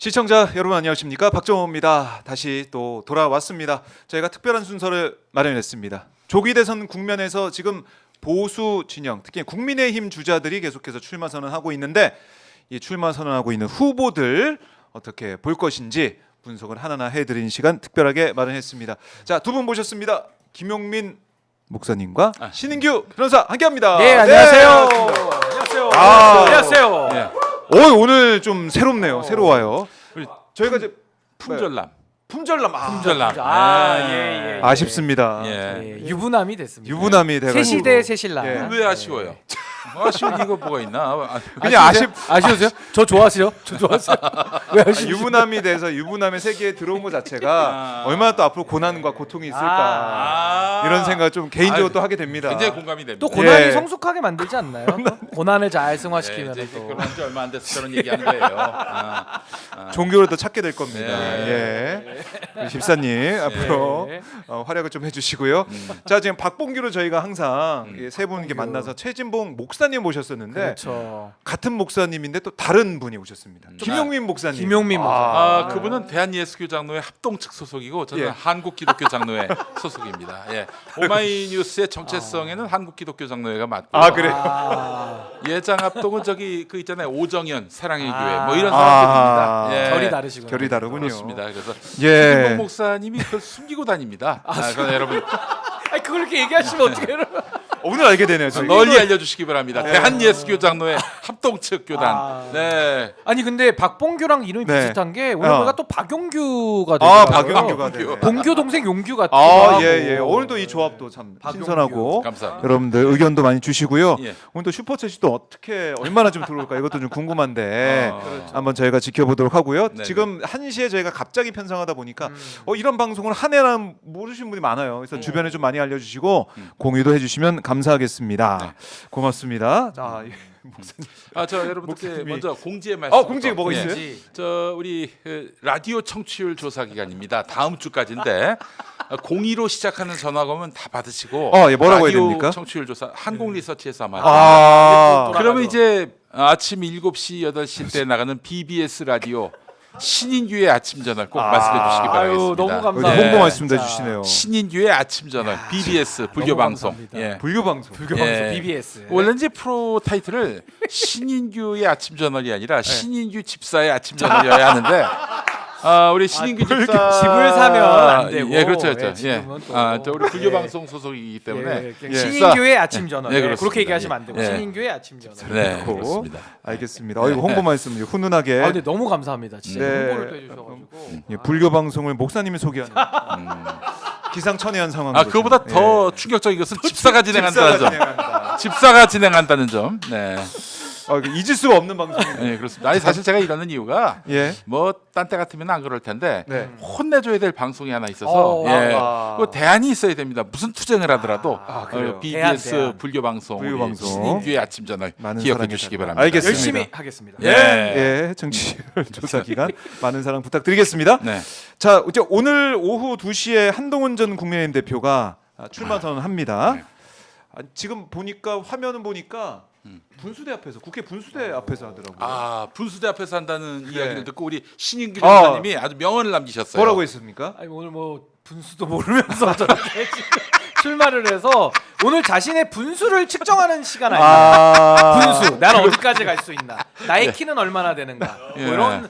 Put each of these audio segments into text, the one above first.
시청자 여러분 안녕하십니까? 박정호입니다. 다시 또 돌아왔습니다. 저희가 특별한 순서를 마련했습니다. 조기 대선 국면에서 지금 보수 진영, 특히 국민의힘 주자들이 계속해서 출마 선언하고 있는데 이 출마 선언하고 있는 후보들 어떻게 볼 것인지 분석을 하나하나 해드리는 시간 특별하게 마련했습니다. 자, 두 분 모셨습니다. 김용민 목사님과 신인규 변호사 함께합니다. 네, 안녕하세요. 안녕하세요. 안녕하세요. 네. 오늘 좀 새롭네요. 새로워요. 우리 저희가 이제 품절남. 품절남. 품절남. 예. 아쉽습니다. 예. 예, 유부남이 됐습니다. 유부남이 돼가지고 새 시대 새 신랑. 예. 왜 아쉬워요? 아쉬운 이거 뭐가 있나? 그냥 아쉬우세요? 저 좋아하세요? 저 좋아하세요? 왜 아쉬우세요? 유부남이 돼서 유부남의 세계에 들어온 것 자체가 얼마나 또 앞으로 고난과 고통이 있을까 이런 생각 좀 개인적으로 또 하게 됩니다. 굉장히 공감이 됩니다. 또 고난이 예. 성숙하게 만들지 않나요? 고난을 잘 예, 승화시키면 이제 또. 결혼한 지 얼마 안 돼서 저런 얘기하는 거예요. 종교를 또 찾게 될 겁니다. 네. 예. 우리 집사님 앞으로 예. 활약을 좀 해주시고요. 자, 지금 박봉규로 저희가 항상 세 분 이렇게 만나서 최진봉 목사님 모셨었는데 그렇죠. 같은 목사님인데 또 다른 분이 오셨습니다. 김용민 목사님. 김용민 목사. 그분은 대한예수교장로회 합동 측 소속이고 저는 예. 한국기독교장로회 소속입니다. 예. 오마이뉴스의 정체성에는 한국기독교장로회가 맞고. 그래요. 예장 합동은 저기 그 있잖아요. 오정현 사랑의 교회 뭐 이런 사람들입니다. 예. 결이 다르시군요. 결이 다르군요. 그렇습니다. 그래서 예. 최진봉 목사님이 그걸 숨기고 다닙니다. 그래서 여러분 아니 그걸 이렇게 얘기하시면 어떻게 해요? 오늘 알게 되네요. 저희. 널리 알려주시기 바랍니다. 대한예수교장로회 합동측 교단. 네. 아니 근데 박봉규랑 이름이 네. 비슷한 게 오늘 보니까 또 박용규가 아, 되더라고요. 박용규가 되네. 봉규 동생 용규 같기도 하고. 예. 오늘도 이 조합도 참 신선하고 감사합니다. 여러분들 의견도 많이 주시고요. 예. 오늘 또 슈퍼챗이 또 어떻게 얼마나 좀 들어올까 이것도 좀 궁금한데 그렇죠. 한번 저희가 지켜보도록 하고요. 네네. 지금 1시에 저희가 갑자기 편성하다 보니까 이런 방송을 한 해나 모르시는 분이 많아요. 그래서 주변에 좀 많이 알려주시고 공유도 해주시면 감사하겠습니다. 네. 고맙습니다. 자, 목사님. 저 여러분들께 목사님이- 먼저 공지의 말씀. 공지가 뭐가 있어요? 저 우리 라디오 청취율 조사 기간입니다. 다음 주까지인데 02로 시작하는 전화가 오면 다 받으시고. 예, 뭐라고 해야 라디오 됩니까? 청취율 조사 한국 리서치에서 아마. 또 그러면 이제 아침 7시 8시 때 나가는 BBS 라디오 신인규의 아침 저널 꼭 말씀해 주시기 바라겠습니다. 아유, 너무 감사합니다. 홍보 네. 말씀도 해주시네요. 신인규의 아침 저널 BBS 불교 방송. 감사합니다. 예. 불교 방송. 불교 방송 예. BBS. 원래 이제 프로 타이틀을 신인규의 아침 저널이 아니라 신인규 집사의 아침 저널이어야 하는데 우리 신인규 집사 집을 사면 안 되고. 예, 그렇죠. 예, 지금은 또. 또 우리 불교 방송 소속이기 때문에 신인교의 아침 전화. 네, 그렇습니다. 그렇게 얘기하시면 안 되고 예. 신인교의 아침 전화. 네, 그렇고. 그렇습니다. 알겠습니다. 이거 홍보 말씀 훈훈하게. 근데 너무 감사합니다. 진짜 네. 홍보를 또 해주셔가지고. 예, 불교 방송을 목사님이 소개하는 기상천외한 상황. 그거보다 더 충격적인 것은 집사가 진행한다는 점. 진행한다. 집사가 진행한다는 점. 네. 잊을 수가 없는 방송이에요. 네, 그렇습니다. 아니 사실 제가 이러는 이유가 예. 뭐 딴 때 같으면 안 그럴 텐데 네. 혼내줘야 될 방송이 하나 있어서 그 대안이 있어야 됩니다. 무슨 투쟁을 하더라도 그래요? BBS 대안. 불교 방송, 불교 방송. 신인규의 아침 저널 많은 기억해 사랑해 주시기 주세요. 바랍니다. 알겠습니다. 열심히 하겠습니다. 예. 예, 정치율 조사 기간 많은 사랑 부탁드리겠습니다. 네. 자, 이제 오늘 오후 2시에 한동훈 전 국민의힘 대표가 출마 선언합니다. 네. 지금 보니까 화면은 보니까 분수대 앞에서 국회 분수대 앞에서 하더라고요. 분수대 앞에서 한다는 이야기를 듣고 우리 신인규 아. 장관님이 아주 명언을 남기셨어요. 뭐라고 했습니까? 아니 오늘 뭐 분수도 모르면서 저렇게 출마를 해서 오늘 자신의 분수를 측정하는 시간 아닙니까? 분수. 난 어디까지 갈 수 있나? 나의 키는 얼마나 되는가? 뭐 예. 이런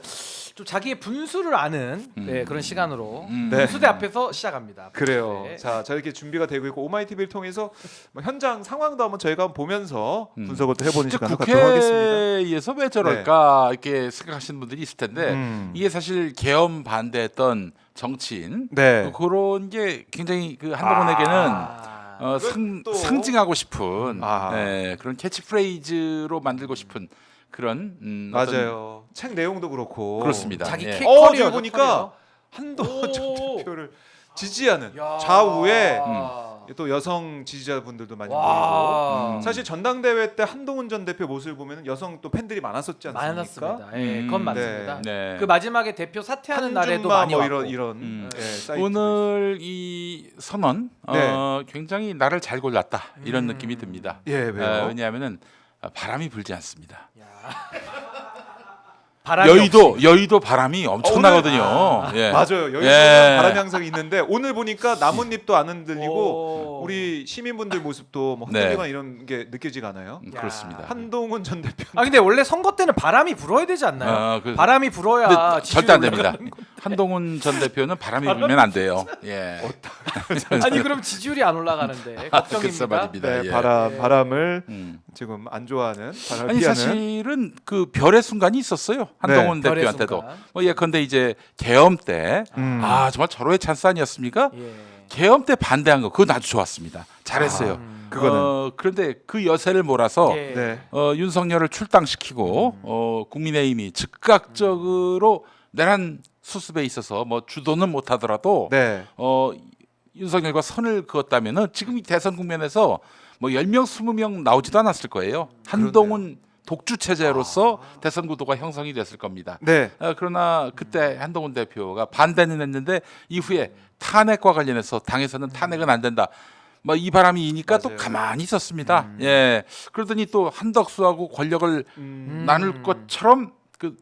좀 자기의 분수를 아는 그런 시간으로 네. 분수대 앞에서 시작합니다. 그래요. 네. 자, 이렇게 준비가 되고 있고 오마이TV를 통해서 뭐 현장 상황도 한번 저희가 보면서 분석을 또 해보는 시간을 갖도록 하겠습니다. 국회에서 왜 저럴까 이렇게 생각하시는 분들이 있을 텐데 이게 사실 계엄 반대했던 정치인 네. 그런 게 굉장히 그 한동훈에게는 또- 상징하고 싶은 아. 그런 캐치프레이즈로 만들고 싶은 그런 어떤- 맞아요. 책 내용도 그렇고 그렇습니다. 자기 예. 캐- 저기 커리어죠, 보니까 커리어. 한동훈 전 대표를 지지하는 야. 좌우에 또 여성 지지자분들도 많이 보이고 와. 사실 전당대회 때 한동훈 전 대표 모습을 보면 여성 또 팬들이 많았었지 않습니까? 많았습니다. 예, 그건 맞습니다. 네. 그 마지막에 대표 사퇴하는 날에도 한줌마 많이 뭐 왔고. 이런 사이트. 오늘 이 선언 네. 굉장히 나를 잘 골랐다 이런 느낌이 듭니다. 예, 왜요? 왜냐하면은 바람이 불지 않습니다. 바람이 여의도 바람이 엄청나거든요. 예. 맞아요. 여기서 예. 바람이 항상 있는데 오늘 보니까 나뭇잎도 안 흔들리고 우리 시민분들 모습도 뭐 흔들리거나 네. 이런 게 느껴지가 않아요. 그렇습니다. 한동훈 전 대표. 아 근데 원래 선거 때는 바람이 불어야 되지 않나요? 바람이 불어야 근데 지지율이 절대 안 됩니다. 올라가는 거. 한동훈 전 대표는 바람이 불면 안 돼요. 예. 아니 그럼 지지율이 안 올라가는데 글쎄 걱정입니다. 말입니다. 네, 예. 바람을 음. 지금 안 좋아하는 바람을 아니 피하는. 사실은 그 별의 순간이 있었어요. 한동훈 별의 대표한테도. 순간. 뭐 예컨대 이제 계엄 때 아 음. 정말 절호의 찬스 아니었습니까? 예. 계엄 때 반대한 거 그건 아주 좋았습니다. 잘했어요. 그거는. 그런데 그 여세를 몰아서 예. 네. 윤석열을 출당시키고 국민의힘이 즉각적으로 내란 수습에 있어서 뭐 주도는 못하더라도 네. 윤석열과 선을 그었다면은 지금 이 대선 국면에서 뭐 10명, 20명 나오지도 않았을 거예요. 한동훈 독주 체제로서 대선 구도가 형성이 됐을 겁니다. 네. 그러나 그때 한동훈 대표가 반대는 했는데 이후에 탄핵과 관련해서 당에서는 탄핵은 안 된다. 뭐 이 바람이 이니까 또 맞아요. 가만히 있었습니다. 예. 그러더니 또 한덕수하고 권력을 나눌 것처럼 그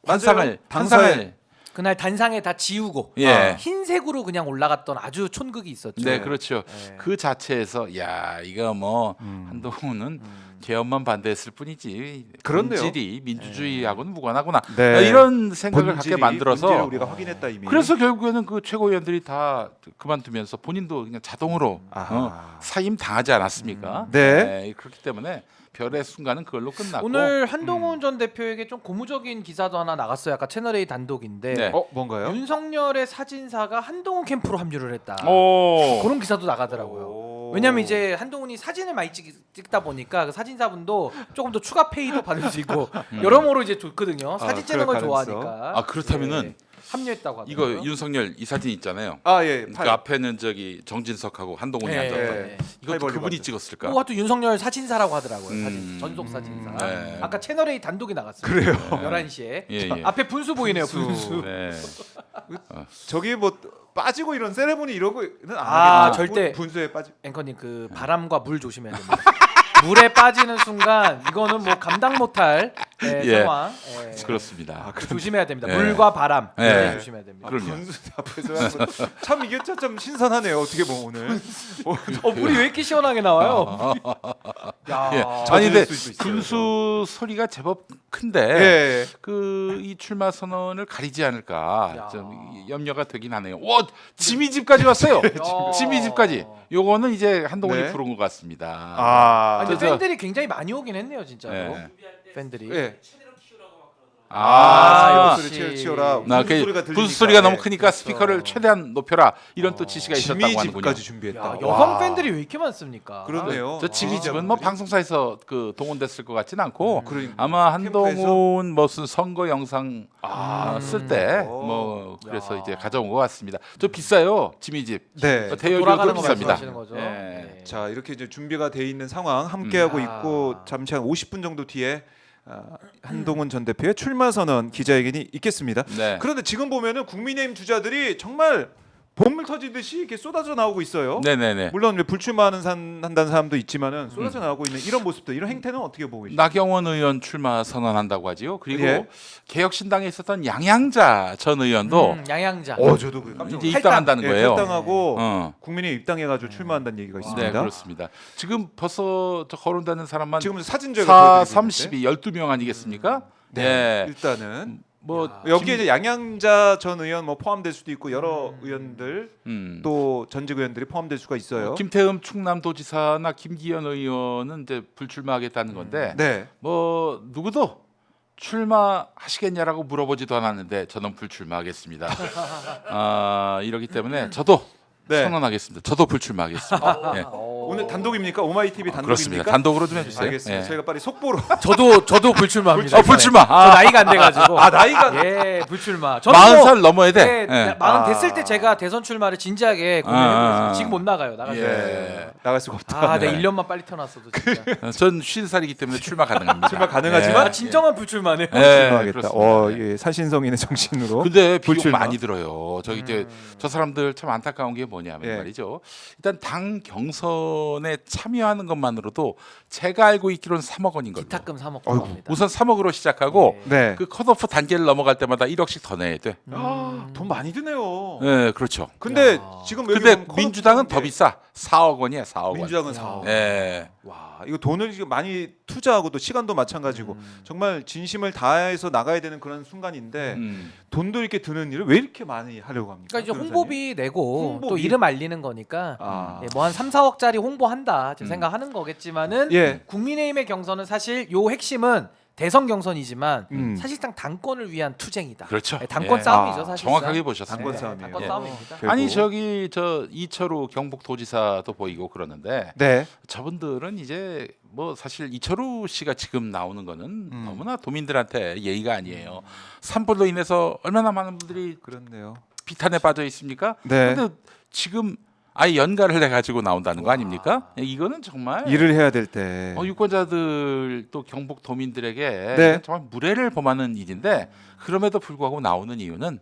환상을 당사에. 그날 단상에 다 지우고 예. 흰색으로 그냥 올라갔던 아주 촌극이 있었죠. 네, 그렇죠. 네. 그 자체에서 야 이거 뭐 한동훈은 계엄만 반대했을 뿐이지 그렇네요. 본질이 민주주의하고는 무관하구나 네. 이런 생각을 갖게 본질을 만들어서 우리가 확인했다 이미. 그래서 결국에는 그 최고위원들이 다 그만두면서 본인도 그냥 자동으로 아하. 사임 당하지 않았습니까? 네. 그렇기 때문에 별의 순간은 그걸로 끝났고 오늘 한동훈 전 대표에게 좀 고무적인 기사도 하나 나갔어요. 아까 채널A 단독인데 네. 뭔가요? 윤석열의 사진사가 한동훈 캠프로 합류를 했다. 오. 그런 기사도 나가더라고요. 오. 왜냐면 이제 한동훈이 사진을 많이 찍다 보니까 그 사진사분도 조금 더 추가 페이도 받을 수 있고 여러모로 이제 좋거든요. 사진 찍는 걸 그럴 가능성. 좋아하니까. 그렇다면은 네, 합류했다고 이거 하더라고요. 윤석열 이 사진 있잖아요. 예. 그 앞에는 저기 정진석하고 한동훈이 네, 앉았다. 네. 이것도 팔 벌리고 그분이 앉았다. 찍었을까? 또 하여튼 윤석열 사진사라고 하더라고요. 음. 사진, 전속 사진사. 네. 아까 채널A 단독이 나갔어요. 그래요? 11시에. 예, 예. 앞에 분수 보이네요. 분수. 분수. 네. 저기 뭐 빠지고 이런 세레모니 이러고는 안 아, 하겠죠? 절대. 분수에 빠지. 앵커님 그 바람과 물 조심해야 됩니다. 물에 빠지는 순간 이거는 뭐 감당 못할 예. 상황. 그렇습니다. 조심해야 됩니다. 예. 물과 바람 예. 조심해야 됩니다. 그럼요. 분수 앞에서 하는 거. 참 이게 참 신선하네요. 어떻게 보면 오늘. 물이 왜 이렇게 시원하게 나와요? 야, 예. 젖을 아니 근데 수도 있어요. 분수 소리가 제법 큰데 예. 그 이 출마 선언을 가리지 않을까 야. 좀 염려가 되긴 하네요. 와 지미 집까지 왔어요. 야. 지미 집까지. 요거는 이제 한동훈이 네. 부른 것 같습니다. 아. 근데 저- 팬들이 굉장히 많이 오긴 했네요, 진짜로. 예. 팬들이. 예. 아, 소리 치워라. 나 분수 소리가 들리니까. 분수 소리가 너무 예. 크니까 스피커를 최대한 높여라 이런 또 지시가 있었다고 지미 하는군요. 집까지 야, 준비했다. 여성 와. 팬들이 왜 이렇게 많습니까? 그러네요. 저 지미 집은 뭐 방송사에서 그 동원됐을 것 같진 않고 그러니까. 아마 캠프에서? 한동훈 무슨 선거 영상 쓸 때 오. 뭐 그래서 야. 이제 가져온 것 같습니다. 저 비싸요 지미 집. 네. 대여료도 돌아가는 거 비쌉니다. 말씀하시는 거죠? 예. 네. 자 이렇게 이제 준비가 돼 있는 상황 함께하고 야. 있고 잠시 한 50분 정도 뒤에 한동훈 전 대표의 출마 선언 기자회견이 있겠습니다. 네. 그런데 지금 보면은 국민의힘 주자들이 정말 봄물 터지듯이 이렇게 쏟아져 나오고 있어요. 네네네. 물론 이제 불출마하는 한다는 사람도 있지만은 쏟아져 나오고 있는 이런 모습들, 이런 행태는 어떻게 보고 계십니까? 나경원 의원 출마 선언한다고 하지요. 그리고 예. 개혁신당에 있었던 양양자 전 의원도 양양자. 저도 그 깜짝 이제 놀랐어요. 입당한다는 거예요. 탈당하고 어. 국민의힘 입당해가지고 출마한다는 얘기가 있습니다. 네 그렇습니다. 지금 벌써 저 거론되는 사람만 지금 사진 제가 4, 32, 12명 아니겠습니까? 네. 네. 일단은 뭐 여기에 이제 양양자 전 의원 뭐 포함될 수도 있고 여러 의원들 음. 또 전직 의원들이 포함될 수가 있어요. 김태흠 충남도지사나 김기현 의원은 이제 불출마하겠다는 건데 네. 뭐 누구도 출마하시겠냐라고 물어보지도 않았는데 저는 불출마하겠습니다. 이러기 때문에 저도 네. 선언하겠습니다. 저도 불출마하겠습니다. 예. 오늘 단독입니까? 오마이 TV 단독입니까? 그렇습니다. 단독으로 좀 해주세요. 알겠습니다. 예. 저희가 빨리 속보로 저도 불출마합니다. 불출마. 저 나이가 안 돼가지고. 나이가 예, 불출마. 40살 넘어야 돼. 예. 40 됐을 때 제가 대선 출마를 진지하게 고민해보겠습니다. 지금 못 나가요. 나갈 수 없어요. 예. 나갈 수가 없다. 네 1년만 빨리 태어났어도 진짜. 전 50살이기 때문에 출마 가능합니다. 출마 가능하지만 아, 진정한 불출마네요. 예. 출마하겠다. 그렇습니다. 예, 살신성인의 정신으로. 근데 비용 불출마. 많이 들어요. 저기 이제 저 사람들 참 안타까운 게 뭐냐면 예. 말이죠. 일단 당 경선 경선에 참여하는 것만으로도 제가 알고 있기로는 3억 원인 걸로. 기탁금 3억 어이구. 합니다. 우선 3억으로 시작하고 네. 그 컷오프 단계를 넘어갈 때마다 1억씩 더 내야 돼. 돈 많이 드네요. 네, 그렇죠. 근데 야. 지금 여기 근데 보면 민주당은 컷오프 더 비싸. 4억 원이야, 4억 원. 민주당은 야. 4억. 네. 와, 이거 돈을 지금 많이 투자하고 또 시간도 마찬가지고 정말 진심을 다해서 나가야 되는 그런 순간인데 돈도 이렇게 드는 일을 왜 이렇게 많이 하려고 합니까? 그러니까 이제 변호사님? 홍보비 내고 또 홍보비. 이름 알리는 거니까 아. 뭐 한 3, 4억짜리 홍보한다 지금 생각하는 거겠지만은 예. 국민의힘의 경선은 사실 요 핵심은 대선 경선이지만 사실상 당권을 위한 투쟁이다. 그렇죠. 네, 당권 예. 싸움이죠, 아, 사실. 정확하게 보셨습니다. 당권 싸움이에요. 당권 예. 싸움입니다. 결국. 아니 저기 저 이철우 경북도지사도 보이고 그러는데 네. 저분들은 이제 뭐 사실 이철우 씨가 지금 나오는 거는 너무나 도민들한테 예의가 아니에요. 산불로 인해서 얼마나 많은 분들이 그렇네요. 비탄에 빠져 있습니까? 네. 근데 지금 아예 연가를 해 가지고 나온다는 거 아닙니까? 이거는 정말 일을 해야 될 때. 유권자들 또 경북 도민들에게 네. 이건 정말 무례를 범하는 일인데 그럼에도 불구하고 나오는 이유는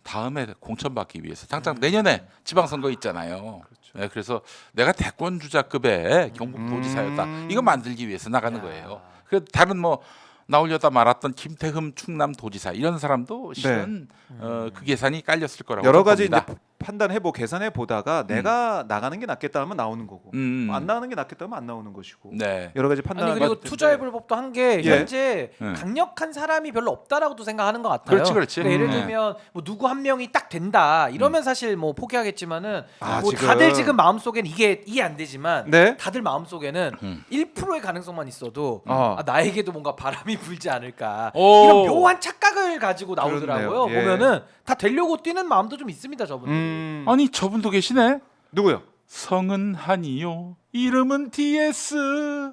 다음에 공천받기 위해서 당장 내년에 지방선거 있잖아요. 네, 그래서 내가 대권 주자급의 경북도지사였다. 이거 만들기 위해서 나가는 거예요. 그 다른 뭐 나오려다 말았던 김태흠 충남도지사 이런 사람도 실은 그 계산이 깔렸을 거라고 여러 가지 봅니다. 이제 판단해보 계산해 보다가 내가 나가는 게 낫겠다 하면 나오는 거고 안 나가는 게 낫겠다 하면 안 나오는 것이고 네. 여러 가지 아니 판단을 그리고 해볼 텐데. 투자해볼 법도 한 게 예. 현재 강력한 사람이 별로 없다라고도 생각하는 것 같아요. 그렇지, 그렇지. 그러니까 예를 네. 들면 뭐 누구 한 명이 딱 된다 이러면 사실 뭐 포기하겠지만은 아, 뭐 지금. 다들 지금 마음속엔 이게 이해 안 되지만 네. 다들 마음속에는 1%의 가능성만 있어도 어. 아, 나에게도 뭔가 바람이 불지 않을까 오. 이런 묘한 착각을 가지고 나오더라고요. 그렇네요. 예. 보면은 다 되려고 뛰는 마음도 좀 있습니다, 저분. 아니 저분도 계시네. 누구요? 성은 한이요. 이름은 DS.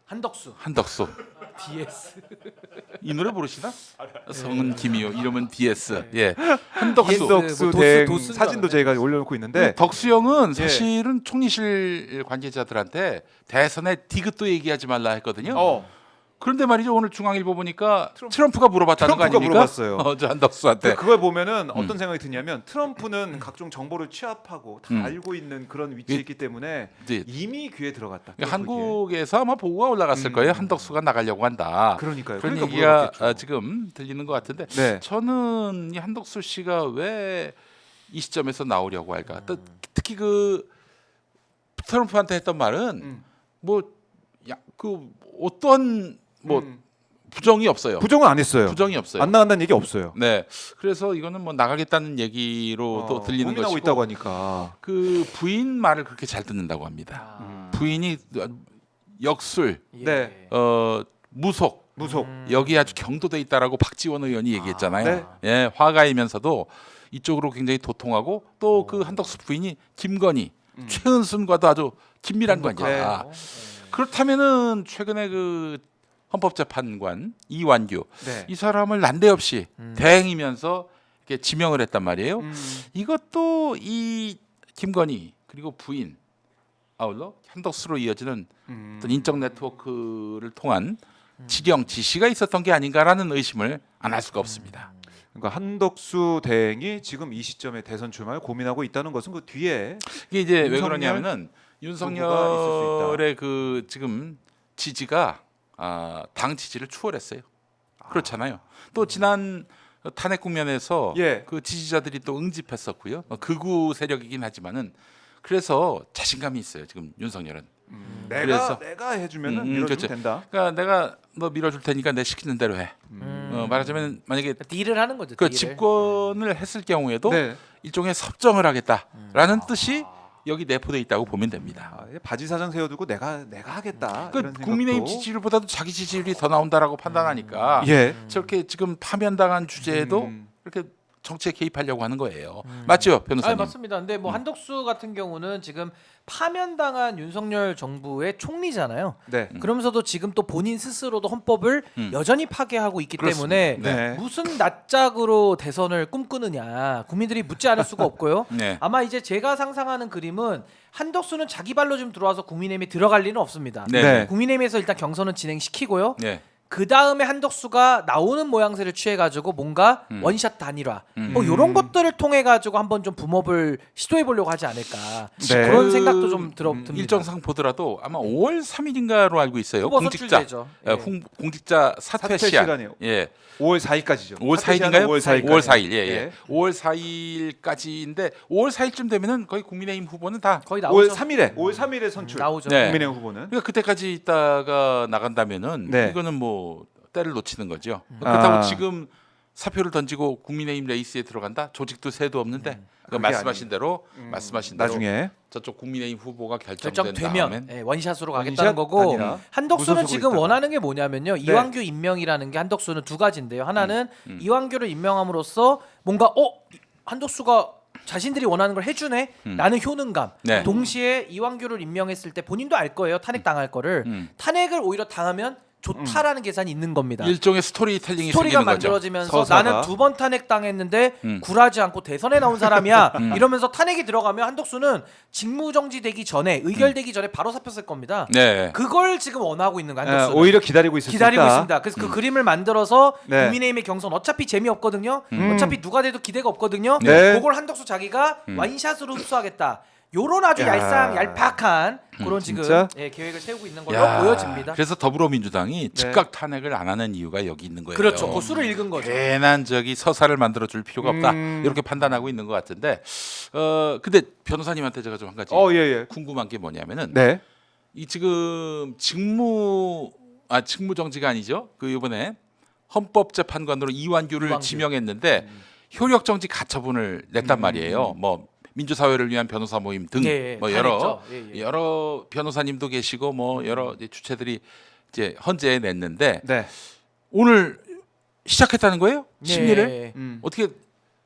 한덕수, 한덕수. DS. 이 노래 부르시나? 성은 김이요. 이름은 DS. 예. 한덕수. DS. 한덕수 뭐 대 도수인 줄 사진도 알았네. 저희가 올려놓고 있는데 덕수 형은 예. 사실은 총리실 관계자들한테 대선에 디귿도 얘기하지 말라 했거든요. 그런데 말이죠. 오늘 중앙일보 보니까 트럼프가 물어봤다는 거 트럼프가 아닙니까? 물어봤어요. 저 한덕수한테. 그걸 보면은 어떤 생각이 드냐면 트럼프는 각종 정보를 취합하고 다 알고 있는 그런 위치에 있기 때문에 이제 이미 귀에 들어갔다. 한국에서 아마 보고가 올라갔을 거예요. 한덕수가 나가려고 한다. 그러니까요. 그런 그러니까 얘기가 물어봤겠죠. 지금 들리는 것 같은데 네. 저는 이 한덕수 씨가 왜 이 시점에서 나오려고 할까? 또 특히 그 트럼프한테 했던 말은 뭐 그 어떤 뭐 부정이 없어요. 부정은 안 했어요. 부정이 없어요. 안 나간다는 얘기 없어요. 네. 그래서 이거는 뭐 나가겠다는 얘기로 또 들리는 고민하고 것이고 있다고 하니까. 그 부인 말을 그렇게 잘 듣는다고 합니다. 부인이 역술, 예. 네. 무속 무속. 여기 아주 경도돼 있다라고 박지원 의원이 얘기했잖아요. 네. 예, 화가이면서도 이쪽으로 굉장히 도통하고 또 그 한덕수 부인이 김건희, 최은순과도 아주 긴밀한 관계다. 그렇다면은 최근에 그 헌법재판관 이완규 네. 이 사람을 난데없이 대행이면서 이렇게 지명을 했단 말이에요. 이것도 이 김건희 그리고 부인 아울러 한덕수로 이어지는 어떤 인적 네트워크를 통한 지령 지시가 있었던 게 아닌가라는 의심을 안 할 수가 없습니다. 그러니까 한덕수 대행이 지금 이 시점에 대선 출마를 고민하고 있다는 것은 그 뒤에 이게 이제 왜 윤석열 그러냐면은 후보가 윤석열의 그 지금 지지가 당 지지를 추월했어요. 그렇잖아요. 또 지난 탄핵 국면에서 예. 그 지지자들이 또 응집했었고요. 극우 세력이긴 하지만은 그래서 자신감이 있어요. 지금 윤석열은. 내가 해주면은 밀어주면 그렇죠. 된다. 그러니까 내가 너 밀어줄 테니까 내 시키는 대로 해. 말하자면 만약에 딜을 하는 거죠. 그 딜을. 집권을 했을 경우에도 네. 일종의 섭정을 하겠다라는 뜻이 여기 내포돼 있다고 보면 됩니다. 바지 사장 세워두고 내가 하겠다. 그 이런 국민의힘 생각도. 지지율보다도 자기 지지율이 더 나온다라고 판단하니까 예. 저렇게 지금 파면당한 주제에도 이렇게 정치에 개입하려고 하는 거예요. 맞죠, 변호사님? 맞습니다. 근데 뭐 한덕수 같은 경우는 지금 파면당한 윤석열 정부의 총리잖아요. 네. 그러면서도 지금 또 본인 스스로도 헌법을 여전히 파괴하고 있기 그렇습니다. 때문에 네. 무슨 낯짝으로 대선을 꿈꾸느냐 국민들이 묻지 않을 수가 없고요. 네. 아마 이제 제가 상상하는 그림은 한덕수는 자기 발로 좀 들어와서 국민의힘에 들어갈 리는 없습니다. 네. 네. 국민의힘에서 일단 경선은 진행시키고요. 네. 그 다음에 한덕수가 나오는 모양새를 취해가지고 뭔가 원샷 단일화 뭐 이런 것들을 통해 가지고 한번 좀 붐업을 시도해 보려고 하지 않을까 네. 그런 생각도 좀 듭니다. 일정상 보더라도 아마 5월 3일인가로 알고 있어요. 후보 공직자 선출되죠. 예. 공직자 사퇴 사퇴 시한. 시간이요. 예. 5월 4일까지죠. 5월 4일인가요? 5월 4일. 5월 4일. 예, 예. 예. 5월 4일까지인데 5월 4일쯤 되면은 거의 국민의힘 후보는 다 거의 5월 나오죠. 3일에 선출. 나오죠. 네. 국민의힘 후보는. 그러니까 그때까지 있다가 나간다면은 네. 이거는 뭐 때를 놓치는 거죠. 그렇다고 아. 지금 사표를 던지고 국민의힘 레이스에 들어간다? 조직도 새도 없는데 그게 말씀하신 대로 말씀하신 대로 나중에 저쪽 국민의힘 후보가 결정된 결정되면 다음엔 예, 원샷으로 가겠다는 원샷 거고 아니라 한덕수는 무소속으로 지금 있다가. 원하는 게 뭐냐면요 이완규 임명이라는 게 한덕수는 두 가지인데요 하나는 이완규를 임명함으로써 뭔가 한덕수가 자신들이 원하는 걸 해주네 라는 효능감 네. 동시에 이완규를 임명했을 때 본인도 알 거예요 탄핵 당할 거를 탄핵을 오히려 당하면 좋다라는 계산이 있는 겁니다. 일종의 스토리텔링이 스토리가 생기는 거죠. 만들어지면서 서사가. 나는 2번 탄핵 당했는데 굴하지 않고 대선에 나온 사람이야 이러면서 탄핵이 들어가면 한덕수는 직무정지되기 전에 의결되기 전에 바로 사표 쓸 겁니다. 네. 그걸 지금 원하고 있는 거야 아, 한덕수는. 오히려 기다리고 있을 수 기다리고 있다. 있습니다. 그래서 그 그림을 만들어서 네. 국민의힘의 경선 어차피 재미없거든요. 어차피 누가 돼도 기대가 없거든요. 네. 그걸 한덕수 자기가 완샷으로 흡수하겠다. 요런 아주 야. 얄팍한 그런 지금 진짜? 예, 계획을 세우고 있는 걸로 야, 보여집니다. 그래서 더불어민주당이 즉각 탄핵을 안 하는 이유가 여기 있는 거예요. 그렇죠. 그 수를 읽은 거죠. 괜한 저기 서사를 만들어 줄 필요가 없다. 이렇게 판단하고 있는 것 같은데 근데 변호사님한테 제가 좀 한 가지 예. 궁금한 게 뭐냐면은 네. 이 지금 직무 정지가 아니죠. 그 이번에 헌법재판관으로 이완규를 이완규. 지명했는데 효력 정지 가처분을 냈단 말이에요. 뭐 민주사회를 위한 변호사 모임 등 예, 뭐 다 여러 냈죠. 예. 여러 변호사님도 계시고 뭐 여러 이제 주체들이 이제 헌재에 냈는데 네. 오늘 시작했다는 거예요? 심리를 예. 어떻게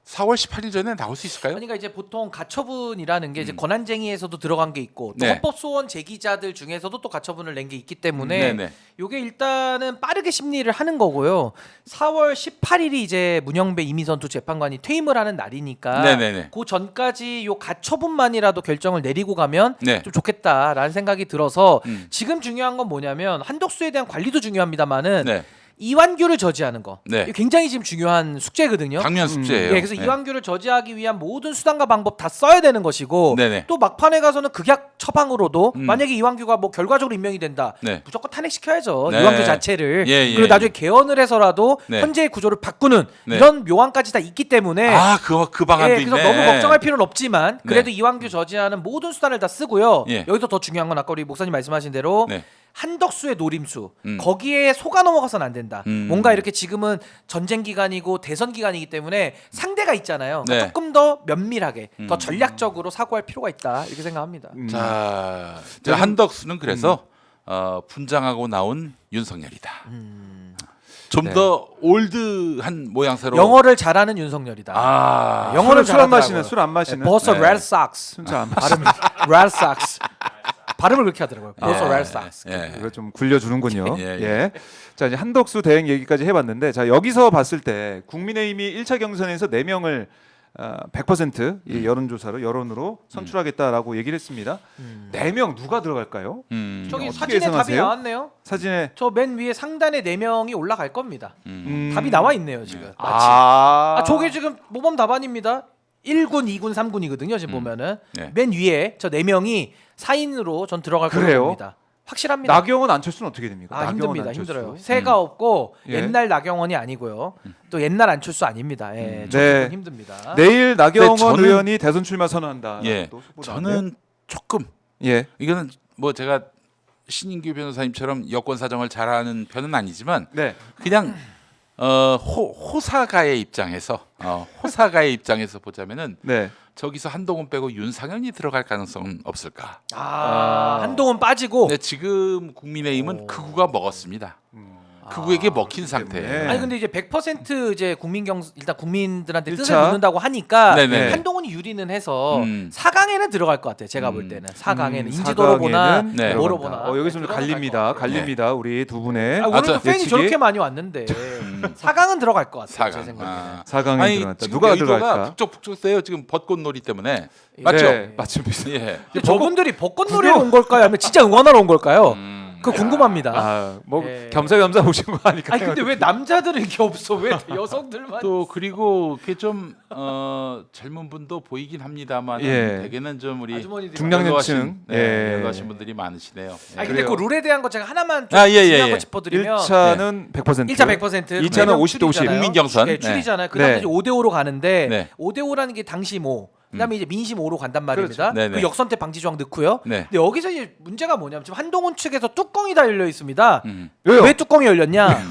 4월 18일 전에 나올 수 있을까요? 그러니까 이제 보통 가처분이라는 게 이제 권한쟁의에서도 들어간 게 있고 또 네. 헌법 소원 제기자들 중에서도 또 가처분을 낸 게 있기 때문에 네네. 요게 일단은 빠르게 심리를 하는 거고요. 4월 18일이 이제 문영배 이미선 두 재판관이 퇴임을 하는 날이니까 네네네. 그 전까지 요 가처분만이라도 결정을 내리고 가면 네. 좀 좋겠다라는 생각이 들어서 음. 지금 중요한 건 뭐냐면 한덕수에 대한 관리도 중요합니다만은 네. 이완규를 저지하는 거 네. 이거 굉장히 지금 중요한 숙제거든요. 당면 숙제예요. 예, 그래서 이완규를 저지하기 위한 모든 수단과 방법 다 써야 되는 것이고 네네. 또 막판에 가서는 극약 처방으로도 만약에 이완규가 뭐 결과적으로 임명이 된다 네. 무조건 탄핵시켜야죠. 네. 이완규 자체를 예, 그리고 나중에 개헌을 해서라도 네. 현재의 구조를 바꾸는 네. 이런 묘안까지 다 있기 때문에 그 방안도 예, 그래서 있네. 너무 걱정할 필요는 없지만 그래도 네. 이완규 저지하는 모든 수단을 다 쓰고요. 예. 여기서 더 중요한 건 아까 우리 목사님 말씀하신 대로 네. 한덕수의 노림수 거기에 속아 넘어가서는 안 된다. 뭔가 이렇게 지금은 전쟁 기간이고 대선 기간이기 때문에 상대가 있잖아요. 그러니까 네. 조금 더 면밀하게 더 전략적으로 사고할 필요가 있다 이렇게 생각합니다. 자, 한덕수는 그래서 분장하고 나온 윤석열이다. 좀 더 올드한 모양새로 영어를 잘하는 윤석열이다. 영어를 술안 마시는 잘하더라고요. 술 안 마시는. 버서 네. 레드 삭스 진짜 안 마시는. 발음이 레드 삭스 발음을 그렇게 하더라고요. 버서 예, 레드 삭스. 예. 이거 좀 굴려주는군요. 예, 예, 예. 자 이제 한덕수 대행 얘기까지 해봤는데 자 여기서 봤을 때 국민의힘이 1차 경선에서 4명을 100% 이 여론조사로 여론으로 선출하겠다라고 얘기를 했습니다. 4명 누가 들어갈까요? 저기 어떻게 사진에 답이 예상하세요? 나왔네요. 사진에 저 맨 위에 상단에 4명이 올라갈 겁니다. 답이 나와 있네요 지금. 마치. 저게 지금 모범 답안입니다. 1군, 2군, 3군이거든요. 지금 보면은 네. 맨 위에 저 4명이 4인으로 전 들어갈 그래요? 거라고 봅니다. 확실합니다. 나경원 안철수는 어떻게 됩니까? 나경원, 힘듭니다. 안철수. 힘들어요. 새가 없고 예. 옛날 나경원이 아니고요. 또 옛날 안철수 아닙니다. 예, 저 네. 분 힘듭니다. 내일 나경원 저는- 의원이 대선 출마 선언한다. 예. 또 속보 나왔네요. 저는 조금 예. 이거는 뭐 제가 신인규 변호사님처럼 여권 사정을 잘하는 편은 아니지만 네. 그냥 호사가의 입장에서 호사가의 입장에서 보자면은 네. 저기서 한동훈 빼고 윤상현이 들어갈 가능성은 없을까? 한동훈 빠지고 근데 지금 국민의힘은 극우가 먹었습니다. 극우에게 먹힌 상태. 때문에. 아니 근데 이제 100% 이제 일단 국민들한테 뜻을 일차. 묻는다고 하니까 네네. 한동훈이 유리는 해서 음. 4강에는 들어갈 것 같아요. 제가 볼 때는 4강에는 인지도로 보나 사강에는 네. 뭐로 들어간다. 보나 여기서 좀 들어갈 갈립니다. 것 같아요. 갈립니다. 우리 두 분의 오늘도 저 팬이 예측이? 저렇게 많이 왔는데 4강은 들어갈 것 같아요. 제 4강. 생각에는. 4강에 아니 들어갔다. 지금 누가 여의도가 들어갈까? 북적북적해요. 지금 벚꽃놀이 때문에 맞죠? 네, 맞습니다. 예. 근데 저분들이 벚꽃놀이로 온 걸까요? 아니면 진짜 응원하러 온 걸까요? 그거 궁금합니다. 뭐 예. 겸사겸사 보신 거 아니까. 아니 근데 왜 남자들은 이게 없어? 왜 여성들만? 또 그리고 그게 좀 젊은 분도 보이긴 합니다만 예. 대개는 좀 우리 아주머니들이 중장년층. 네, 예. 연로하신 분들이 많으시네요. 예. 아니 근데 그래요. 그 룰에 대한 거 제가 하나만 좀 아, 예, 예, 중요한 예. 거 짚어드리면 1차는 100%. 1차 100%, 2차는 50대 50. 국민경선. 네, 출이잖아요. 네. 그다음에 네. 이제 5대5로 가는데 네. 5대5라는 게 당시 뭐 그다음에 이제 민심 5로 간단 말입니다. 그렇죠. 네, 네. 그 역선택 방지 조항 넣고요. 네. 근데 여기서 이제 문제가 뭐냐면 지금 한동훈 측에서 뚜껑이 다 열려 있습니다. 왜요? 왜 뚜껑이 열렸냐?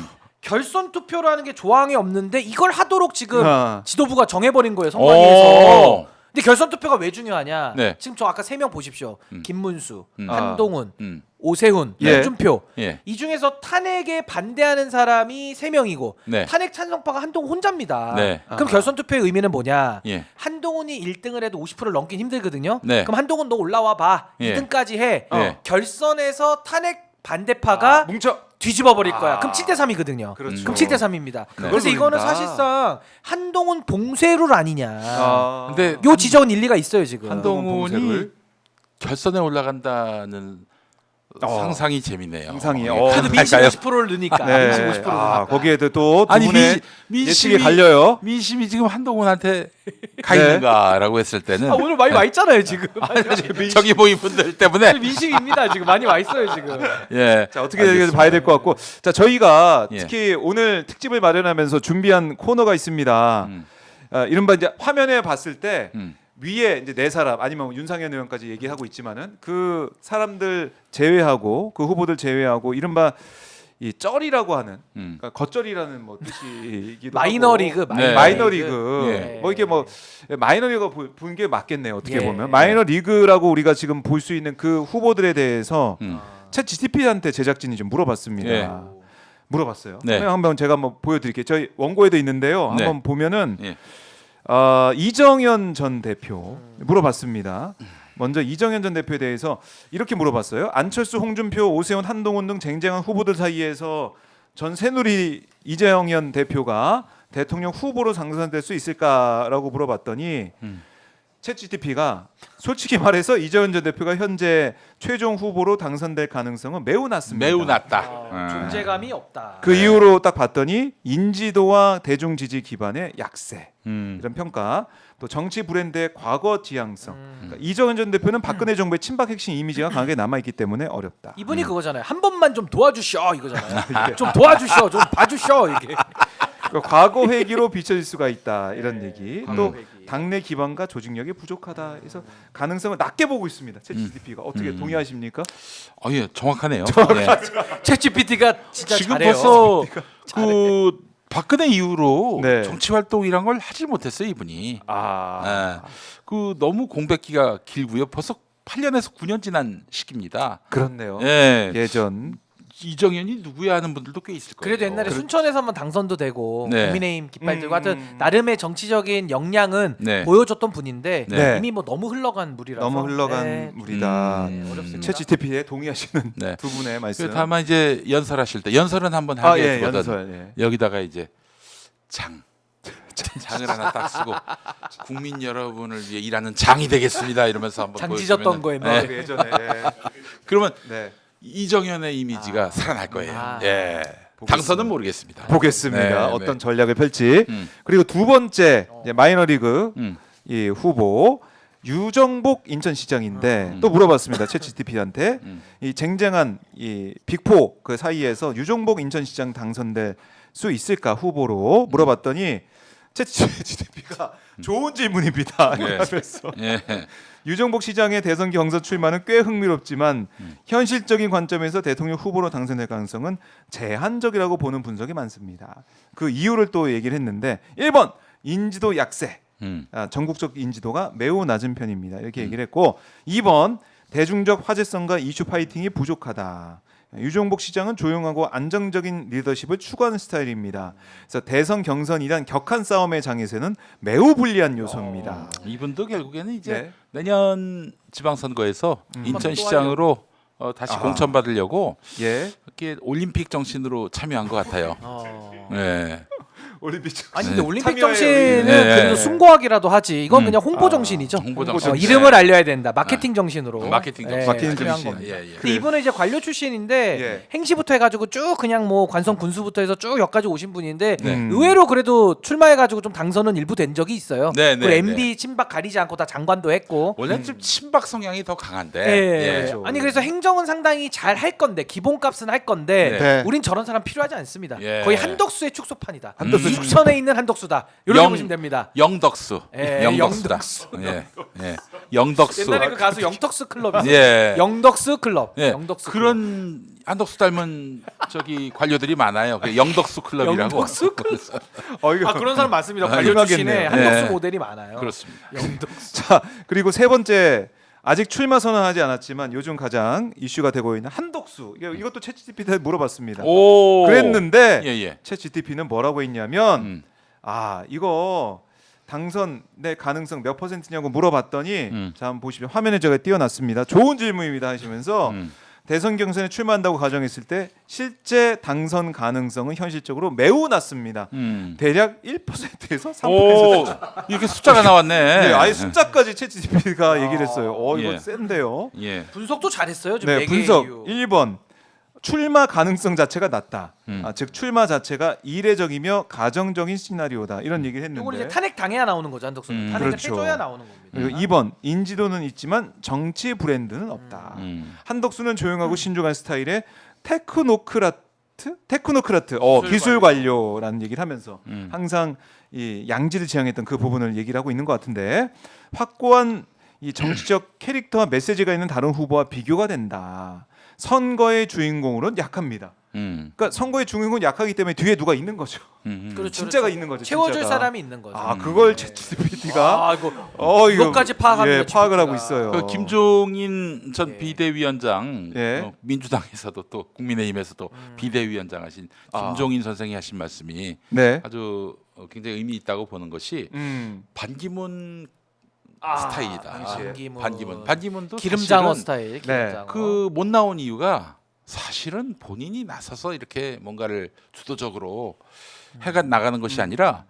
결선 투표라는 게 조항이 없는데 이걸 하도록 지금 지도부가 정해버린 거예요. 선관위에서. 오. 근데 결선 투표가 왜 중요하냐? 네. 지금 저 아까 3명 보십시오. 김문수, 음. 한동훈, 음. 오세훈, 예. 홍준표. 예. 이 중에서 탄핵에 반대하는 사람이 3명이고 네. 탄핵 찬성파가 한동훈 혼자입니다. 네. 그럼 결선 투표의 의미는 뭐냐? 예. 한동훈이 1등을 해도 50%를 넘긴 힘들거든요. 네. 그럼 한동훈 너 올라와 봐. 예. 2등까지 해. 예. 결선에서 탄핵 반대파가 뭉쳐. 뒤집어 버릴 거야. 그럼 7대 3이거든요. 그렇죠. 그럼 7대 3입니다. 네. 그래서 이거는 노린다. 사실상 한동훈 봉쇄룰 아니냐. 근데 요 지적은 일리가 있어요 지금. 한동훈이 봉쇄를. 결선에 올라간다는 상상이 재미네요. 상상이. 그래도 민심 50%를 넣으니까. 네. 민심 50%를 넣으니까. 거기에도 또 두 아니 분의 예측이 갈려요. 민심이 지금 한동훈한테 가 네. 있는가라고 했을 때는 오늘 많이 와 있잖아요 지금. 저기 모인 분들 때문에 민심입니다 지금 많이 와 있어요 지금. 예. 자, 어떻게 될지 봐야 될 것 같고. 자, 저희가 예. 특히 오늘 특집을 마련하면서 준비한 코너가 있습니다. 이른바 이제 화면에 봤을 때 위에 이제 네 사람 아니면 윤상현 의원까지 얘기하고 있지만은 그 사람들 제외하고 그 후보들 제외하고 이른바 이 쩔이라고 하는 그러니까 겉절이라는 뭐 뜻이기도 마이너리그, 하고 네. 마이너리그 예. 뭐 이게 뭐 마이너리가 본 게 맞겠네요 어떻게 예. 보면 마이너리그라고 우리가 지금 볼 수 있는 그 후보들에 대해서 챗 GTP한테 제작진이 좀 물어봤습니다. 예. 물어봤어요. 네. 한번 제가 한번 보여드릴게요. 저희 원고에도 있는데요. 네. 한번 보면은 예. 이정현 전 대표 물어봤습니다. 먼저 이정현 전 대표에 대해서 이렇게 물어봤어요. 안철수, 홍준표, 오세훈, 한동훈 등 쟁쟁한 후보들 사이에서 전 새누리 이정현 대표가 대통령 후보로 당선될 수 있을까라고 물어봤더니 챗GTP가 솔직히 말해서 이정현 전 대표가 현재 최종 후보로 당선될 가능성은 매우 낮습니다. 매우 낮다. 존재감이 없다. 그 이후로 딱 봤더니 인지도와 대중 지지 기반의 약세 이런 평가, 또 정치 브랜드의 과거 지향성. 그러니까 이정현 전 대표는 박근혜 정부의 친박 핵심 이미지가 강하게 남아 있기 때문에 어렵다. 이분이 그거잖아요. 한 번만 좀 도와주셔 이거잖아요. 좀 도와주셔, 좀 봐주셔 이게. 그러니까 과거 회기로 비춰질 수가 있다 이런 얘기. 또 과거 회기. 당내 기반과 조직력이 부족하다. 그래서 가능성을 낮게 보고 있습니다. 챗GPT가 어떻게 동의하십니까? 예, 정확하네요. 예. 챗GPT가 진짜 지금 잘해요. 벌써 그 박근혜 이후로 네. 정치 활동이란 걸 하지 못했어요 이분이. 아, 그 너무 공백기가 길고요. 벌써 8년에서 9년 지난 시기입니다. 그렇네요. 예. 예전 이정현이 누구야 하는 분들도 꽤 있을 거예요. 그래도 옛날에 순천에서 한번 당선도 되고 네. 국민의힘 깃발 들고 하여튼 나름의 정치적인 역량은 네. 보여줬던 분인데 네. 이미 뭐 너무 흘러간 물이라서 너무 흘러간 네. 물이다. 어렵습니다. 챗GPT에 동의하시는 네. 두 분의 말씀. 다만 이제 연설하실 때 연설은 한번 하게 예, 되거든. 연설. 예. 여기다가 이제 장을 하나 딱 쓰고 국민 여러분을 위해 일하는 장이 되겠습니다 이러면서 한번 장 보여주면은- 찢었던 거에 뭐. 그 예전에 그러면 네. 이정현의 이미지가 살아날 거예요. 아. 예. 당선은 모르겠습니다. 보겠습니다. 네, 어떤 네. 전략을 펼지. 음. 그리고 두 번째 이제 마이너리그 음. 이 후보 유정복 인천시장인데 또 물어봤습니다. 챗GPT한테 이 쟁쟁한 이 빅포 그 사이에서 유정복 인천시장 당선될 수 있을까 후보로 물어봤더니 챗GPT가 좋은 질문입니다. 네. 하면서 예. 유정복 시장의 대선 경선 출마는 꽤 흥미롭지만 현실적인 관점에서 대통령 후보로 당선될 가능성은 제한적이라고 보는 분석이 많습니다. 그 이유를 또 얘기를 했는데 1번 인지도 약세. 전국적 인지도가 매우 낮은 편입니다. 이렇게 얘기를 했고 2번 대중적 화제성과 이슈 파이팅이 부족하다. 유정복 시장은 조용하고 안정적인 리더십을 추구하는 스타일입니다. 그래서 대선 경선이란 격한 싸움의 장에서는 매우 불리한 요소입니다. 이분도 결국에는 이제 네. 내년 지방선거에서 인천시장으로 다시 공천받으려고 예. 이렇게 올림픽 정신으로 참여한 것 같아요. 네. 올림픽 정신. 아니 근데 올림픽 참여의 정신은 의미. 네. 그래도 숭고하기라도 하지. 이건 음. 그냥 홍보 정신이죠. 홍보 정신. 정신. 이름을 알려야 된다. 마케팅 정신으로. 마케팅 정신. 마케팅 중요한 정신. 겁니다. 예, 예. 근데 이분은 이제 관료 출신인데 예. 행시부터 해가지고 쭉 그냥 뭐 관성 군수부터 해서 쭉 여기까지 오신 분인데 네. 의외로 그래도 출마해가지고 좀 당선은 일부 된 적이 있어요. 네, 그리고 네, MB 친박 가리지 않고 다 장관도 했고. 원래 좀 친박 성향이 더 강한데. 예. 그렇죠. 아니 그래서 행정은 상당히 잘 할 건데 기본값은 할 건데 네. 우린 저런 사람 필요하지 않습니다. 예. 거의 한덕수의 축소판이다. 한덕수 육천에 있는 한덕수다. 이렇게 보시면 됩니다. 영덕수. 예, 영덕수다. 영덕수. 예. 예. 영덕수. 옛날에 그 가수 영덕수 클럽 있어요. 예. 영덕수 클럽. 예. 영덕수 그런 한덕수 닮은 저기 관료들이 많아요. 그 영덕수 클럽이라고. 영덕수 클럽. 이거. 아 그런 사람 많습니다. 아, 관료 출신에 유명하겠네요. 한덕수 예. 모델이 많아요. 그렇습니다. 영덕수. 자, 그리고 세 번째 아직 출마 선언하지 않았지만 요즘 가장 이슈가 되고 있는 한덕수. 이것도 챗GPT한테 물어봤습니다. 오. 그랬는데 예, 예. 챗GPT는 뭐라고 했냐면 음. 이거 당선될 가능성 몇 %냐고 물어봤더니 자 한번 보시면 화면에 제가 띄워놨습니다. 좋은 질문입니다 하시면서 대선 경선에 출마한다고 가정했을 때 실제 당선 가능성은 현실적으로 매우 낮습니다. 대략 1%에서 3%. 오. 이렇게 숫자가 나왔네. 네, 아예 숫자까지 챗GPT가 얘기를 했어요. 이거 예. 센데요. 예. 분석도 잘했어요. 지금 네, 4개의 분석 이유. 1번 출마 가능성 자체가 낮다. 음. 즉 출마 자체가 이례적이며 가정적인 시나리오다. 이런 얘기를 했는데. 이걸 이제 탄핵 당해야 나오는 거죠 한덕수는. 탄핵을 그렇죠. 해줘야 나오는 겁니다. 그리고 2번 인지도는 있지만 정치 브랜드는 없다. 한덕수는 조용하고 신중한 스타일의 테크노크라트 기술 관료라는 얘기를 하면서 항상 이 양지를 지향했던 그 부분을 얘기를 하고 있는 것 같은데 확고한 이 정치적 캐릭터와 메시지가 있는 다른 후보와 비교가 된다. 선거의 주인공으로는 약합니다. 그러니까 선거의 주인공은 약하기 때문에 뒤에 누가 있는 거죠. 그렇죠, 진짜가 그렇죠. 있는 거죠. 채워줄 진짜가. 사람이 있는 거죠. 그걸 챗GPT가 이거까지 파악하는 파악을 하고 있어요. 그 김종인 전 예. 비대위원장 예. 민주당에서도 또 국민의힘에서도 비대위원장 하신 김종인 선생이 하신 말씀이 네. 아주 굉장히 의미 있다고 보는 것이 반기문 스타일이다. 반기문도 기름장어 사실은 스타일. 기름장어. 그 못 나온 이유가 사실은 본인이 나서서 이렇게 뭔가를 주도적으로 해가 나가는 것이 아니라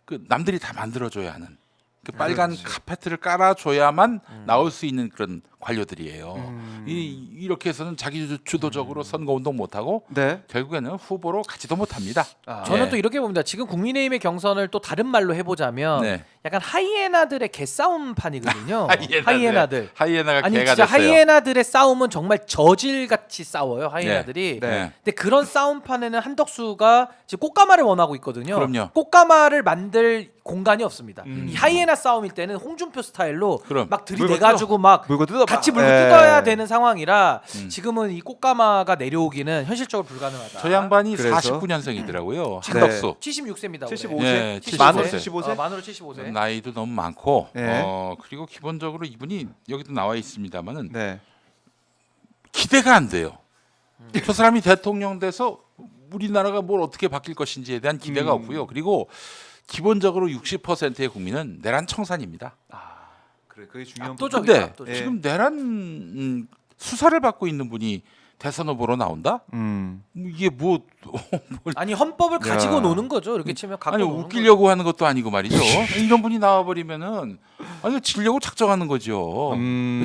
그 남들이 다 만들어줘야 하는 그 빨간 카페트를 깔아줘야만 나올 수 있는 그런 관료들이에요. 이렇게 해서는 자기 주도적으로 선거운동 못하고 네. 결국에는 후보로 가지도 못합니다. 저는 예. 또 이렇게 봅니다. 지금 국민의힘의 경선을 또 다른 말로 해보자면 네. 약간 하이에나들의 개싸움판이거든요. 하이에나가 아니 개가 진짜 됐어요. 하이에나들의 싸움은 정말 저질같이 싸워요. 하이에나들이. 네. 근데 그런 싸움판에는 한덕수가 지금 꽃가마를 원하고 있거든요. 그럼요. 꽃가마를 만들 공간이 없습니다. 음. 이 하이에나 싸움일 때는 홍준표 스타일로 그럼. 막 들이대가지고 막 물고 뜯어 같이 물고 예. 뜯어야 되는 상황이라 지금은 이 꽃가마가 내려오기는 현실적으로 불가능하다. 저 양반이 그래서? 49년생이더라고요. 한덕수. 76세입니다. 75세? 예, 만으로 75세. 75세? 만으로 75세. 나이도 너무 많고 네. 그리고 기본적으로 이분이 여기도 나와 있습니다만은 네. 기대가 안 돼요. 저 사람이 대통령 돼서 우리나라가 뭘 어떻게 바뀔 것인지에 대한 기대가 없고요. 그리고 기본적으로 60%의 국민은 내란 청산입니다. 그래, 그게 중요한 압도적이다. 근데 압도적. 예. 지금 내란 수사를 받고 있는 분이 대선 후보로 나온다? 이게 뭘 아니 헌법을 야. 가지고 노는 거죠. 이렇게 치면 갖고 아니 노는 웃기려고 하는 것도 아니고 말이죠. 이런 분이 나와버리면은 아니 지려고 작정하는 거죠.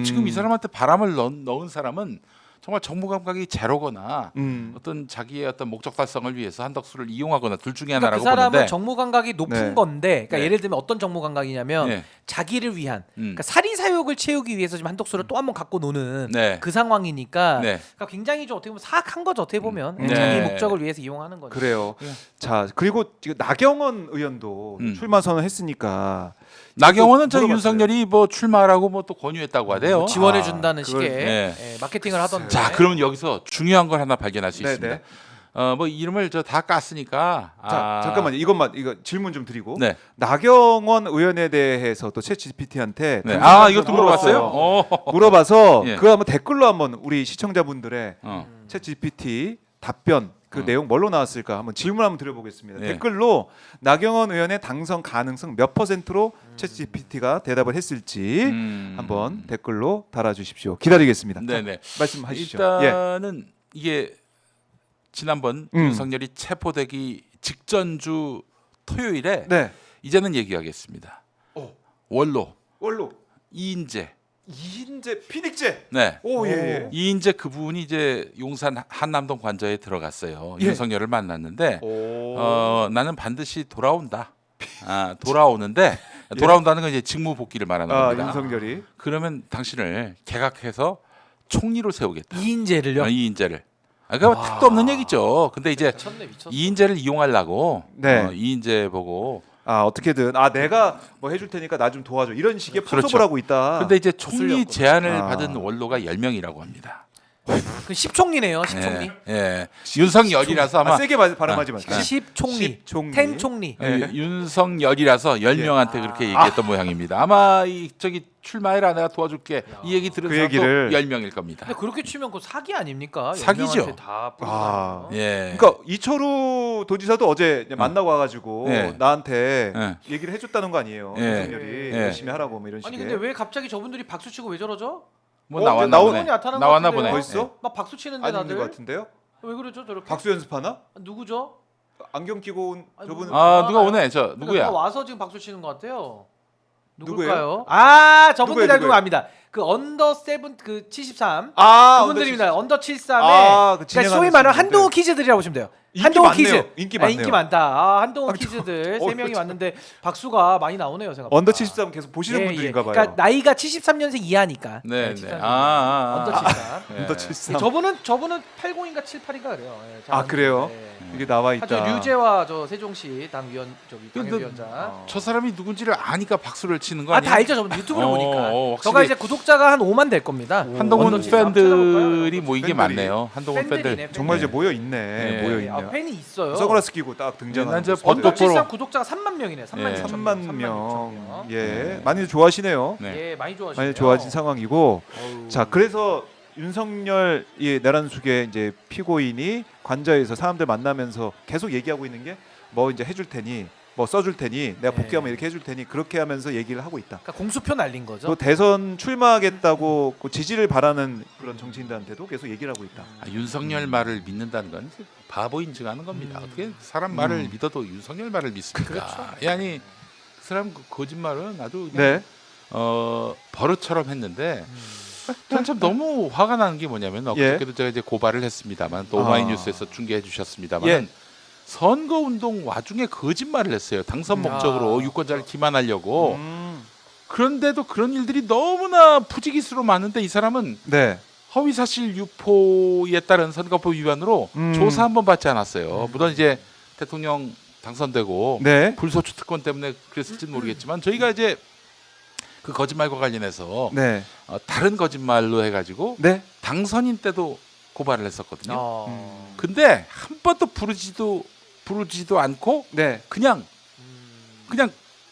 지금 이 사람한테 바람을 넣은 사람은 정말 정무 감각이 제로거나 어떤 자기의 어떤 목적 달성을 위해서 한덕수를 이용하거나 둘 중에 그러니까 하나라고 그 사람은 보는데 정무 감각이 높은 네. 건데, 그러니까 네. 예를 들면 어떤 정무 감각이냐면 네. 자기를 위한, 그러니까 사리사욕을 채우기 위해서 지금 한덕수를 또 한번 갖고 노는 네. 그 상황이니까, 네. 그러니까 굉장히 좀 어떻게 보면 사악한 거죠. 어떻게 보면 네. 자기 목적을 위해서 이용하는 거죠. 그래요. 예. 자 그리고 지금 나경원 의원도 출마 선언했으니까 나경원은 저 물어봤어요. 윤석열이 뭐 출마하라고 뭐 또 권유했다고 하대요. 지원해 준다는 그걸- 식의 네. 마케팅을 하던데. 자, 그러면 여기서 중요한 걸 하나 발견할 수 네네. 있습니다. 뭐 이름을 저 다 깠으니까. 자 잠깐만요. 이거 질문 좀 드리고 네. 나경원 의원에 대해서 또 챗GPT한테 네. 이것도 물어봤어요? 물어봐서 예. 그거 한번 댓글로 한번 우리 시청자분들의 어. 챗GPT 답변 그 내용 뭘로 나왔을까 한번 질문 한번 드려보겠습니다. 예. 댓글로 나경원 의원의 당선 가능성 몇 %로 챗GPT가 대답을 했을지 한번 댓글로 달아주십시오. 기다리겠습니다. 네네. 말씀하시죠. 일단은 이게 지난번 윤석열이 체포되기 직전주 토요일에 네. 이제는 얘기하겠습니다. 원로 원로 이인재. 이인재 피닉재. 네. 오 예. 이인재 그분이 이제 용산 한남동 관저에 들어갔어요. 예. 윤석열을 만났는데 오. 나는 반드시 돌아온다. 돌아오는데 돌아온다는 건 이제 직무 복귀를 말하는 겁니다. 윤석열이. 그러면 당신을 개각해서 총리로 세우겠다. 이인재를요? 이인재를. 그러니까 택도 없는 얘기죠. 근데 이제 미쳤네 미쳤어. 이인재를 이용하려고 네. 이인재 보고. 어떻게든 내가 뭐 해줄 테니까 나 좀 도와줘 이런 식의 포섭을 그렇죠. 하고 있다. 근데 이제 총리 거슬렸구나. 제안을 아. 받은 원로가 10명이라고 합니다. 그 10총리네요. 10총리. 예. 윤석열이라서 아마 세게 발음하지 마세요. 10총리. 10총리. 10총리. 윤석열이라서 10명한테 그렇게 얘기했던 모양입니다. 아마 저기 출마해라 내가 도와줄게 이 얘기 들은 그 사람도 얘기를. 10명일 겁니다. 근데 그렇게 치면 그 사기 아닙니까? 사기죠. 10명한테 다 아. 뿌리고 예. 그러니까 이철우 도지사도 어제 이제 만나고 와가지고 네. 나한테 네. 얘기를 해줬다는 거 아니에요. 네. 윤석열이 네. 열심히 하라고 뭐 이런 아니 식의. 근데 왜 갑자기 저분들이 박수 치고 왜 저러죠? 뭐 이제 나왔나 나오는 보네. 분이 나타난 것 나왔나 같은데요? 보네. 벌써? 막 박수 치는데 안 있는 다들 것 같은데요? 왜 그러죠 저렇게? 박수 연습하나? 누구죠? 안경 끼고 온 아니, 저분. 누구- 누가 오네. 저 누가 누구야? 와서 지금 박수 치는 것 같아요. 누구예요? 누굴까요? 저분들 누구예요? 누구 압니다. 그 언더 7 그 73 아, 그분들입니다. 언더 73에 그 그러니까 진행하는 소위 말하는 친구들. 한동훈 키즈들이라고 보시면 돼요. 인기 한동훈 많네요. 키즈. 인기 많네요. 인기 많다. 한동훈 아, 키즈들 저- 3명이 저- 왔는데 박수가 많이 나오네요, 생각보다. 언더 73 계속 보시는 예, 분들인가 예. 봐요. 그러니까 나이가 73년생 이하니까. 네, 네. 73. 언더 언더 73. 언더 73. 저분은 80인가 78인가 그래요. 예, 잘 그래요? 아는데. 이게 나와 있다. 저 류재화 저 세종시 당위원 저기 근데- 당협위원장. 저 사람이 누군지를 아니까 박수를 치는 거 아니에요? 다 알죠. 저분 유튜브를 보니까. 확실히 저가 이제 구독자가 한 5만 될 겁니다. 한동훈 언더 73 팬들이 찾아볼까요? 모이게 팬들이. 많네요. 한동훈 팬들. 팬들이네, 정말 이제 팬들. 모여 있네. 네. 모여 예, 있네요. 팬이 있어요. 선글라스 끼고 딱 등장하는. 난 저 모습. 번쩍 언더 73 보러- 구독자가 3만 명이네. 3만 예. 6천 3만 명. 명. 예, 네. 많이 좋아하시네요. 네. 예, 많이 좋아하시네요. 많이 좋아진 상황이고. 어우. 자, 그래서 윤석열 이 내란숙의 이제 피고인이 관저에서 사람들 만나면서 계속 얘기하고 있는 게 뭐 이제 해줄 테니, 뭐 써줄 테니, 내가 복귀하면 이렇게 해줄 테니 그렇게 하면서 얘기를 하고 있다. 그러니까 공수표 날린 거죠. 또 대선 출마하겠다고 그 지지를 바라는 그런 정치인들한테도 계속 얘기를 하고 있다. 윤석열 말을 믿는다는 건 바보 인증하는 겁니다. 어떻게 사람 말을 믿어도 윤석열 말을 믿습니까? 그렇죠. 아니 그 사람 그 거짓말은 아주 그냥 네. 버릇처럼 했는데 전 참 너무 화가 나는 게 뭐냐면 엊그저께도 제가 이제 고발을 했습니다만 또 오마이뉴스에서 중계해 주셨습니다만 예. 선거 운동 와중에 거짓말을 했어요. 당선 목적으로 유권자를 기만하려고. 그런데도 그런 일들이 너무나 부지기수로 많은데 이 사람은 네. 허위사실 유포에 따른 선거법 위반으로 조사 한 번 받지 않았어요. 물론 이제 대통령 당선되고 네. 불소추 특권 때문에 그랬을지는 모르겠지만 저희가 이제 그 거짓말과 관련해서 네. 다른 거짓말로 해가지고 네. 당선인 때도 고발을 했었거든요. 어. 근데 한 번도 부르지도 않고 네. 그냥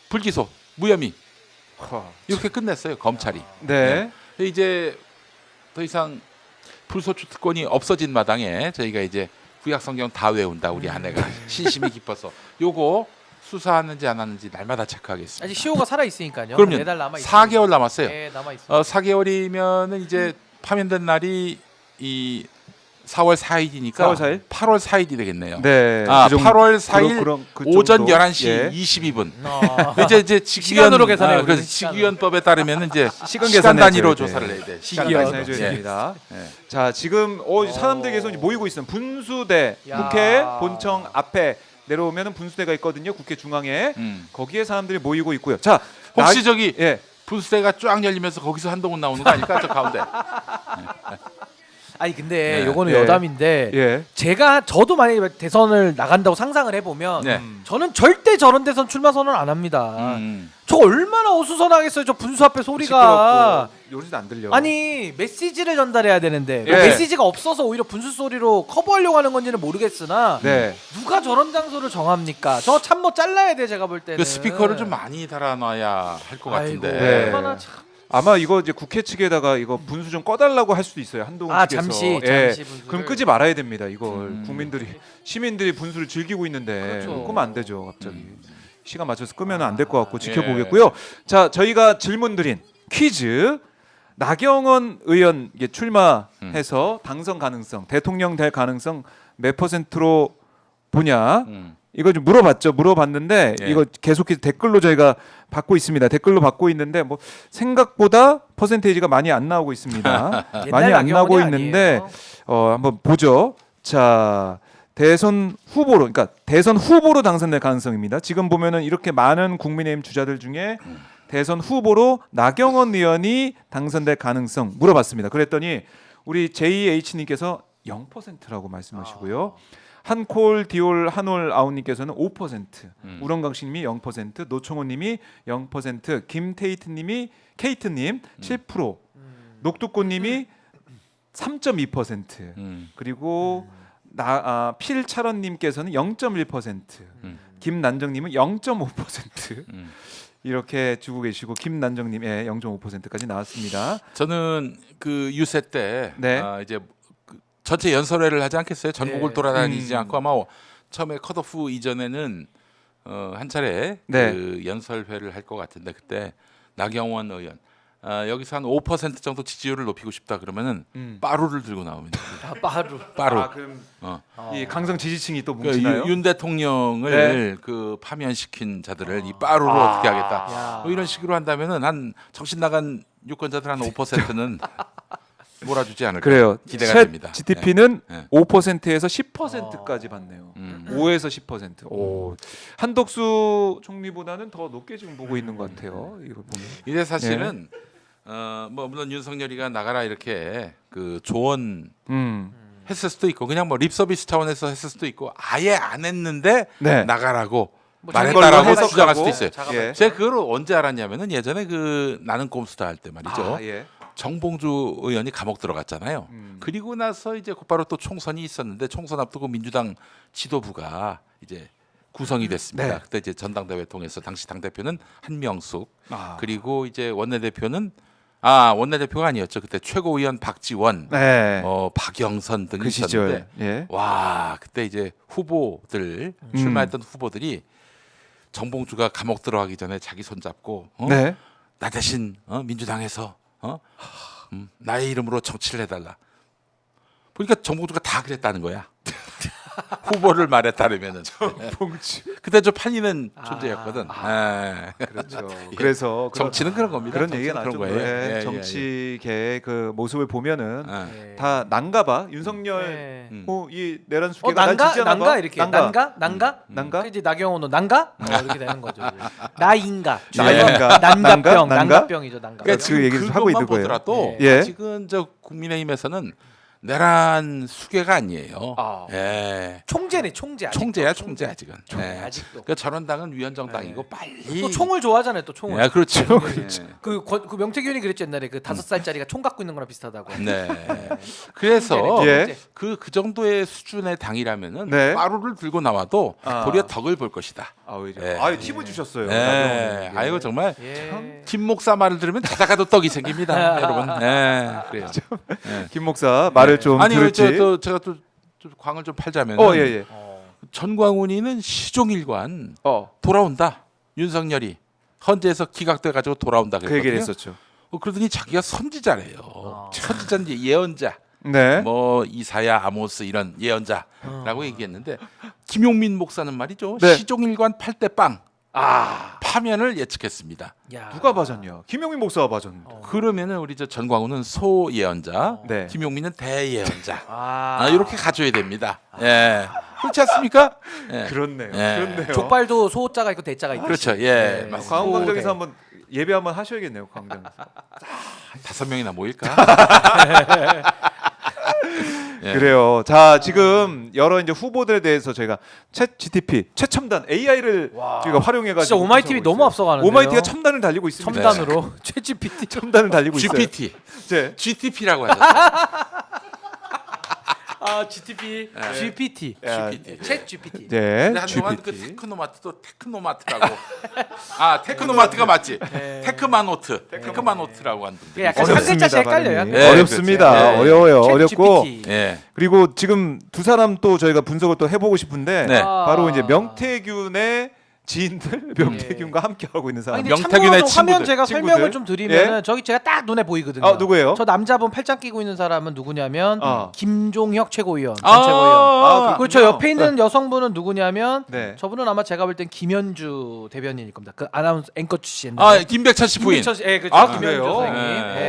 불기소 무혐의 이렇게 끝냈어요 검찰이. 네. 이제 더 이상 불소추 특권이 없어진 마당에 저희가 이제 구약 성경 다 외운다 우리 아내가 신심이 깊어서 요거 수사하는지 안 하는지 날마다 체크하겠습니다. 아직 시효가 살아 있으니까요. 그럼요. 4달 남아 있어요. 4개월 남았어요. 네, 남아 있어요. 4개월이면은 이제 파면된 날이 이 4월 4일이니까 4월 4일? 8월 4일이 되겠네요. 네. 아, 그 정도- 8월 4일 그런 그 오전 정도. 11시 예. 22분. 어. 이제 시간으로 계산해요, 우리는. 그래서 직위원법에 따르면 이제 시간 시간 단위로 계산해줘야 돼. 조사를 해야 돼. 시간 시기연. 계산해줘야 예. 됩니다. 예. 자, 지금 사람들 계속 모이고 있어요. 분수대 야. 국회 본청 앞에 내려오면은 분수대가 있거든요. 국회 중앙에 거기에 사람들이 모이고 있고요. 자, 혹시 저기 예. 분수대가 쫙 열리면서 거기서 한동훈 나오는 거 아닐까? 저 가운데. 아니 근데 네. 요거는 예. 여담인데 예. 저도 만약에 대선을 나간다고 상상을 해보면 네. 저는 절대 저런 대선 출마 선언 안 합니다. 음. 저 얼마나 어수선하겠어요. 저 분수 앞에 소리가. 시끄럽고 요리도 안 들려. 아니 메시지를 전달해야 되는데 예. 메시지가 없어서 오히려 분수 소리로 커버하려고 하는 건지는 모르겠으나 네. 누가 저런 장소를 정합니까? 저 참모 잘라야 돼 제가 볼 때는. 그 스피커를 좀 많이 달아놔야 할 것 아이고, 같은데. 네. 얼마나 참. 아마 이거 이제 국회 측에다가 이거 분수 좀 꺼달라고 할 수도 있어요. 한동훈 측에서. 잠시 예. 분수를. 그럼 끄지 말아야 됩니다. 이걸 시민들이 분수를 즐기고 있는데 그렇죠. 끄면 안 되죠. 갑자기 시간 맞춰서 끄면 안 될 것 같고 예. 지켜보겠고요. 자, 저희가 질문 드린 퀴즈. 나경원 의원 이게 출마해서 당선 가능성, 대통령 될 가능성 몇 %로 보냐? 이거 좀 물어봤는데 예. 이거 계속해서 댓글로 저희가 받고 있습니다. 댓글로 받고 있는데 뭐 생각보다 퍼센테이지가 많이 안 나오고 있습니다. 많이 안 나오고 있는데 한번 보죠. 자, 대선 후보로 당선될 가능성입니다. 지금 보면은 이렇게 많은 국민의힘 주자들 중에 대선 후보로 나경원 의원이 당선될 가능성 물어봤습니다. 그랬더니 우리 JH님께서 0%라고 말씀하시고요. 한콜 디올 한올 아웃님께서는 5%, 우렁강신님이 0%, 노총호님이 0%, 김테이트님이 케이트님 7%, 녹두꽃님이 3.2%, 그리고 필차런님께서는 0.1%, 김난정님은 0.5%. 이렇게 주고 계시고 김난정님의 0.5%까지 나왔습니다. 저는 그 유세 때 네. 이제 그 전체 연설회를 하지 않겠어요? 전국을 돌아다니지 않고 아마 처음에 컷오프 이전에는 한 차례 네. 그 연설회를 할 것 같은데 그때 나경원 의원 여기서 한 5% 정도 지지율을 높이고 싶다 그러면은 빠루를 들고 나옵니다. 빠루. 그럼 어. 이 강성 지지층이 또 그러니까 뭉치나요? 윤 대통령을 네. 그 파면시킨 자들을 이 빠루로 어떻게 하겠다. 야. 뭐 이런 식으로 한다면은 한 정신 나간 유권자들 한 5%는 몰아주지 않을까. 그래요. 기대가 챗 됩니다. GTP는 네. 5%에서 10%까지 받네요. 5에서 10%. 음. 오. 한덕수 총리보다는 더 높게 지금 보고 있는 것 같아요. 이걸 보면. 이게 사실은 뭐 물론 윤석열이가 나가라 이렇게 그 조언 했을 수도 있고 그냥 뭐 립서비스 차원에서 했을 수도 있고 아예 안 했는데 네. 나가라고 뭐 말했다라고 해석하고. 주장할 수도 있어요. 예. 제가 그걸 언제 알았냐면은 예전에 그 나는 꼼수다 할 때 말이죠. 예. 정봉주 의원이 감옥 들어갔잖아요. 그리고 나서 이제 곧바로 또 총선이 있었는데 총선 앞두고 민주당 지도부가 이제 구성이 됐습니다. 네. 그때 이제 전당대회 통해서 당시 당 대표는 한명숙 아. 그리고 이제 원내대표가 아니었죠. 그때 최고위원 박지원, 네. 박영선 등이 그 시절. 있었는데 예. 와 그때 이제 후보들 출마했던 후보들이 정봉주가 감옥 들어가기 전에 자기 손 잡고 네. 나 대신 민주당에서 나의 이름으로 정치를 해달라. 보니까 정봉주가 다 그랬다는 거야. 후보를 말에 따르면은 그때 좀 팔리는 존재였거든. 예. 그렇죠. 그래서 정치는 그런 겁니다. 그런 얘기가 정치는 나죠. 그런 거예요. 예, 예, 예, 정치계의 그 모습을 보면은 예. 다 난가봐. 윤석열 네. 이 내란 수계가 날 난가 지지하나 봐. 이렇게 난가 난가? 그 이제 나경원은 난가 이렇게 되는 거죠. 나인가 나인가? 난가병 난가? 난가병이죠 난가. 그러니까 그 얘기를 하고 있는 거예요. 보더라도 예. 아직은 저 국민의힘에서는 내란 수계가 아니에요. 예. 총재네 총재 아직도. 총재야 총재 아직은. 예. 아직도. 그 전원당은 위원정당이고 빨리. 또 총을 좋아하잖아요 또 총을. 예, 그렇죠. 그렇죠. 그 명태균 의원이 그랬죠 옛날에 그 5살짜리가 총 갖고 있는 거랑 비슷하다고. 네. 그래서 예. 그 정도의 수준의 당이라면은 네. 빠루를 들고 나와도 아. 도리어 덕을 볼 것이다. 오히려. 예. 팁을 주셨어요. 네. 나경원 아이고 정말 예. 김 목사 말을 들으면 자다가도 떡이 생깁니다, 여러분. 네, 그래요. 김 목사 말을 좀 아니 들을지. 제가 또 광을 좀 팔자면 예. 전광훈이는 시종일관 어. 돌아온다. 윤석열이 헌재에서 기각돼 가지고 돌아온다 그 얘기를 그랬거든요. 했었죠. 그러더니 자기가 선지자래요. 선지자인지 예언자. 네. 뭐 이사야, 아모스 이런 예언자라고 얘기했는데 김용민 목사는 말이죠. 네. 시종일관 8대 빵 파면을 예측했습니다. 야. 누가 봐줬냐? 김용민 목사가 봐줬는데. 그러면은 우리 저 전광훈은 소 예언자, 네. 김용민은 대 예언자. 아, 이렇게 가져야 됩니다. 예. 그렇지 않습니까? 예. 그렇네요. 예. 그렇네요. 족발도 소자가 있고 대자가 있고. 그렇죠. 예. 네. 맞습니다. 광운광장에서 네. 한번 예배 한번 하셔야겠네요. 광장에서. 5명이나 모일까? 예. 그래요. 자, 지금 여러 이제 후보들에 대해서 저희가 챗 GTP, 최첨단 AI를 저희가 활용해 가지고 진짜 오마이TV 너무 앞서가는데요. 오마이TV가 첨단을 달리고 있습니다. 첨단으로 최GPT. 첨단을 달리고 있어요. GPT, 네. GTP라고 하셨어요. GTP, 예. GPT, 야, GPT. 챗 GPT. 네. 근데 한동안 그 GPT. 테크노마트도 테크노마트라고. 테크노마트가 맞지. 테크마노트, 테크마노트라고 하는 분들. 약간 있어요. 한 글자씩 헷갈려요. 발음이. 네, 어렵습니다. 그렇죠. 네. 어려워요. 챗 어렵고. GPT. 예. 그리고 지금 두 사람 또 저희가 분석을 또 해보고 싶은데 네. 바로 이제 명태균의 지인들 명태균과 함께 하고 있는 사람. 아니, 근데 명태균의 참고로 좀 화면 친구들, 제가 친구들. 설명을 좀 드리면은 저기 제가 딱 눈에 보이거든요. 아, 누구예요? 저 남자분 팔짱 끼고 있는 사람은 누구냐면 김종혁 최고위원, 전 아, 최고위원. 아, 그리고 저 옆에 있는 여성분은 누구냐면 네. 저분은 아마 제가 볼 땐 김현주 대변인일 겁니다. 그 아나운서 앵커 출신. 아, 김백천 씨 부인. 예, 그렇죠. 아, 김현주 그래요? 선생님. 네.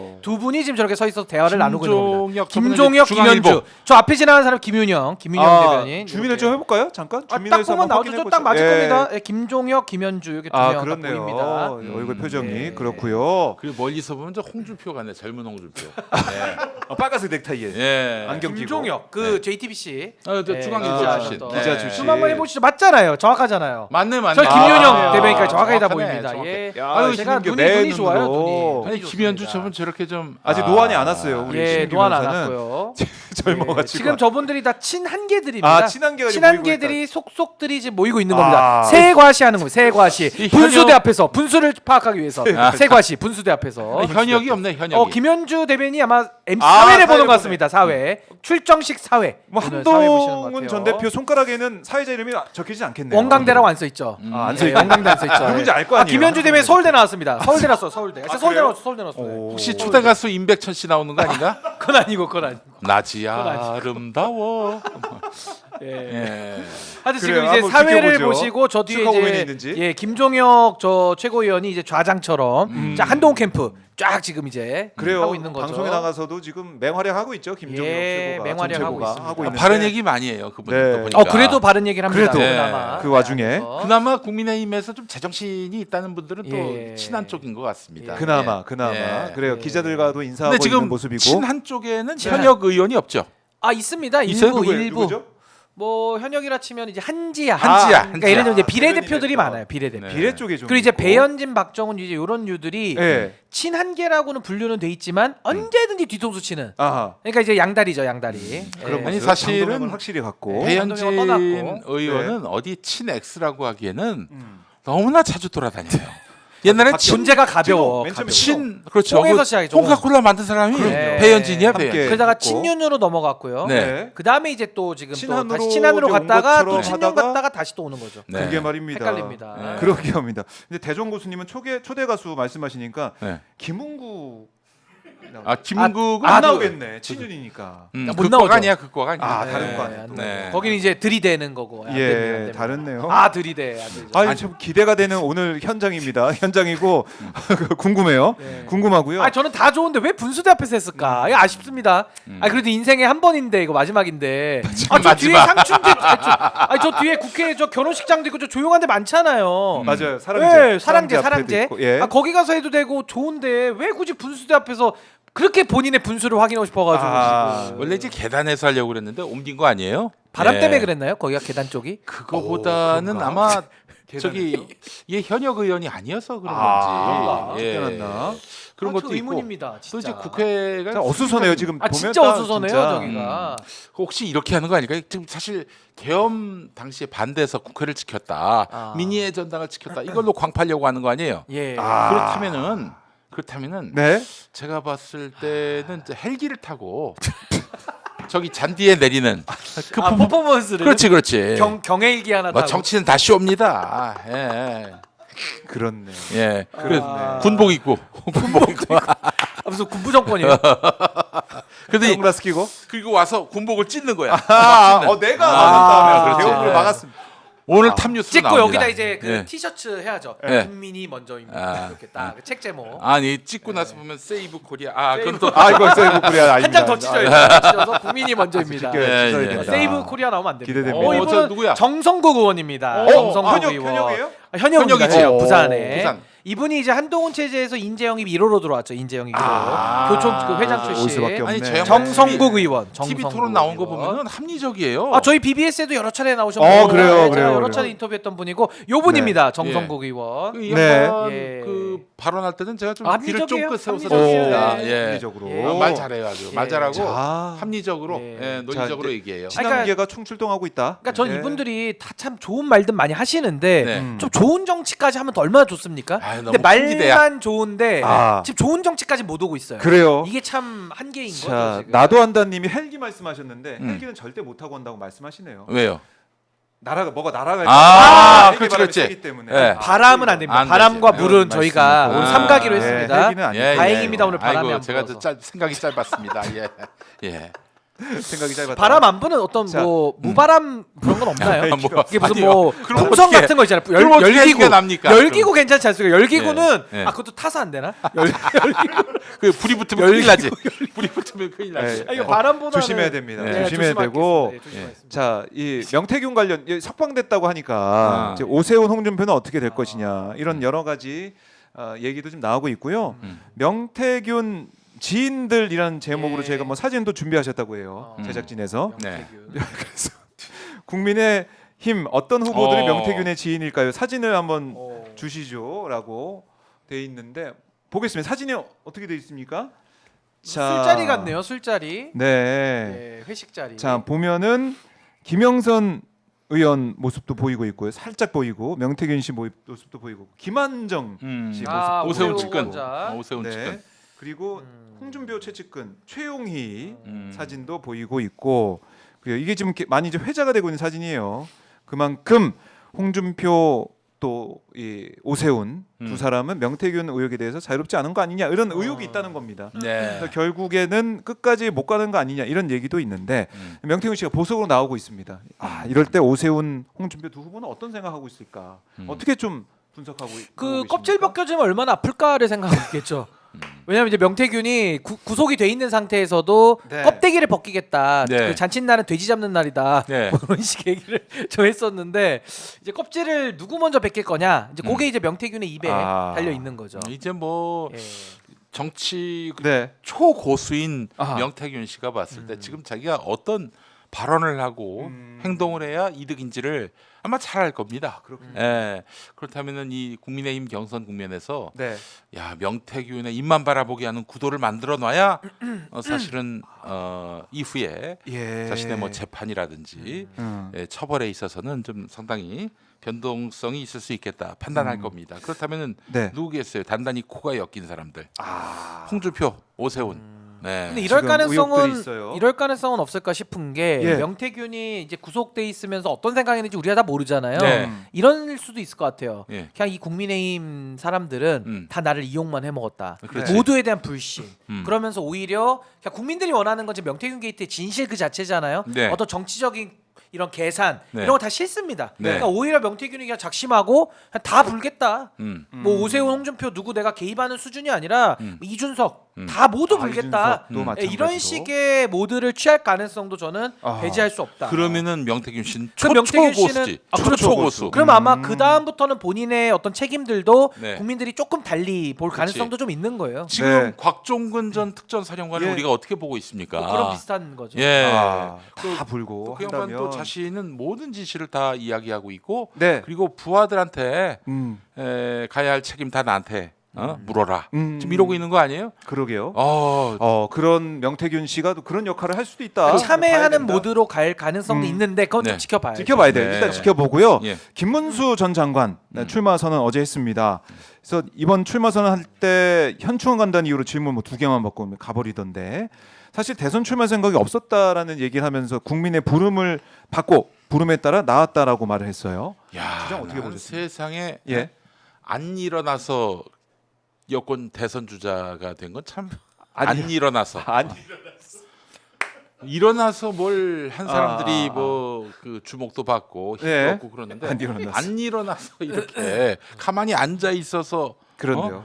예. 두 분이 지금 저렇게 서 있어서 대화를 나누고 있는 겁니다. 김종혁, 김종혁, 중앙일보. 김현주. 저 앞에 지나가는 사람 김윤영 대변인. 주민을 이렇게. 좀 해볼까요? 잠깐. 딱 주민에서 보면 한번 나오죠. 확인해 딱 맞을 보시죠. 겁니다. 예, 김종혁, 김현주 이렇게 두 아, 명 딱 그렇네요. 보입니다. 얼굴 표정이 예. 그렇고요. 그리고 멀리서 보면 저 홍준표 같네. 젊은 홍준표. 네. 빨간색 넥타이에 예. 안경 끼고. 김종혁 그 JTBC 아, 저 예, 중앙일보 기자 출신. 또. 기자 출신. 좀 한번 해보시죠. 맞잖아요. 정확하잖아요. 맞네. 저 김윤영 대변인까지 정확하게 다 정확하네, 보입니다. 정확해. 예. 야, 아유, 제가 신은규 눈이 맨 좋아요. 눈으로. 눈이. 아니 김현주 저분 저렇게 좀 아직 노안이 안 왔어요. 우리 예, 신은규 노안 안 변호사는. 왔고요. 젊어가지고. 지금 저분들이 다 친한계들입니다. 아, 친한계가 지금 모이고 친한계들이 속속들이 지금 모이고 있는 아. 겁니다. 세과시하는 거예요. 세과시. 이 분수대 현역- 앞에서 분수를 파악하기 위해서 세과시 분수대 앞에서. 아니, 현역이 없네. 현역이. 김현주 대변인이 아마 MC 아, 사회를 사회 보는 것 보네. 같습니다. 사회 출정식 사회. 뭐 오늘 사회 보시는 것 한동훈 같아요. 전 대표 손가락에는 사회자 이름이 적히지 않겠네요. 원광대라고 안 써 있죠. 아, 안 예, 써 있. 원광대 안 써 있죠. 누군지 알 거 아니에요. 김현주 대변인 서울대 나왔습니다. 서울대 나왔어. 서울대. 아, 서울대 그래요? 나왔어. 서울대 나왔어. 오. 혹시 초대 가수 임백천 씨 나오는 거 아닌가? 그건 아니고 그건 아니고. 낮이 그건 아니지. 아름다워. 예. 예. 하여튼 그래요. 지금 이제 한번 사회를 지켜보죠. 보시고 저 뒤에 축하 공연이 이제 있는지. 예 김종혁 저 최고위원이 이제 좌장처럼 자 한동훈 캠프 쫙 지금 이제 그래요. 하고 있는 거죠. 방송에 나가서도 지금 맹활약하고 있죠. 김종혁 예, 최고가. 맹활약하고 전 최고가 있습니다. 하고 아, 있는데. 바른 얘기 많이 해요. 그분 네. 또 보니까. 그래도 바른 얘기를 합니다. 그래도. 그나마. 그 와중에. 안에서. 그나마 국민의힘에서 좀 제정신이 있다는 분들은 또 예. 친한 쪽인 것 같습니다. 그나마 예. 그래요. 예. 기자들과도 인사하고 근데 지금 있는 모습이고. 친한 쪽에는 현역 의원이 없죠. 아 있습니다. 있어요? 일부 누구죠? 뭐 현역이라 치면 이제 한지야. 한지야. 그러니까 예를 들면 이제 아, 비례대표들이 대변인에서. 많아요. 비례대표. 네. 비례 쪽에 좀. 그리고 이제 있고. 배현진, 박정훈 이제 이런 유들이 예. 친한계라고는 분류는 돼 있지만 언제든지 뒤통수 치는. 아하. 그러니까 이제 양다리죠, 양다리. 그런 예. 아니, 모습. 사실은 장동혁은 확실히 갖고. 배현진 한동훈은 떠났고. 의원은 어디 친X라고 하기에는 너무나 자주 돌아다녀요. 옛날에 박지원 존재가 가벼워. 맨 처음에 친 그렇죠. 콩에서 그 시작이죠. 콩카콜라 만든 사람이 그럼요. 배현진이야, 함께. 배현진. 그러다가 있고. 친윤으로 넘어갔고요. 네. 그 다음에 이제 또 지금 또 친한으로 다시 친한으로 이제 온 갔다가 또 것처럼 친윤 하다가 갔다가 다시 또 오는 거죠. 네. 그게 말입니다. 헷갈립니다. 네. 그러게 합니다. 근데 대종 교수님은 초대 가수 말씀하시니까 네. 김웅구 아 김은국은 안 그- 나오겠네. 친윤이니까. 못 그 나오죠. 과가 아니야, 그 과가 아니야. 아, 네. 다른 거 아니야. 안 또. 네. 거기는 이제 들이대는 거고. 안 됩니다, 안 예, 됩니다. 다르네요. 아 들이대. 안 되죠. 아니 참 기대가 되는 오늘 현장입니다. 현장이고 궁금해요. 네. 궁금하고요. 아 저는 다 좋은데 왜 분수대 앞에서 했을까? 이거 아쉽습니다. 아 그래도 인생에 한 번인데 이거 마지막인데. 아저 뒤에 마지막. 상춘제. 저 뒤에 국회 저 결혼식장도 있고 저 조용한 데 많잖아요. 맞아요. 네, 사랑제 앞에도 사랑제. 있고. 예. 아 거기 가서 해도 되고 좋은데 왜 굳이 분수대 앞에서 그렇게 본인의 분수를 확인하고 싶어가지고 아, 지금. 원래 이제 계단에서 하려고 그랬는데 옮긴 거 아니에요? 바람 예. 때문에 그랬나요? 거기가 계단 쪽이? 그거보다는 그런가? 아마 저기 얘 현역 의원이 아니어서 그런 아, 건지. 어떻게났나? 그런 아, 저 것도 있고. 의문입니다. 또 진짜. 이제 국회가 자, 어수선해요 지금 아 보면 진짜 딱 어수선해요 진짜. 저기가. 혹시 이렇게 하는 거 아닐까요? 지금 사실 계엄 당시에 반대해서 국회를 지켰다, 아. 민의의 전당을 지켰다, 이걸로 광파려고 하는 거 아니에요? 예. 아. 그렇다면은 네. 제가 봤을 때는 이제 헬기를 타고 저기 잔디에 내리는 그 아 퍼포먼스를. 그렇지. 경애일기 하나 뭐 타고. 정치는 다 쇼입니다. 예. 그렇네. 예. 그래서 아. 군복 입고 군복 입고 아, 무슨 군부 정권이에요? 그래도 선글라스 끼고. 그리고 와서 군복을 찢는 거야. 내가 아, 맞았다면 그렇지. 대우를 막았습니다. 오늘 탑뉴스 찍고 나옵니다. 여기다 이제 그 예. 티셔츠 해야죠. 예. 국민이 먼저입니다. 아. 이렇게 딱 책 제목. 아니 찍고 나서 보면 세이브 코리아. 아 세이브 그건 또 아 이거 세이브 코리아 한 장 더 찢어요. 찢어서 국민이 먼저입니다. 찢겨요. 예, 찢어야 예. 됩니다. 세이브 코리아 나오면 안 됩니다. 기대됩니다. 저 이분은 누구야? 정성국 의원입니다. 어, 정성국 현역, 의원. 현역이에요? 아, 현역입니다. 현역이지. 현역. 부산에. 부산. 이분이 이제 한동훈 체제에서 인재 영입 1호로 들어왔죠. 인재 영입 1호. 아. 교총 그 회장 올 출신. 수밖에 없네. 아니, 저 양반 정성국 의원. TV 정성국 토론 나온 거 의원. 보면은 합리적이에요. 아 저희 BBS에도 여러 차례 나오셨고 그래요, 제가 그래요, 여러 그래요. 차례 인터뷰했던 분이고 요 분입니다. 정성국 의원. 이 네. 양반 예. 그 발언할 때는 제가 좀 아, 귀를 합리적이에요. 쫑긋 세워서 합리적이에요. 듣습니다. 네. 예. 합리적으로. 예. 말 잘해요 아주. 예. 말 잘하고 자. 합리적으로 예. 논리적으로 자, 이제 얘기해요. 친한계가 충출동하고 있다. 그러니까 전 예. 이분들이 다 참 좋은 말들 많이 하시는데 네. 좀 좋은 정치까지 하면 더 얼마나 좋습니까? 아유, 근데 너무 큰 기대야. 말만 좋은데 아. 지금 좋은 정치까지 못 오고 있어요. 그래요. 이게 참 한계인 거죠. 자 지금. 나도 한다님이 헬기 말씀하셨는데 음. 헬기는 절대 못 타고 온다고 말씀하시네요. 왜요? 뭐가 날아갈 그렇지, 그렇지. 때문에 예. 바람은 안 됩니다. 안 바람과 되지. 물은 네, 저희가 말씀이고. 오늘 삼가기로 했습니다. 헬기는 안 예, 다행입니다. 오늘 바람이 아이고, 안 제가 불어서. 생각이 짧았습니다. 예. 예. 생각이 짧았다. 바람 안 부는 어떤 자, 뭐 무바람 그런 건 없나요? 뭐, 이게 무슨 아니요. 뭐 그럼 풍선 어떻게- 같은 거 있잖아요. 그럼 어떻게 열기구 얘기가 납니까? 열기구 괜찮지 않습니까? 열기구는 예, 예. 그것도 타서 안 되나? 그 불이 붙으면 큰일 나지. 불이 붙으면 큰일 나지. 예. 아, 이거 바람보다는 조심해야 됩니다. 네, 조심해야 되고. 조심하겠습니다. 예, 조심하겠습니다. 자, 이 명태균 관련 석방됐다고 하니까 이제 오세훈, 홍준표는 어떻게 될 것이냐 이런 여러 가지 얘기도 좀 나오고 있고요. 명태균 지인들이라는 제목으로 예. 제가 뭐 사진도 준비하셨다고 해요. 제작진에서. 네. 명태균. 그래서 국민의힘 어떤 후보들이 어. 명태균의 지인일까요? 사진을 한번 어. 주시죠라고 돼 있는데 보겠습니다. 사진이 어떻게 돼 있습니까? 술자리 같네요. 술자리. 네. 예, 회식 자리. 자 보면은 김영선 의원 모습도 보이고 있고요. 살짝 보이고 명태균 씨 모습도 보이고 김한정 씨 아, 모습도 오세훈 오세훈 측근. 원자. 오세훈 네. 측근. 그리고 홍준표 최측근 최용희 음. 사진도 보이고 있고 그리고 이게 지금 많이 이제 회자가 되고 있는 사진이에요. 그만큼 홍준표 또 이 오세훈 두 사람은 명태균 의혹에 대해서 자유롭지 않은 거 아니냐 이런 의혹이 있다는 겁니다. 네. 그래서 결국에는 끝까지 못 가는 거 아니냐 이런 얘기도 있는데 명태균 씨가 보석으로 나오고 있습니다. 이럴 때 오세훈, 홍준표 두 후보는 어떤 생각하고 있을까? 어떻게 좀 분석하고 그 껍질 벗겨지면 얼마나 아플까를 생각하고 있겠죠. 왜냐하면 이제 명태균이 구속이 돼 있는 상태에서도 네. 껍데기를 벗기겠다. 네. 그 잔칫날은 돼지 잡는 날이다. 네. 뭐 그런 식의 얘기를 저 했었는데 이제 껍질을 누구 먼저 벗길 거냐. 이제 그게 이제 명태균의 입에 달려 있는 거죠. 이제 뭐 예. 정치 네. 초고수인 아하. 명태균 씨가 봤을 때 지금 자기가 어떤 발언을 하고 행동을 해야 이득인지를 아마 잘 알 겁니다. 그렇군요. 예. 그렇다면은 이 국민의힘 경선 국면에서 네. 야 명태균의 입만 바라보게 하는 구도를 만들어 놔야 사실은 이후에 예. 자신의 뭐 재판이라든지 음. 예, 처벌에 있어서는 좀 상당히 변동성이 있을 수 있겠다 판단할 겁니다. 그렇다면은 네. 누구겠어요? 단단히 코가 엮인 사람들. 아. 홍준표, 오세훈. 네. 근데 이럴 지금 의혹들이 가능성은 있어요. 이럴 가능성은 없을까 싶은 게 예. 명태균이 이제 구속돼 있으면서 어떤 생각했는지 우리가 다 모르잖아요. 네. 이럴 수도 있을 것 같아요. 예. 그냥 이 국민의힘 사람들은 다 나를 이용만 해먹었다. 그렇지. 모두에 대한 불신. 음. 그러면서 오히려 그냥 국민들이 원하는 건 지금 명태균 게이트의 진실 그 자체잖아요. 네. 어떤 정치적인 이런 계산 네. 이런 거 다 싫습니다. 네. 그러니까 오히려 명태균이 그냥 작심하고 그냥 다 불겠다. 뭐 오세훈, 홍준표 누구 내가 개입하는 수준이 아니라 뭐 이준석 다 모두 불겠다. 이준석도 마찬가지로. 이런 식의 모드를 취할 가능성도 저는 아. 배제할 수 없다. 그러면은 명태균 씨는 그 명태균 씨는- 초고수지. 아, 그렇죠. 초고수. 그럼 아마 그 다음부터는 본인의 어떤 책임들도 네. 국민들이 조금 달리 볼 가능성도 좀 있는 거예요. 지금 네. 곽종근 전 특전사령관을 예. 우리가 어떻게 보고 있습니까? 뭐 그런 비슷한 거죠. 예. 아, 다 불고 그 양반 한다면 또 자신은 모든 진실을 다 이야기하고 있고 네. 그리고 부하들한테 음. 가야 할 책임 다 나한테 물어라. 음. 지금 이러고 있는 거 아니에요? 그러게요. 어, 그런 명태균 씨가 또 그런 역할을 할 수도 있다. 그 봐야 참여하는 된다. 모드로 갈 가능성도 있는데 그건 좀 네. 지켜봐야죠. 지켜봐야 돼요. 네. 일단 지켜보고요. 예. 김문수 전 장관 출마 선언 어제 했습니다. 그래서 이번 출마 선언할 때 현충원 간다는 이유로 질문 뭐 2개만 받고 가버리던데 사실 대선 출마 생각이 없었다라는 얘기를 하면서 국민의 부름을 받고 부름에 따라 나왔다라고 말을 했어요. 야, 주장 어떻게 나는 보셨습니까? 세상에 예. 안 일어나서 여권 대선 주자가 된 건 참 안 아니. 일어나서 아니 일어나서 뭘 한 사람들이 아. 뭐 그 주목도 받고 힘도 예. 얻고 그러는데 안 일어났어. 안 일어나서 이렇게 가만히 앉아 있어서 그런데요.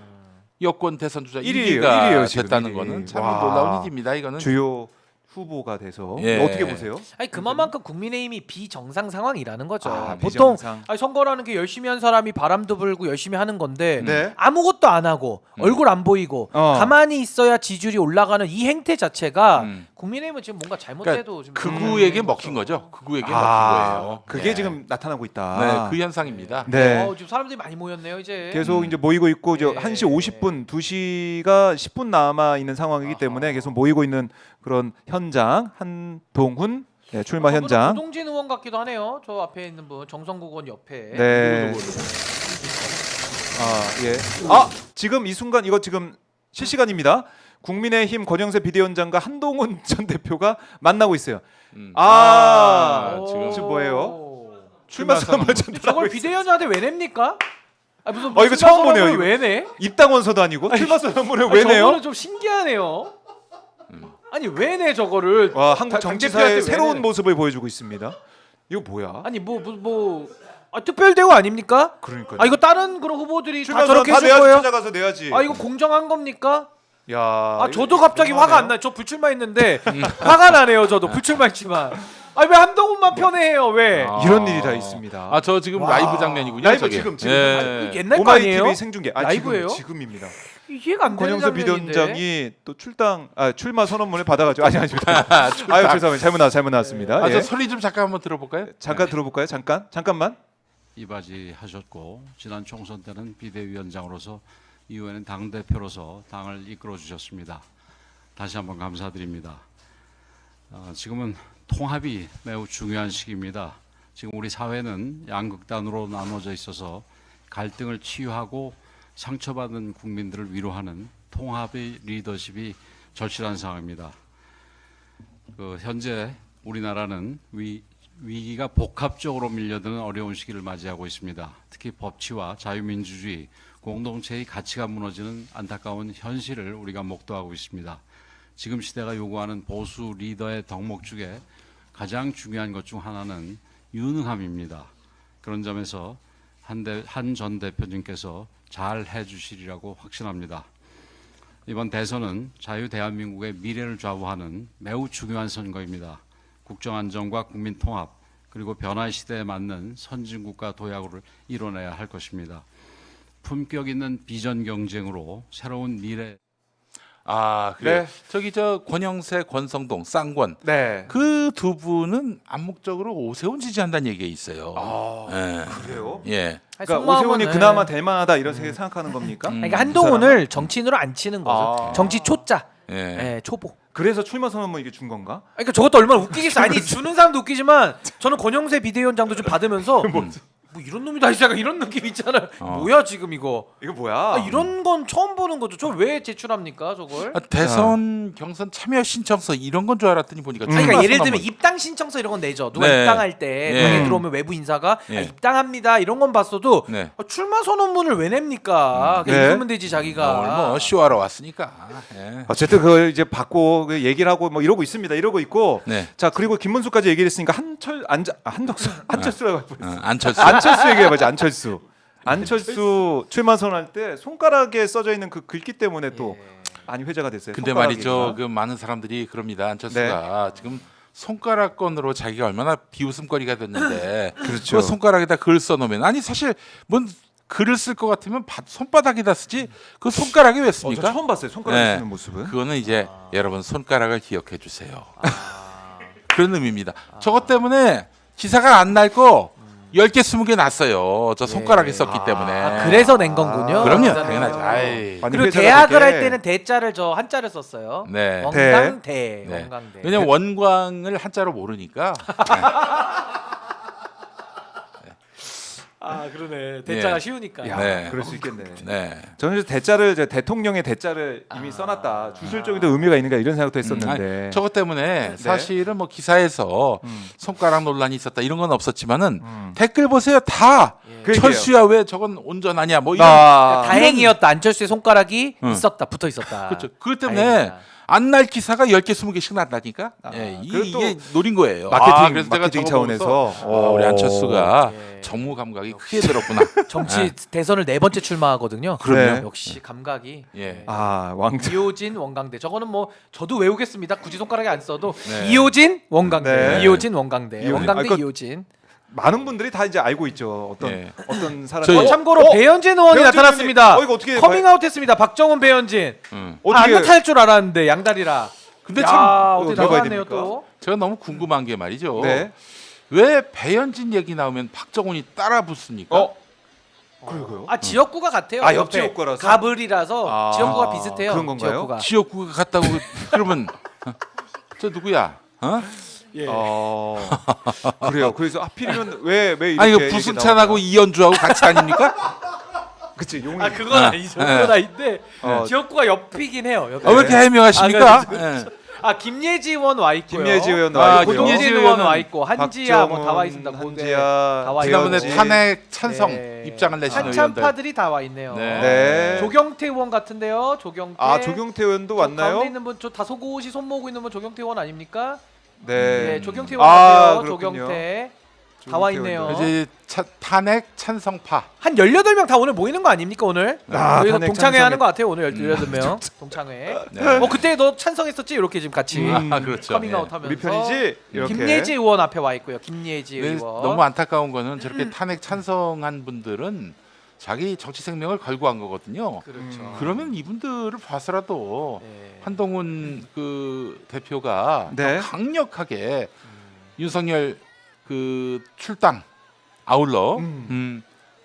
여권 대선 주자 1위예요, 1위가 1위예요, 지금 됐다는 1위. 거는 참 와. 놀라운 일입니다. 이거는 주요 후보가 돼서 예. 어떻게 보세요? 아니 그만큼 국민의힘이 비정상 상황이라는 거죠. 아, 보통 비정상. 아니, 선거라는 게 열심히 한 사람이 바람도 불고 열심히 하는 건데 네. 아무것도 안 하고 얼굴 안 보이고 가만히 있어야 지지율이 올라가는 이 행태 자체가 국민의힘은 지금 뭔가 잘못돼도 지금 극우에게 먹힌 거죠. 극우에게 먹힌 거예요. 그게 네. 지금 나타나고 있다. 네, 그 현상입니다. 네. 지금 사람들이 많이 모였네요 이제. 계속 이제 모이고 있고 이제 예. 1시 50분, 2시가 10분 남아 있는 상황이기 때문에 계속 모이고 있는 그런 현장 한동훈 네, 출마 현장. 조동진 의원 같기도 하네요. 저 앞에 있는 분 정성국 의원 옆에. 네. 예. 지금 이 순간 이거 지금 실시간입니다. 국민의힘 권영세 비대위원장과 한동훈 전 대표가 만나고 있어요. 음. 아, 지금 지금 뭐예요? 출마 선언을 전달하고 저걸 있어요. 비대위원장한테 왜 냅니까? 아, 무슨 이거 출마 처음 보네요, 선언을 이거. 왜 내? 입당원서도 아니고 출마 선언문을 왜 내요? 저거는 좀 신기하네요. 아니 왜 내 저거를? 와, 한국 당 정치사의 대표한테 왜 새로운 내? 모습을 보여주고 있습니다. 이거 뭐야? 아니 특별 대우 아닙니까? 그러니까요. 아 이거 다른 그런 후보들이 다 출마 선언 저렇게 다 했을 내야지, 거예요? 찾아가서 내야지. 아 이거 공정한 겁니까? 야, 아 이거 저도 갑자기 너무하네요. 화가 안 나요. 저 불출마했는데 화가 나네요. 저도 불출마했지만 아 왜 한동훈만 편애해요? 왜? 아. 이런 일이 다 있습니다. 아 저 지금 와. 라이브 장면이군요. 라이브 저게. 지금. 예. 옛날 거 오마이 아니에요? TV 생중계. 라이브예요? 지금입니다. 이해가 안 되는 권영세 장면인데. 비대위원장이 또 출마 선언문을 받아가지고 아닙니다. 아유 죄송합니다. 잘못 나왔습니다. 아, 예. 저 소리 좀 잠깐 한번 들어볼까요? 잠깐 들어볼까요? 잠깐만. 이바지 하셨고 지난 총선 때는 비대위원장으로서 이후에는 당 대표로서 당을 이끌어 주셨습니다. 다시 한번 감사드립니다. 지금은 통합이 매우 중요한 시기입니다. 지금 우리 사회는 양극단으로 나눠져 있어서 갈등을 치유하고 상처받은 국민들을 위로하는 통합의 리더십이 절실한 상황입니다. 현재 우리나라는 위기가 복합적으로 밀려드는 어려운 시기를 맞이하고 있습니다. 특히 법치와 자유민주주의, 공동체의 가치가 무너지는 안타까운 현실을 우리가 목도하고 있습니다. 지금 시대가 요구하는 보수 리더의 덕목 중에 가장 중요한 것 중 하나는 유능함입니다. 그런 점에서 한 전 대표님께서 잘 해주시리라고 확신합니다. 이번 대선은 자유 대한민국의 미래를 좌우하는 매우 중요한 선거입니다. 국정안정과 국민통합 그리고 변화 시대에 맞는 선진국가 도약을 이뤄내야 할 것입니다. 품격 있는 비전 경쟁으로 새로운 미래. 아 그래. 네. 저기 저 권영세, 권성동, 쌍권 네. 그 두 분은 암묵적으로 오세훈 지지한다는 얘기가 있어요. 아, 예. 그래요? 예. 그러니까 오세훈이 그나마 될 만하다 이런 생각하는 겁니까? 그러니까 한동훈을 정치인으로 안 치는 거죠. 아. 정치 초짜, 예. 예, 초보. 그래서 출마 선언문 이게 준 건가? 그러니까 저것도 얼마나 웃기겠어. 아니 주는 사람도 웃기지만 저는 권영세 비대위원장도 좀 받으면서 뭐 이런 놈이 다 있어 이런 느낌 있잖아요. 뭐야 지금 이거? 이거 뭐야? 아, 이런 건 처음 보는 거죠. 저 왜 제출합니까 저걸? 아, 대선 경선 참여 신청서 이런 건 줄 알았더니 보니까 아니, 그러니까 출마 예를 들면 선언문. 입당 신청서 이런 건 내죠. 누가 네. 입당할 때 예. 당에 들어오면 외부 인사가 예. 아, 입당합니다 이런 건 봤어도 네. 출마 선언문을 왜 냅니까? 그냥 네. 읽으면 되지 자기가. 오늘 뭐 쇼하러 왔으니까. 예. 어쨌든 그걸 이제 받고 그 얘기를 하고 뭐 이러고 있습니다. 이러고 있고. 네. 자 그리고 김문수까지 얘기를 했으니까 한철수라고 할 뻔했어요. 안철수. 안철수 얘기해봐야지. 안철수 출마 선언할 때 손가락에 써져 있는 그 글귀 때문에 또 많이 회자가 됐어요. 근데 손가락이. 말이죠. 그 많은 사람들이 그럽니다. 안철수가 지금 손가락건으로 자기가 얼마나 비웃음거리가 됐는데 그렇죠. 그 손가락에다 글 써놓으면 아니 사실 뭔 글을 쓸 것 같으면 손바닥에다 쓰지 그 손가락에 왜 저 씁니까? 처음 봤어요. 손가락 네. 쓰는 모습은. 그거는 이제 여러분 손가락을 기억해 주세요. 그런 의미입니다. 저것 때문에 기사가 안 날 거 10개 20개 났어요. 저 손가락에 썼기 때문에. 아, 그래서 낸 거군요. 그럼요. 기사는요. 당연하죠. 아이. 많이 그리고 회자가 대학을 되게. 할 때는 대자를 저 한자를 썼어요. 네. 원강대. 네. 원강대. 왜냐면 원광을 한자로 모르니까. 아 그러네. 대자가 예. 쉬우니까. 야, 네. 그럴 수 있겠네. 네. 저는 이제 대자를 이제 대통령의 대자를 이미 써놨다. 주술적인 의미가 있는가 이런 생각도 했었는데. 아니, 저것 때문에 사실은 뭐 기사에서 손가락 논란이 있었다 이런 건 없었지만은 댓글 보세요 다 그 얘기예요. 철수야 왜 저건 온전하냐 뭐 이런 아, 다행이었다. 안철수의 손가락이 있었다. 붙어 있었다. 그렇죠. 그것 때문에 다행이다. 안 날 기사가 10개 20개씩 났다니까. 예, 그래도 이게 노린 거예요. 마케팅, 그래서 제가 마케팅 저거 보면서 차원에서. 우리 안철수가 예. 정무 감각이 크게 들었구나. 정치 대선을 4번째 출마하거든요. 그럼요. 역시 감각이. 예. 아 왕자. 이호진 원광대. 저거는 뭐 저도 외우겠습니다. 굳이 손가락에 안 써도 네. 이호진 원광대. 네. 이호진 원광대. 이호진. 원광대 아, 그거- 이호진. 많은 분들이 다 이제 알고 있죠. 예. 어떤 사람. 저희- 참고로 배현진 의원이 배현진 나타났습니다. 의원이- 이거 어떻게 커밍아웃했습니다. 박정훈 배현진. 어떻게 안 나타날 줄 알았는데 양다리라. 근데 야, 참 어떻게 누가 봐야 나타났네요 됩니까? 또. 제가 너무 궁금한 게 말이죠. 네. 왜 배현진 얘기 나오면 박정훈이 따라 붙습니까? 그러고요. 아 지역구가 같아요. 아, 옆 옆에. 지역구라서? 가을이라서 아, 지역구가 비슷해요. 그런 건가요? 지역구가. 지역구가 같다고 그러면 저 누구야? 어? 예. 그래요. 그래서 하필이면 왜 이렇게 아니 이거 얘기 부승찬하고 나올까? 이현주하고 같이 다닙니까? 그치 용이. 아 그건 아니죠. 그건 아닌데 어. 지역구가 옆이긴 해요. 옆에. 왜 이렇게 해명하십니까? 아, 그렇죠. 예. 아 김예지 의원 와 있고요. 김예지 의원 아, 와 있고요. 김예지 고동진 의원 와 있고 한지야 뭐 다 와 있습니다. 박정훈, 고대 한지야, 다 와 지난번에 있고. 탄핵 찬성 네. 입장을 내신 의원들. 한참파들이 다 와 있네요. 네. 네. 조경태 의원 같은데요. 조경태. 아 조경태 의원도 저 왔나요? 가운데 있는 분 저 다소곳이 손 모으고 있는 분 조경태 의원 아닙니까? 네. 네, 조경태 의원 아, 같아요. 그렇군요. 조경태. 다 와 있네요. 이제 탄핵 찬성파. 한 18명 다 오늘 모이는 거 아닙니까 오늘? 아, 여기서 탄핵 동창회 찬성회. 하는 거 같아요 오늘 18명 동창회. 네. 그때 너 찬성했었지? 이렇게 지금 같이 아, 그렇죠. 커밍아웃 예. 하면서. 우리 편이지? 이렇게. 김예지 의원 앞에 와 있고요. 김예지 네, 의원. 너무 안타까운 거는 저렇게 탄핵 찬성한 분들은 자기 정치 생명을 걸고 한 거거든요. 그렇죠. 그러면 이분들을 봐서라도 네. 한동훈 그 대표가 네. 더 강력하게 윤석열 그 출당 아울러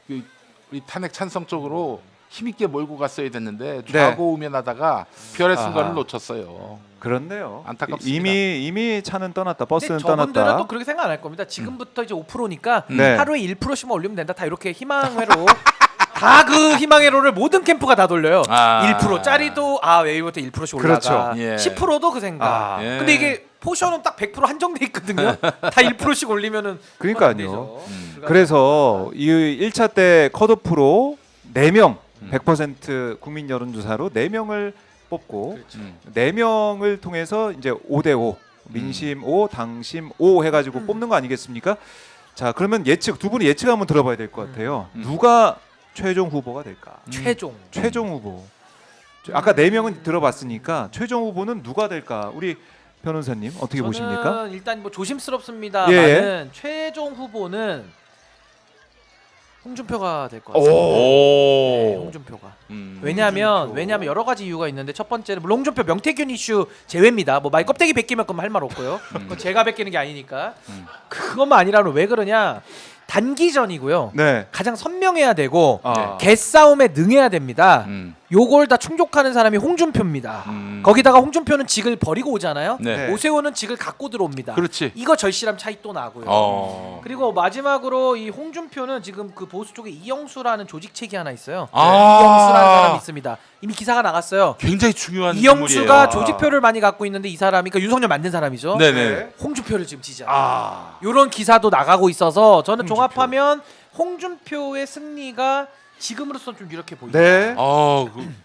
그 우리 탄핵 찬성 쪽으로 힘있게 몰고 갔어야 됐는데 좌고우면하다가 별의 순간을 아하. 놓쳤어요. 그렇네요. 안타깝습니다. 이미 차는 떠났다. 버스는 근데 저분들은 떠났다. 또 그렇게 생각 안 할 겁니다. 지금부터 이제 5%니까 네. 하루에 1%씩만 올리면 된다. 다 이렇게 희망회로 다 그 희망회로를 모든 캠프가 다 돌려요. 아. 1%짜리도 외부터 1%씩 올라가. 그렇죠. 예. 10%도 그 생각. 아. 예. 근데 이게 포션은 딱 100% 한정돼 있거든요. 다 1%씩 올리면은 그러니까요. 안 되죠. 그래서 이 1차 때 컷오프로 4명 100% 국민 여론조사로 4명을 뽑고 음. 4명을 통해서 이제 5대5 민심 5, 당심 5 해가지고 뽑는 거 아니겠습니까? 자 그러면 예측 두 분이 예측 한번 들어봐야 될 것 같아요. 누가 최종 후보가 될까? 최종. 최종 후보. 아까 4명은 들어봤으니까 최종 후보는 누가 될까? 우리 변호사님 어떻게 보십니까? 저는 일단 뭐 조심스럽습니다만은 예. 최종 후보는 홍준표가 될 것 같아요. 네, 홍준표가. 왜냐하면 여러 가지 이유가 있는데 첫 번째는 물론 홍준표 명태균 이슈 제외입니다. 뭐 말 껍데기 벗기면 그건 할 말 없고요. 그건 제가 벗기는 게 아니니까. 그것만 아니라면 왜 그러냐? 단기전이고요. 네. 가장 선명해야 되고 아. 개싸움에 능해야 됩니다. 음. 요걸 다 충족하는 사람이 홍준표입니다. 거기다가 홍준표는 직을 버리고 오잖아요. 네. 오세훈은 직을 갖고 들어옵니다. 그렇지. 이거 절실함 차이 또 나고요. 그리고 마지막으로 이 홍준표는 지금 그 보수 쪽에 이영수라는 조직책이 하나 있어요. 이영수라는 사람이 있습니다. 이미 기사가 나갔어요. 굉장히 중요한 이영수가 인물이에요. 조직표를 많이 갖고 있는데 이 사람이 그러니까 윤석열 만든 사람이죠. 네네. 홍준표를 지금 지지하는. 아. 이런 기사도 나가고 있어서 저는 홍준표. 종합하면 홍준표의 승리가 지금으로선 좀 이렇게 보입니다. 네.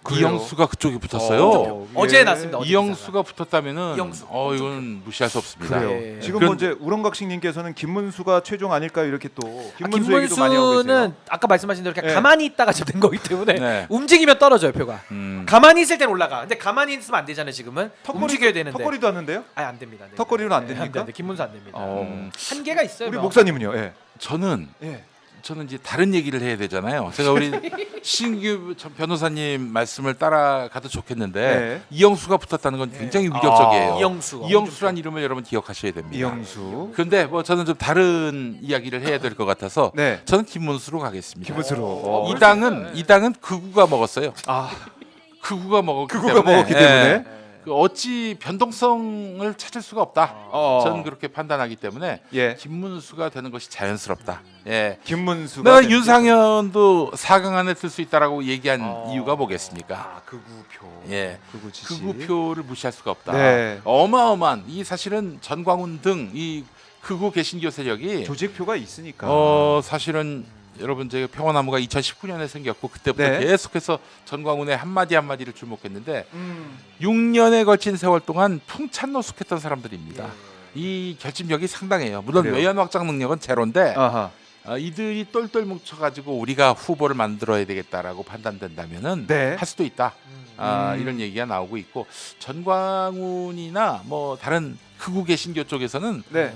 그 이영수가 그쪽에 붙었어요. 어제 났습니다. 어제 이영수가 붙었다면은 이영수. 이건 무시할 수 없습니다. 그래요. 예. 지금 그런- 뭐 이제 우렁각식님께서는 김문수가 최종 아닐까요? 이렇게 또 김문수 얘기도 많이 하고 계세요. 김문수는 아까 말씀하신 대로 그냥 네. 가만히 있다가 지금 된 거기 때문에 네. 움직이면 떨어져요 표가. 음. 가만히 있을 땐 올라가. 근데 가만히 있으면 안 되잖아요 지금은. 움직여야 되는데. 턱걸이도 하는데요? 아니 안 됩니다. 안 됩니다. 턱걸이는 안 네, 됩니까? 안 돼. 김문수 안 됩니다. 어. 한계가 있어요. 우리 뭐. 목사님은요? 예. 저는 이제 다른 얘기를 해야 되잖아요. 제가 우리 신규 변호사님 말씀을 따라가도 좋겠는데 네. 이영수가 붙었다는 건 굉장히 위협적이에요. 이영수. 란 이름을 여러분 기억하셔야 됩니다. 이영수. 그런데 뭐 저는 좀 다른 이야기를 해야 될 것 같아서 네. 저는 김문수로 가겠습니다. 김문수로. 이 당은 극우가 먹었어요. 아, 극우가 먹었기 극우가 때문에, 먹었기 때문에? 그 어찌 변동성을 찾을 수가 없다. 저는 그렇게 판단하기 때문에 예. 김문수가 되는 것이 자연스럽다. 예. 김문수가 내가 되는 윤상현도 4강 안에 들 수 있다라고 얘기한 이유가 뭐겠습니까? 아, 극우표. 예. 극우 지지. 극우표를 무시할 수가 없다. 네. 어마어마한 이 사실은 전광훈 등 이 극우 개신교 세력이 조직표가 있으니까. 사실은 여러분 제가 평화나무가 2019년에 생겼고 그때부터 네. 계속해서 전광훈의 한마디 한마디를 주목했는데 6년에 걸친 세월 동안 풍찬노숙했던 사람들입니다. 이 결집력이 상당해요. 물론 그래요. 외연 확장 능력은 제로인데 아하. 이들이 똘똘 뭉쳐가지고 우리가 후보를 만들어야 되겠다라고 판단된다면은 네. 할 수도 있다. 이런 얘기가 나오고 있고 전광훈이나 뭐 다른 극우 개신교 쪽에서는 네.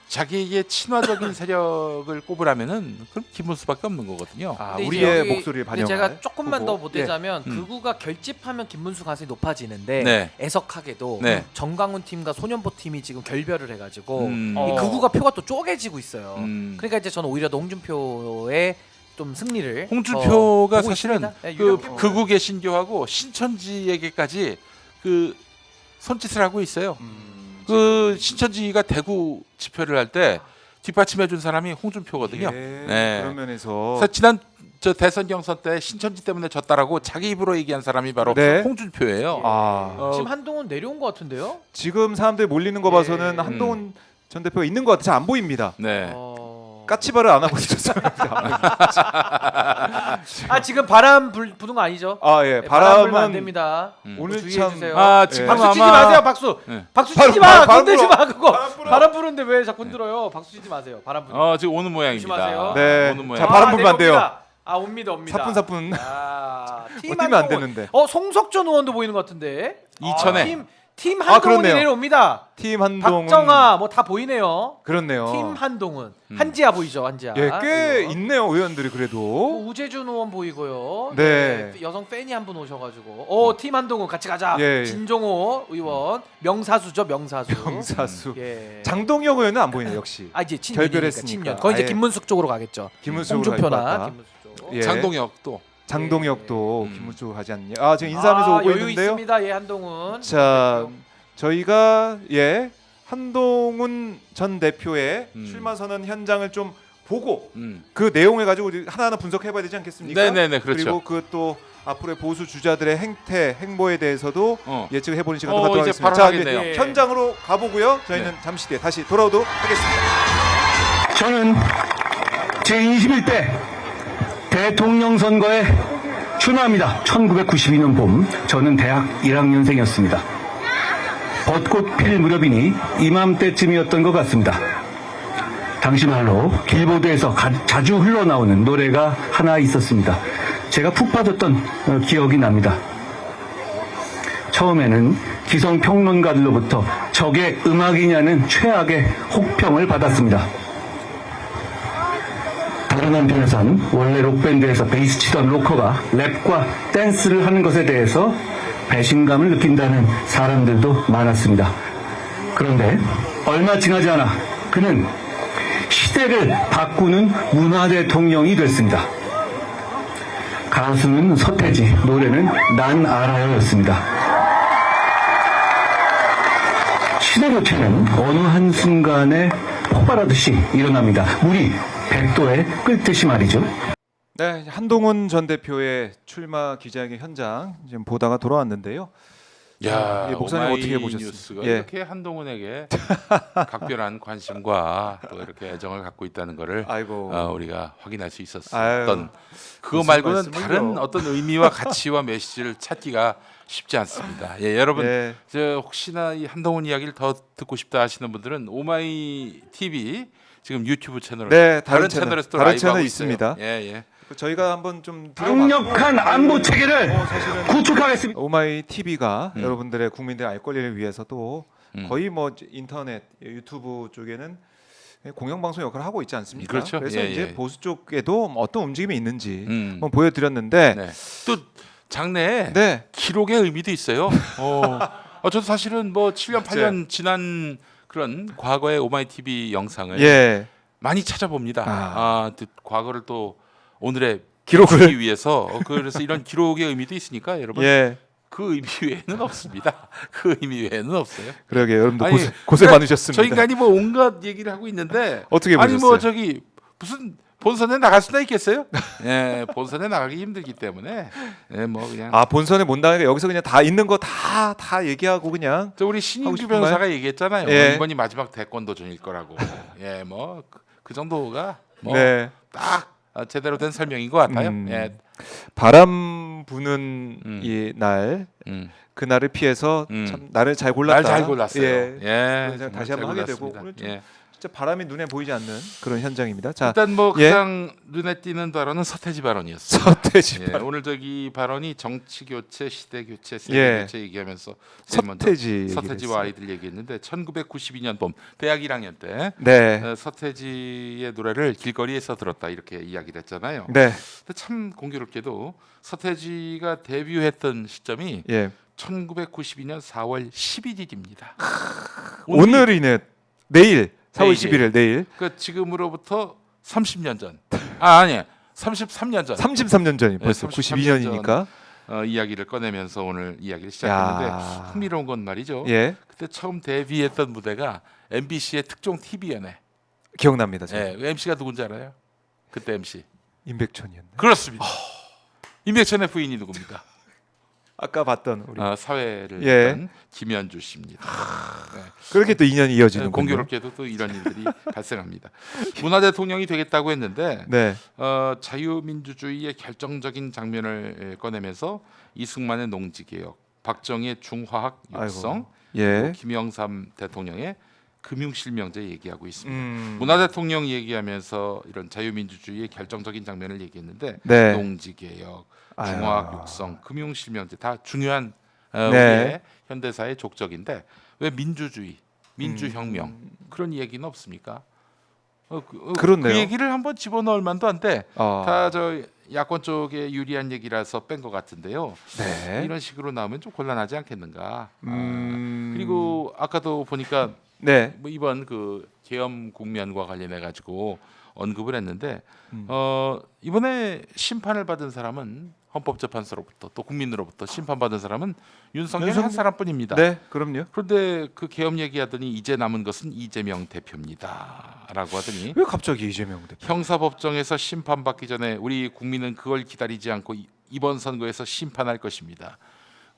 자기에게 친화적인 세력을 꼽으라면은 그럼 김문수밖에 없는 거거든요. 아, 근데 이제 우리의 여기 목소리를 근데 반영할 제가 조금만 후보. 더 보태자면 예. 극우가 결집하면 김문수 가능성이 높아지는데 네. 애석하게도 네. 정광훈 팀과 소년보 팀이 지금 결별을 해가지고 음. 이 극우가 표가 또 쪼개지고 있어요. 음. 그러니까 이제 저는 오히려 더 홍준표의 좀 승리를 홍준표가 보고 사실은 있습니다. 네, 그 유력해요. 극우 개신교하고 신천지에게까지 그 손짓을 하고 있어요. 그 신천지가 대구 집회를 할 때 뒷받침해 준 사람이 홍준표거든요. 예, 네. 그런 면에서 그래서 지난 저 대선 경선 때 신천지 때문에 졌다라고 자기 입으로 얘기한 사람이 바로 네. 홍준표예요. 아, 지금 한동훈 내려온 것 같은데요? 지금 사람들이 몰리는 거 봐서는 예. 한동훈 전 대표가 있는 것 같아. 잘 안 보입니다. 네. 까치발을 안 하고 있었어요. 아 지금 바람 부는 거 아니죠? 아 예, 네, 바람 불면 안 바람은 됩니다. 오늘 주의해 참 주세요. 아 예. 지금 박수 치지 아마 마세요. 박수. 네. 박수 바람 치지 마. 불어, 건들지 바람 마 그거. 바람 불어. 바람 부는데 왜 자꾸 흔들어요? 박수 치지 마세요. 바람 부는. 지금 오는 모양입니다. 조심하세요. 네. 오는 모양. 자, 바람 불면 안 돼요. 내려옵니다. 아 옵니다. 사뿐사뿐. 아, 팀 뛰면 안 한동훈. 되는데. 송석준 의원도 보이는 것 같은데. 이천에. 팀 아, 한동훈이 그렇네요. 내려옵니다. 팀 한동훈. 박정아 뭐 다 보이네요. 그렇네요. 팀 한동훈. 한지아 보이죠, 한지아. 예, 꽤 그리고 있네요 의원들이 그래도. 뭐 우재준 의원 보이고요. 네. 여성 팬이 한 분 오셔가지고, 팀 한동훈 같이 가자. 예. 진종호 의원, 명사수죠, 명사수. 명사수. 예. 장동혁 의원은 안 보이네요 역시. 아 이제 친윤이니까 결별했으니까. 친윤. 거의 이제 아예. 김문숙 쪽으로 가겠죠. 김문수로 갈 것 홍준표나 같다. 김문숙 쪽. 예. 장동혁도 장동혁도 김문수 가지 않냐. 아 지금 인사하면서 오고 여유 있는데요. 있습니다, 예 한동훈. 자 저희가 한동훈 전 대표의 출마 선언 현장을 좀 보고 그 내용을 가지고 우리 하나하나 분석해봐야 되지 않겠습니까? 네네네 그렇죠. 그리고 그 또 앞으로의 보수 주자들의 행태 행보에 대해서도 예측을 해보는 시간을 갖도록 이제 하겠습니다. 바로 자, 하겠네요. 이제 현장으로 가보고요. 저희는 네. 잠시 뒤에 다시 돌아오도록 하겠습니다. 저는 제21대 대통령 선거에 출마합니다. 1992년 봄 저는 대학 1학년생이었습니다. 벚꽃 필 무렵이니 이맘때쯤이었던 것 같습니다. 당시 말로 길보드에서 자주 흘러나오는 노래가 하나 있었습니다. 제가 푹 빠졌던 기억이 납니다. 처음에는 기성평론가들로부터 저게 음악이냐는 최악의 혹평을 받았습니다. 다른 한편에선 원래 록밴드에서 베이스 치던 로커가 랩과 댄스를 하는 것에 대해서 배신감을 느낀다는 사람들도 많았습니다. 그런데 얼마 지나지 않아 그는 시대를 바꾸는 문화 대통령이 됐습니다. 가수는 서태지, 노래는 난 알아요였습니다. 시대 교체는 어느 한순간에 폭발하듯이 일어납니다. 물이 100도에 끓듯이 말이죠. 네, 한동훈 전 대표의 출마 기자회견 현장 지금 보다가 돌아왔는데요. 야, 예, 목사님 어떻게 보셨습니까? 뉴스가 예. 이렇게 한동훈에게 각별한 관심과 또 이렇게 애정을 갖고 있다는 것을 아이고. 우리가 확인할 수 있었던 아유, 그거 무슨 말고는 말씀을요. 다른 어떤 의미와 가치와 메시지를 찾기가 쉽지 않습니다. 예, 여러분 예. 저 혹시나 이 한동훈 이야기를 더 듣고 싶다 하시는 분들은 오마이 TV 지금 유튜브 채널 네, 다른 다른 채널, 채널에서 또 다른 라이브 채널 하고 있습니다. 있어요. 예, 예. 저희가 한번 좀 강력한 안보 체계를 사실은 구축하겠습니다. 오마이 TV가 여러분들의 국민들의 알 권리를 위해서도 거의 뭐 인터넷, 유튜브 쪽에는 공영방송 역할을 하고 있지 않습니까? 그렇죠. 그래서 예, 이제 예. 보수 쪽에도 어떤 움직임이 있는지 음. 한번 보여드렸는데 네. 또 장래에 네. 기록의 의미도 있어요. 저도 사실은 뭐 7년 8년 지난 그런 과거의 오마이 TV 영상을 예. 많이 찾아봅니다. 또 과거를 또 오늘의 기록을. 비추기 위해서 그래서 이런 기록의 의미도 있으니까 여러분 예. 그 의미 외에는 없습니다. 그 의미 외에는 없어요. 그러게 여러분도 아니, 고생 그러니까 많으셨습니다. 저 인간이 뭐 온갖 얘기를 하고 있는데 어떻게 아니 보셨어요? 뭐 저기 무슨 본선에 나갈 수나 있겠어요? 예, 본선에 나가기 힘들기 때문에 예, 뭐 그냥 본선에 못 나가니까 여기서 그냥 다 있는 거 다 얘기하고 그냥 저 우리 하고 신인규 싶은 변호사가 얘기했잖아요. 예. 이번이 마지막 대권 도전일 거라고. 예, 뭐 그 정도가 뭐 네. 딱 제대로 된 설명인 것 같아요. 예. 바람 부는 음. 이 날 음. 그날을 피해서 음. 참 날을 잘 골랐다. 날 잘 골랐어요. 예. 예. 그런 생각 다시 한번 하게 되고 오늘 좀 예. 진짜 바람이 눈에 보이지 않는 그런 현장입니다. 자, 일단 뭐 예. 가장 눈에 띄는 발언은 서태지 발언이었어요. 서태지 예, 발 오늘 저기 발언이 정치 교체, 시대 교체, 예. 세대 교체 얘기하면서 서태지 얘기를 서태지와 했어요. 아이들 얘기했는데 1992년 봄 대학 1학년 때 네. 서태지의 노래를 길거리에서 들었다 이렇게 이야기를 했잖아요. 네. 근데 참 공교롭게도 서태지가 데뷔했던 시점이 예. 1992년 4월 11일입니다. 오늘이네. 내일 4월 내일이에요. 11일 내일. 그 지금으로부터 30년 전. 아니 33년 전. 33년 전이 벌써 33년 92년이니까. 이야기를 꺼내면서 오늘 이야기를 시작했는데 야. 흥미로운 건 말이죠. 예. 그때 처음 데뷔했던 무대가 MBC의 특종 TV 연애. 기억납니다. 저는. 예, MC가 누군지 알아요? 그때 MC 임백천이었네. 그렇습니다. 임백천의 부인이 누굽니까? 아까 봤던 우리 사회를 예. 했던 김현주 씨입니다. 네. 그렇게 또 인연이 이어지는 공교롭게도 또 이런 일들이 발생합니다. 문화 대통령이 되겠다고 했는데 네. 자유민주주의의 결정적인 장면을 꺼내면서 이승만의 농지개혁, 박정희의 중화학 육성, 예. 김영삼 대통령의 금융실명제 얘기하고 있습니다. 음. 문화 대통령 얘기하면서 이런 자유민주주의의 결정적인 장면을 얘기했는데 네. 농지개혁, 아유. 중화학 육성, 금융실명제 다 중요한 네. 우리의 현대사의 족적인데 왜 민주주의, 민주혁명 그런 얘기는 없습니까? 그렇네요. 그 얘기를 한번 집어넣을 만도 한데 아. 다 저 야권 쪽에 유리한 얘기라서 뺀 것 같은데요. 네. 이런 식으로 나오면 좀 곤란하지 않겠는가? 음. 그리고 아까도 보니까 네. 뭐 이번 그 계엄 국면과 관련해 가지고 언급을 했는데 이번에 심판을 받은 사람은 헌법재판소로부터 또 국민으로부터 심판받은 사람은 윤석열 한 사람뿐입니다. 네, 그럼요. 그런데 그 계엄 얘기하더니 이제 남은 것은 이재명 대표입니다라고 하더니 왜 갑자기 이재명 대표? 형사법정에서 심판받기 전에 우리 국민은 그걸 기다리지 않고 이번 선거에서 심판할 것입니다.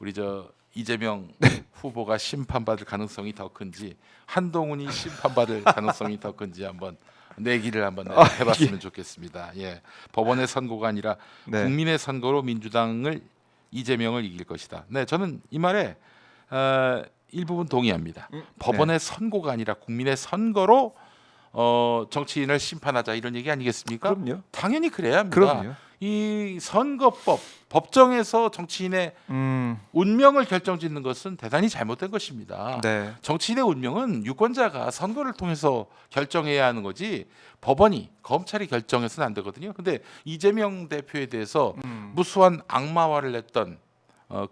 우리 저 이재명 후보가 심판받을 가능성이 더 큰지 한동훈이 심판받을 가능성이 더 큰지 한번 내기를 한번 해봤으면 좋겠습니다. 예, 법원의 선고가 아니라 네. 국민의 선거로 민주당을 이재명을 이길 것이다. 네, 저는 이 말에 일부분 동의합니다. 법원의 선고가 아니라 국민의 선거로 정치인을 심판하자 이런 얘기 아니겠습니까? 그럼요. 당연히 그래야 합니다. 그럼요. 이 선거법 법정에서 정치인의 운명을 결정짓는 것은 대단히 잘못된 것입니다. 네. 정치인의 운명은 유권자가 선거를 통해서 결정해야 하는 거지 법원이 검찰이 결정해서는 안 되거든요. 근데 이재명 대표에 대해서 무수한 악마화를 냈던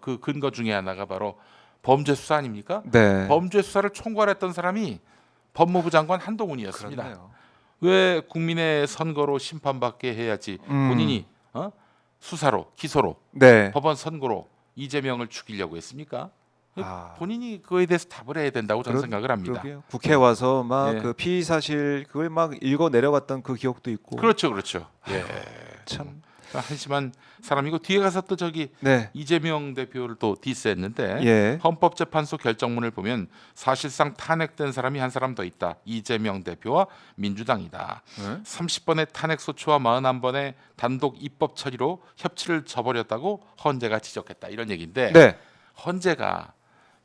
그 근거 중에 하나가 바로 범죄 수사 아닙니까? 네. 범죄 수사를 총괄했던 사람이 법무부 장관 한동훈이었습니다. 그렇네요. 왜 국민의 선거로 심판받게 해야지 본인이 수사로 기소로 네. 법원 선고로 이재명을 죽이려고 했습니까? 아. 본인이 그거에 대해서 답을 해야 된다고 저는 생각을 합니다. 그러게요. 국회 와서 막 예. 그 피의 사실 그걸 막 읽어 내려갔던 그 기억도 있고. 그렇죠, 그렇죠. 예. 참. 한심한 사람이고 뒤에 가서 또 저기 네. 이재명 대표를 또 디스했는데 예. 헌법재판소 결정문을 보면 사실상 탄핵된 사람이 한 사람 더 있다. 이재명 대표와 민주당이다. 네? 30번의 탄핵 소추와 41번의 단독 입법 처리로 협치를 저버렸다고 헌재가 지적했다. 이런 얘기인데 네. 헌재가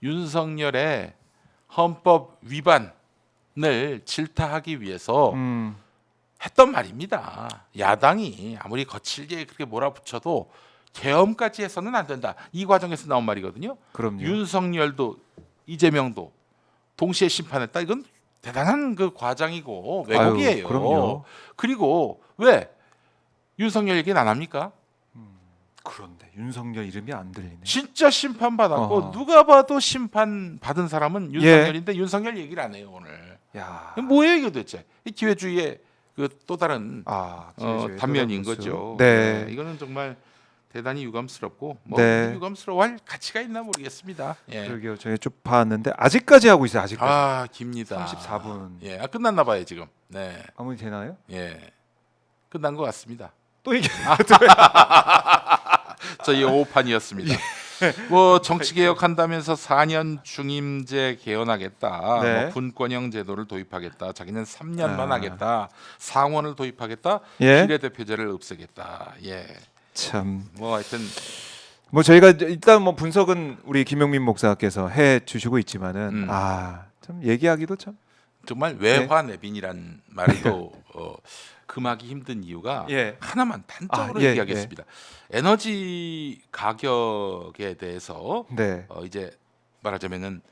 윤석열의 헌법 위반을 질타하기 위해서 했던 말입니다. 야당이 아무리 거칠게 그렇게 몰아붙여도 계엄까지 해서는 안 된다. 이 과정에서 나온 말이거든요. 그럼요. 윤석열도 이재명도 동시에 심판했다. 이건 대단한 그 과장이고 왜곡이에요. 아유, 그럼요. 그리고 왜 윤석열 얘기는 안 합니까? 그런데 윤석열 이름이 안 들리네. 진짜 심판 받았고 어허. 누가 봐도 심판 받은 사람은 윤석열인데 윤석열 얘기를 안 해요 오늘. 야. 뭐예요 이거 도대체? 이 기회주의의 그 또 다른 아, 단면인 그런 모습. 거죠. 네. 이거는 정말 대단히 유감스럽고 뭐 네. 유감스러워할 가치가 있나 모르겠습니다. 예. 그러게요. 저희 쭉 봤는데 아직까지 하고 있어요. 아직까지. 아 깁니다. 34분. 예, 끝났나 봐요 지금. 네, 아무리 되나요? 예, 끝난 것 같습니다. 또 이게 저희 오판이었습니다. 뭐 정치 개혁한다면서 4년 중임제 개헌하겠다. 네. 뭐 분권형 제도를 도입하겠다. 자기는 3년만 아. 하겠다. 상원을 도입하겠다. 예. 비례대표제를 없애겠다. 예. 참. 뭐 하여튼 뭐 저희가 일단 뭐 분석은 우리 김용민 목사께서 해 주시고 있지만은 참 얘기하기도 참. 정말 외화내빈이란 말도 금하기 힘든 이유가 예. 하나만 단적으로 예, 얘기하겠습니다. 에너지 가격에 대해서 네. 이제 말하자면은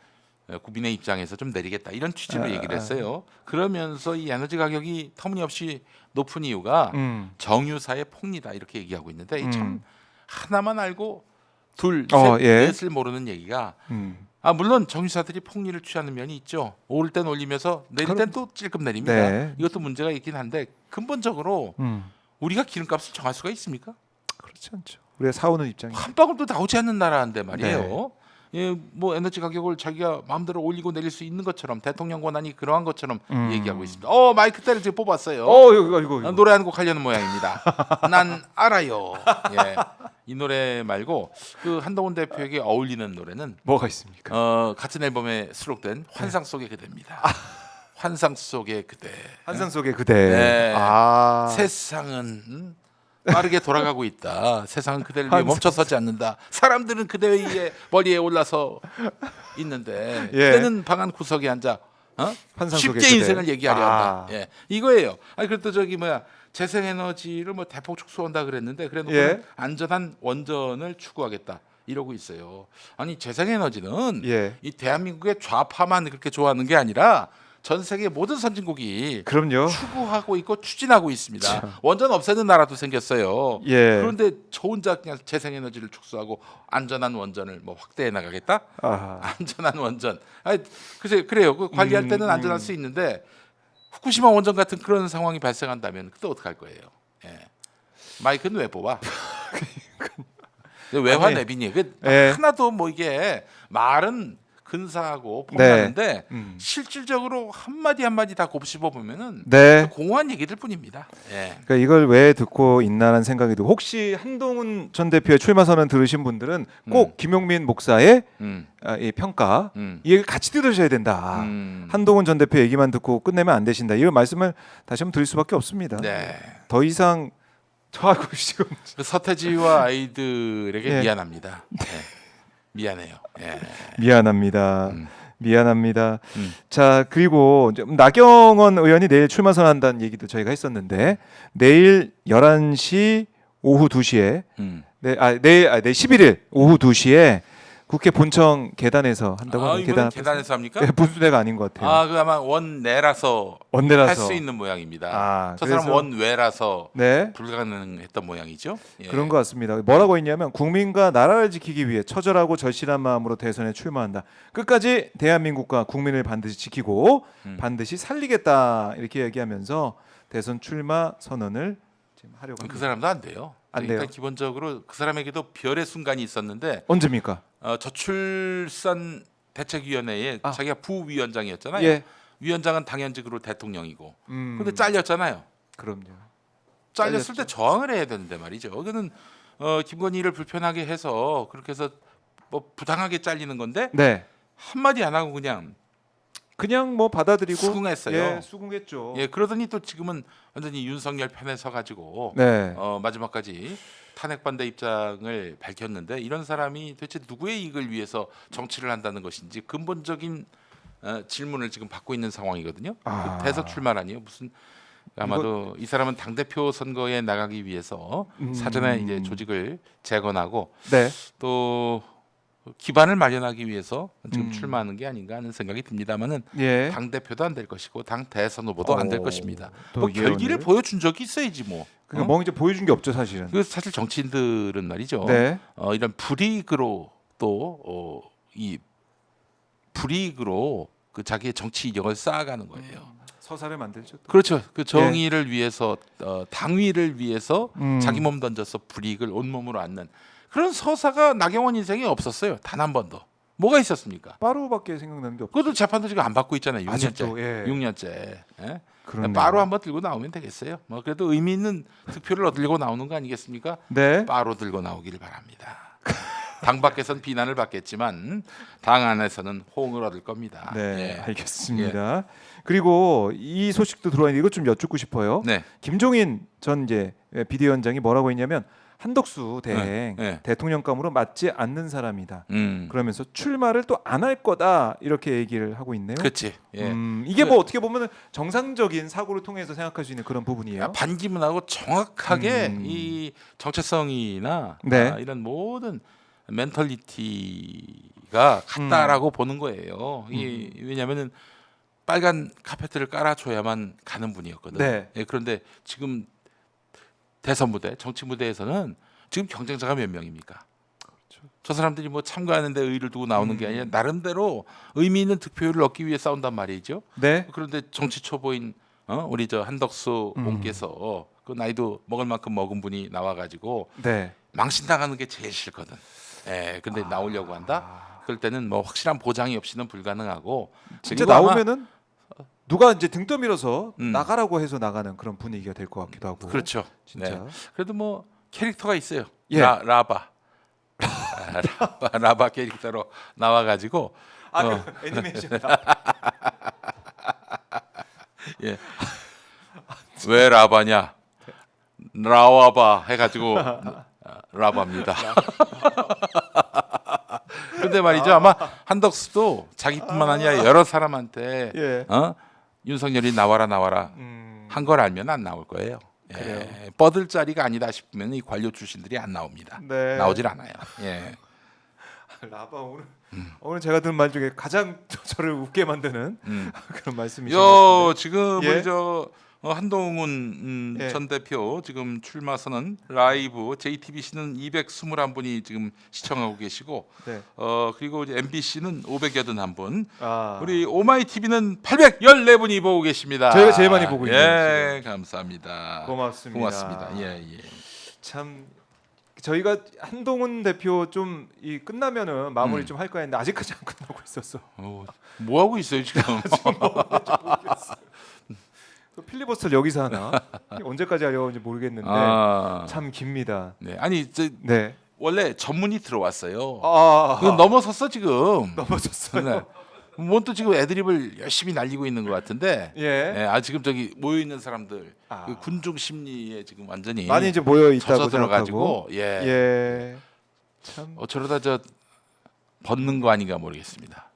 국민의 입장에서 좀 내리겠다 이런 취지로 아, 얘기를 했어요. 그러면서 이 에너지 가격이 터무니없이 높은 이유가 정유사의 폭리다 이렇게 얘기하고 있는데 이 참 하나만 알고 둘, 셋, 예. 넷을 모르는 얘기가 물론 정유사들이 폭리를 취하는 면이 있죠. 오를 땐 올리면서 내릴 땐 또 찔끔 내립니다. 네. 이것도 문제가 있긴 한데 근본적으로 우리가 기름값을 정할 수가 있습니까? 그렇지 않죠. 우리가 사오는 입장이. 한 방울도 나오지 않는 나라인데 말이에요. 네. 예, 뭐 에너지 가격을 자기가 마음대로 올리고 내릴 수 있는 것처럼 대통령 권한이 그러한 것처럼 얘기하고 있습니다. 마이크 때를 지금 뽑았어요. 이거. 노래 한 곡 하려는 모양입니다. 난 알아요. 예. 이 노래 말고 그 한동훈 대표에게 어울리는 노래는 뭐가 있습니까? 같은 앨범에 수록된 환상 속의 그대입니다. 환상 속의 그대. 환상 속의 그대. 네. 아. 세상은 빠르게 돌아가고 있다. 세상은 그대를 위해 환상 멈춰서지 않는다. 사람들은 그대 위에 머리에 올라서 있는데 예. 그대는 방 안 구석에 앉아 환상 속의 쉽게 그대. 인생을 얘기하려 아. 한다. 예, 이거예요. 아니 그래도 저기 뭐야 재생에너지를 뭐 대폭 축소한다 그랬는데 그래놓고 예. 안전한 원전을 추구하겠다. 이러고 있어요. 아니 재생에너지는 예. 이 대한민국의 좌파만 그렇게 좋아하는 게 아니라 전 세계 모든 선진국이 그럼요. 추구하고 있고 추진하고 있습니다. 원전 없애는 나라도 생겼어요. 예. 그런데 저 혼자 그냥 재생에너지를 축소하고 안전한 원전을 뭐 확대해 나가겠다? 아. 안전한 원전. 글쎄 그래요. 그 관리할 때는 안전할 수 있는데 후쿠시마 원전 같은 그런 상황이 발생한다면 그때 어떡할 거예요? 예. 마이크는 왜 뽑아? 외화 아니, 내빈이 그 예. 하나도 뭐 이게 말은 근사하고 네. 폼나는데 실질적으로 한 마디 한 마디 다 곱씹어 보면은 네. 공허한 얘기들 뿐입니다. 예. 그러니까 이걸 왜 듣고 있나라는 생각이 들고 혹시 한동훈 전 대표의 출마 선언 들으신 분들은 꼭 김용민 목사의 음. 이 평가 음. 이 얘기를 같이 들으셔야 된다. 한동훈 전 대표 얘기만 듣고 끝내면 안 되신다. 이런 말씀을 다시 한번 드릴 수밖에 없습니다. 네. 더 이상 저하고 지금 그 서태지와 아이들에게 예. 미안합니다. 예. 미안해요. 예. 미안합니다. 미안합니다. 음. 자 그리고 이제 나경원 의원이 내일 출마 선언한다는 얘기도 저희가 했었는데 내일 11시 오후 2시에 내일 11일 오후 2시에 국회 본청 계단에서 한다고 하는 이번엔 계단에서 합니까? 네, 분수대가 아닌 것 같아요. 그 아마 원내라서 원내라서 할 수 있는 모양입니다. 아, 저 사람 그래서- 원외라서 네. 불가능했던 모양이죠. 예. 그런 것 같습니다. 뭐라고 했냐면 국민과 나라를 지키기 위해 처절하고 절실한 마음으로 대선에 출마한다. 끝까지 대한민국과 국민을 반드시 지키고 반드시 살리겠다 이렇게 얘기하면서 대선 출마 선언을 지금 하려고 합니다. 그 사람도 안 돼요. 안 일단 돼요? 기본적으로 그 사람에게도 별의 순간이 있었는데 언제입니까? 저출산 대책위원회에 아. 자기가 부위원장이었잖아요. 예. 위원장은 당연직으로 대통령이고. 음, 근데 잘렸잖아요. 그럼요. 잘렸을 때 저항을 해야 되는데 말이죠. 그는 김건희를 불편하게 해서 그렇게 해서 뭐 부당하게 잘리는 건데 네. 한마디 안 하고 그냥 뭐 받아들이고 수긍했어요. 예, 수긍했죠. 예 그러더니 또 지금은 완전히 윤석열 편에 서가지고 네. 마지막까지 탄핵 반대 입장을 밝혔는데 이런 사람이 도대체 누구의 이익을 위해서 정치를 한다는 것인지 근본적인 질문을 지금 받고 있는 상황이거든요. 아. 그 대선 출마라니요. 무슨 아마도 이 사람은 당 대표 선거에 나가기 위해서 사전에 이제 조직을 재건하고 네. 또 기반을 마련하기 위해서 지금 출마하는 게 아닌가 하는 생각이 듭니다만은 예. 당 대표도 안 될 것이고 당 대선 후보도 안 될 것입니다. 또 뭐 결기를 예언을? 보여준 적이 있어야지 뭐. 그러니까 뭐 이제 보여준 게 없죠 사실은. 그 사실 정치인들은 말이죠. 네. 이런 불이익으로 또 이 불이익으로 그 자기의 정치 이력을 쌓아가는 거예요. 서사를 만들죠. 또. 그렇죠. 그 정의를 위해서 당위를 위해서 음. 자기 몸 던져서 불이익을 온몸으로 안는 그런 서사가 나경원 인생에 없었어요. 단 한 번도. 뭐가 있었습니까? 빠루밖에 생각나는 게 없죠. 그것도 재판도 지금 안 받고 있잖아요. 6년째. 아직도, 예. 6년째. 예? 그러네요. 바로 한번 들고 나오면 되겠어요. 뭐 그래도 의미 있는 득표를 얻으려고 나오는 거 아니겠습니까? 네. 바로 들고 나오기를 바랍니다. 당 밖에선 비난을 받겠지만 당 안에서는 호응을 얻을 겁니다. 네, 예. 알겠습니다. 그리고 이 소식도 들어왔는데 이것 좀 여쭙고 싶어요. 네. 김종인 전 이제 비대위원장이 뭐라고 했냐면 한덕수 대행 네. 대통령감으로 맞지 않는 사람이다. 음. 그러면서 출마를 또 안 할 거다 이렇게 얘기를 하고 있네요. 그렇지. 예. 이게 뭐 어떻게 보면 정상적인 사고를 통해서 생각할 수 있는 그런 부분이에요. 반기문하고 정확하게 이 정체성이나 네. 이런 모든 멘털리티가 같다라고 보는 거예요. 왜냐하면은 빨간 카페트를 깔아줘야만 가는 분이었거든. 네. 예, 그런데 지금 대선 무대, 정치 무대에서는 지금 경쟁자가 몇 명입니까? 저 사람들이 뭐 참가하는데 의의를 두고 나오는 게 아니라 나름대로 의미 있는 득표율을 얻기 위해 싸운단 말이죠. 네. 그런데 정치 초보인 우리 저 한덕수 옹께서 그 나이도 먹을 만큼 먹은 분이 나와가지고 네. 망신당하는 게 제일 싫거든. 예, 근데 나오려고 한다. 그럴 때는 뭐 확실한 보장이 없이는 불가능하고 진짜 그리고 아마 나오면은 누가 이제 등 떠밀어서 음. 나가라고 해서 나가는 그런 분위기가 될 것 같기도 하고. 그렇죠. 진짜. 네. 그래도 뭐 캐릭터가 있어요. 예. 라바. 라바 캐릭터로 나와가지고 그 애니메이션. 예. 왜 라바냐? 라와바 해가지고 라바입니다. 근데 말이죠. 아마 한덕수도 자기뿐만 아니라 여러 사람한테 예. 윤석열이 나와라 한 걸 알면 안 나올 거예요. 예. 그래요. 뻗을 자리가 아니다 싶으면 이 관료 출신들이 안 나옵니다. 네. 나오질 않아요. 예. 라바 오늘 제가 들은 말 중에 가장 저를 웃게 만드는 그런 말씀이신 것 요 같은데. 지금 예. 우리 저 한동훈 예. 전 대표 지금 출마 선언 라이브 JTBC는 221분이 지금 시청하고 계시고 네. 그리고 이제 MBC는 581분 아, 우리 오마이 TV는 814분이 보고 계십니다. 저희가 제일 많이 보고 있네요, 예, 감사합니다. 고맙습니다. 고맙습니다. 예, 예. 참 저희가 한동훈 대표 좀 이 끝나면은 마무리 좀 할 거야 했는데 아직까지 안 끝나고 있었어. 뭐 하고 있어요 지금? 또 필리버스터를 여기서 하나 언제까지 하려는지 모르겠는데 아, 참 깁니다. 네. 아니 네. 원래 전문이 들어왔어요. 아, 그건 넘어섰어 지금. 넘어졌어요. 네. 뭔또 지금 애드립을 열심히 날리고 있는 것 같은데. 예. 아 지금 저기 모여 있는 사람들 아. 그 군중 심리에 지금 완전히 많이 이제 모여 있다고 젖어 들어가지고 생각하고. 예. 예. 참. 저러다 저 벗는 거 아닌가 모르겠습니다.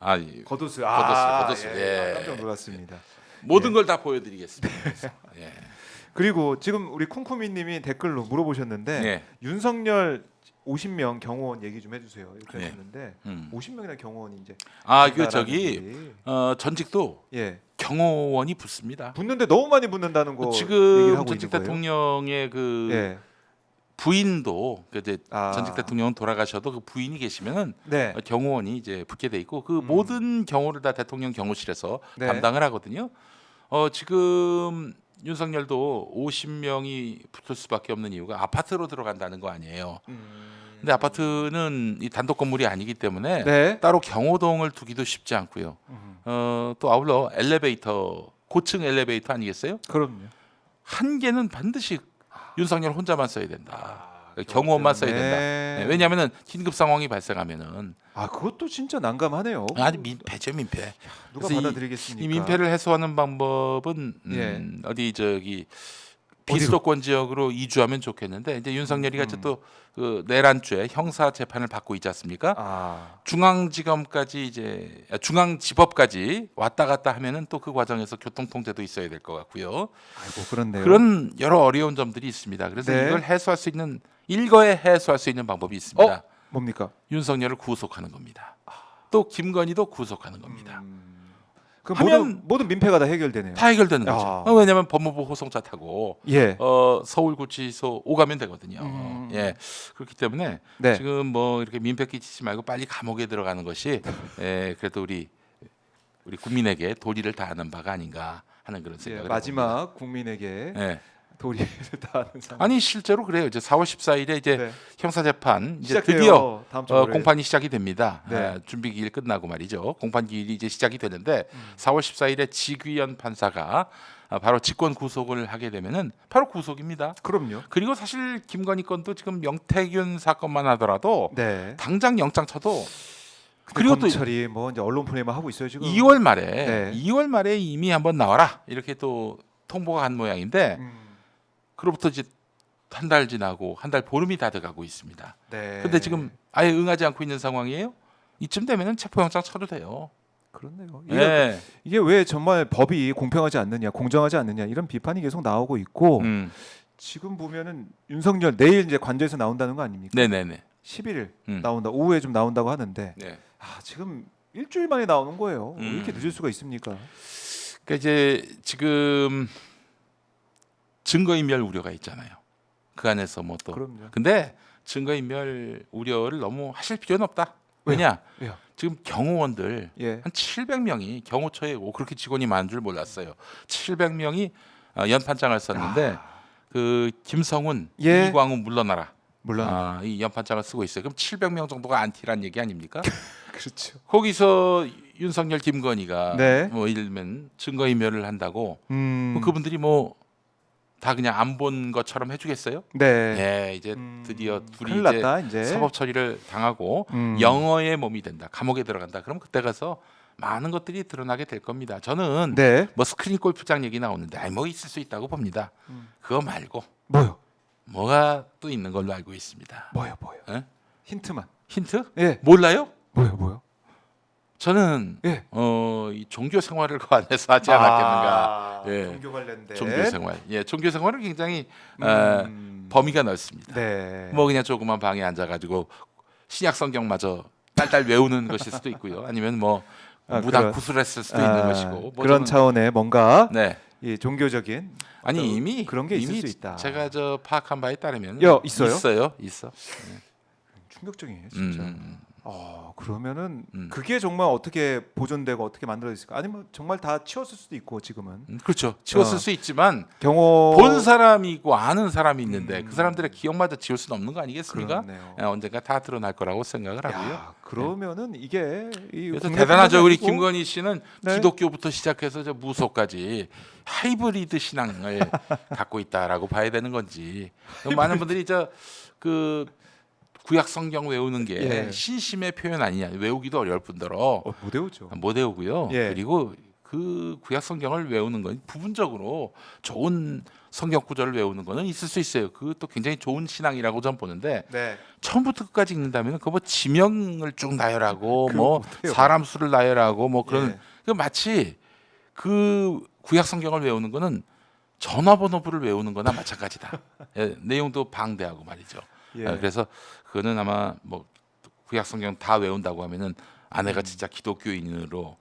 아 예. 겉옷을 겉옷을. 예. 깜짝 놀랐습니다. 모든 걸 다 보여드리겠습니다. 그래서. 예. 그리고 지금 우리 쿵쿠미님이 댓글로 물어보셨는데 예. 윤석열 50명 경호원 얘기 좀 해주세요. 이렇게 네. 하셨는데 50명이나 경호원이 이제 그 저기 분들이. 전직도 예 경호원이 붙습니다. 붙는데 너무 많이 붙는다는 거 얘기를 지금 하고 전직 있는 거예요. 대통령의 그 예. 부인도 그 이제 아. 전직 대통령 돌아가셔도 그 부인이 계시면은 네. 경호원이 이제 붙게 돼 있고 그 모든 경호를 다 대통령 경호실에서 네. 담당을 하거든요. 지금 윤석열도 50명이 붙을 수밖에 없는 이유가 아파트로 들어간다는 거 아니에요. 근데 아파트는 이 단독 건물이 아니기 때문에 네. 따로 경호동을 두기도 쉽지 않고요. 또 아울러 엘리베이터 고층 엘리베이터 아니겠어요? 그럼요. 한 개는 반드시 윤석열 혼자만 써야 된다. 경호원만 써야 된다. 네, 왜냐하면은 긴급 상황이 발생하면은 그것도 진짜 난감하네요. 아주 민폐죠 민폐. 누가 그래서 받아들이겠습니까? 이 민폐를 해소하는 방법은 예. 어디 저기 비수도권 지역으로 이주하면 좋겠는데 이제 윤석열이 같이 또그 내란죄 형사 재판을 받고 있지 않습니까? 중앙지검까지 이제 중앙지법까지 왔다 갔다 하면은 또 그 과정에서 교통통제도 있어야 될 것 같고요. 아이고 그렇네요. 그런 여러 어려운 점들이 있습니다. 그래서 네. 이걸 해소할 수 있는 일거에 해소할 수 있는 방법이 있습니다. 뭡니까? 윤석열을 구속하는 겁니다. 또 김건희도 구속하는 겁니다. 그 하면 모든 민폐가 다 해결되네요. 다 해결되는 거죠. 왜냐하면 법무부 호송차 타고 예. 서울구치소 오가면 되거든요. 예, 그렇기 때문에 네. 지금 뭐 이렇게 민폐 끼치지 말고 빨리 감옥에 들어가는 것이 그래도 우리 국민에게 도리를 다하는 바가 아닌가 하는 그런 예, 생각을 마지막 국민에게 해봅니다. 예. 도리를 다하는 상황. 아니 실제로 그래요. 이제 4월 14일에 이제 네. 형사재판 이제 시작해요. 드디어 다음 주 월요일. 공판이 시작이 됩니다. 네. 준비 기일 끝나고 말이죠. 공판 기일이 이제 시작이 되는데 4월 14일에 지귀현 판사가 바로 직권 구속을 하게 되면은 바로 구속입니다. 그럼요. 그리고 사실 김건희 건도 지금 명태균 사건만 하더라도 네. 당장 영장 쳐도 그리고 그리고 또 검찰이 뭐 이제 언론 플레이만 하고 있어요 지금. 2월 말에 네. 2월 말에 이미 한번 나와라 이렇게 또 통보가 간 모양인데 그로부터 이제 한 달 지나고 한 달 보름이 다 돼가고 있습니다. 네. 근데 지금 아예 응하지 않고 있는 상황이에요. 이쯤 되면은 체포영장 쳐도 돼요. 그렇네요. 이게 왜 정말 법이 공평하지 않느냐, 공정하지 않느냐 이런 비판이 계속 나오고 있고 지금 보면은 윤석열 내일 이제 관저에서 나온다는 거 아닙니까? 네네네. 11일 음. 나온다. 오후에 좀 나온다고 하는데 네. 지금 일주일 만에 나오는 거예요. 왜 음. 이렇게 늦을 수가 있습니까? 그러니까 이제 지금 증거인멸 우려가 있잖아요. 그 안에서 뭐 또. 그럼요. 근데 증거인멸 우려를 너무 하실 필요는 없다. 왜냐? 왜요? 지금 경호원들 예. 한 700명이 경호처에 그렇게 직원이 많은 줄 몰랐어요. 700명이 연판장을 썼는데 그 김성훈, 예. 이광우 물러나라. 물론 이 연판장을 쓰고 있어요. 그럼 700명 정도가 안티란 얘기 아닙니까? 그렇죠. 거기서 윤석열, 김건희가 네. 뭐 일면 증거인멸을 한다고 음. 그분들이 뭐 다 그냥 안 본 것처럼 해주겠어요? 네. 예, 이제 드디어 둘이 큰일 이제 났다 이제. 사법 처리를 당하고 영어의 몸이 된다, 감옥에 들어간다. 그럼 그때 가서 많은 것들이 드러나게 될 겁니다. 저는 네. 뭐 스크린 골프장 얘기 나오는데 뭐 있을 수 있다고 봅니다. 그거 말고 뭐요? 뭐가 또 있는 걸로 알고 있습니다. 뭐요? 예? 힌트만. 힌트? 예. 몰라요? 뭐요? 저는 예. 이 종교 생활을 그 안에서 하지 않았겠는가. 예. 종교 관련된. 종교 생활. 예, 종교 생활은 굉장히 음. 범위가 넓습니다. 네. 뭐 그냥 조그만 방에 앉아가지고 신약 성경마저 딸딸 외우는 것일 수도 있고요. 아니면 뭐 무당 그런- 구슬했을 수도 있는 것이고. 뭐 그런 저는- 차원의 뭔가 네. 이 종교적인 아니 어떤 이미 그런 게 있을 이미 수 있다. 제가 저 파악한 바에 따르면 있어요? 있어. 충격적이에요, 진짜. 음. 그러면은 음. 그게 정말 어떻게 보존되고 어떻게 만들어졌을까? 아니면 정말 다 치웠을 수도 있고 지금은 그렇죠. 지웠을 어. 수 있지만 경호 본 사람이 있고 아는 사람이 있는데 그 사람들의 기억마저 지울 수는 없는 거 아니겠습니까? 그렇네요. 언젠가 다 드러날 거라고 생각을 하고요. 야, 그러면은 이게 이 그래서 국내 대단하죠. 우리 아니고 김건희 씨는 네. 기독교부터 시작해서 저 무소까지 하이브리드 신앙을 갖고 있다라고 봐야 되는 건지. 많은 분들이 저 그 구약 성경 외우는 게 예. 신심의 표현 아니냐, 외우기도 어려울 뿐더러 못 외우죠. 못 외우고요. 예. 그리고 그 구약 성경을 외우는 건 부분적으로 좋은 성경 구절을 외우는 거는 있을 수 있어요. 그것도 굉장히 좋은 신앙이라고 저는 보는데 네. 처음부터 끝까지 읽는다면 그거 뭐 지명을 쭉 나열하고 그거 뭐 못해요. 사람 수를 나열하고 뭐 그런 예. 그 마치 그 구약 성경을 외우는 거는 전화번호부를 외우는 거나 마찬가지다. 예, 내용도 방대하고 말이죠. 예. 그래서 그거는 아마 뭐 구약 성경 다 외운다고 하면은 아내가 진짜 기독교인으로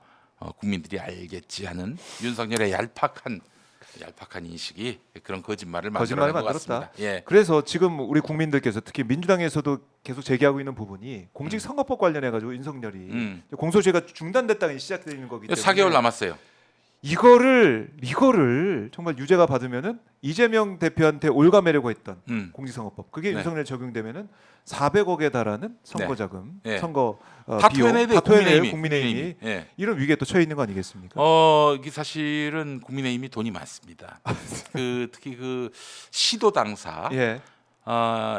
국민들이 알겠지 하는 윤석열의 얄팍한 인식이 그런 거짓말을 거짓말을 만들어낸 것 만들었다. 같습니다. 예. 그래서 지금 우리 국민들께서 특히 민주당에서도 계속 제기하고 있는 부분이 공직선거법 관련해 가지고 윤석열이 공소시효가 중단됐다가 시작되는 거기 때문에 4개월 남았어요. 이거를 정말 유죄가 받으면은 이재명 대표한테 올가매려고 했던 공직선거법 그게 네. 윤석열 적용되면은 400억에 달하는 선거자금, 네. 선거 다 비용 토해내야 돼요. 다 토해내요, 국민의힘이. 국민의힘이 예. 이런 위기에 또 처해 있는 거 아니겠습니까? 이게 사실은 국민의힘이 돈이 많습니다. 특히 그 시도 당사 예.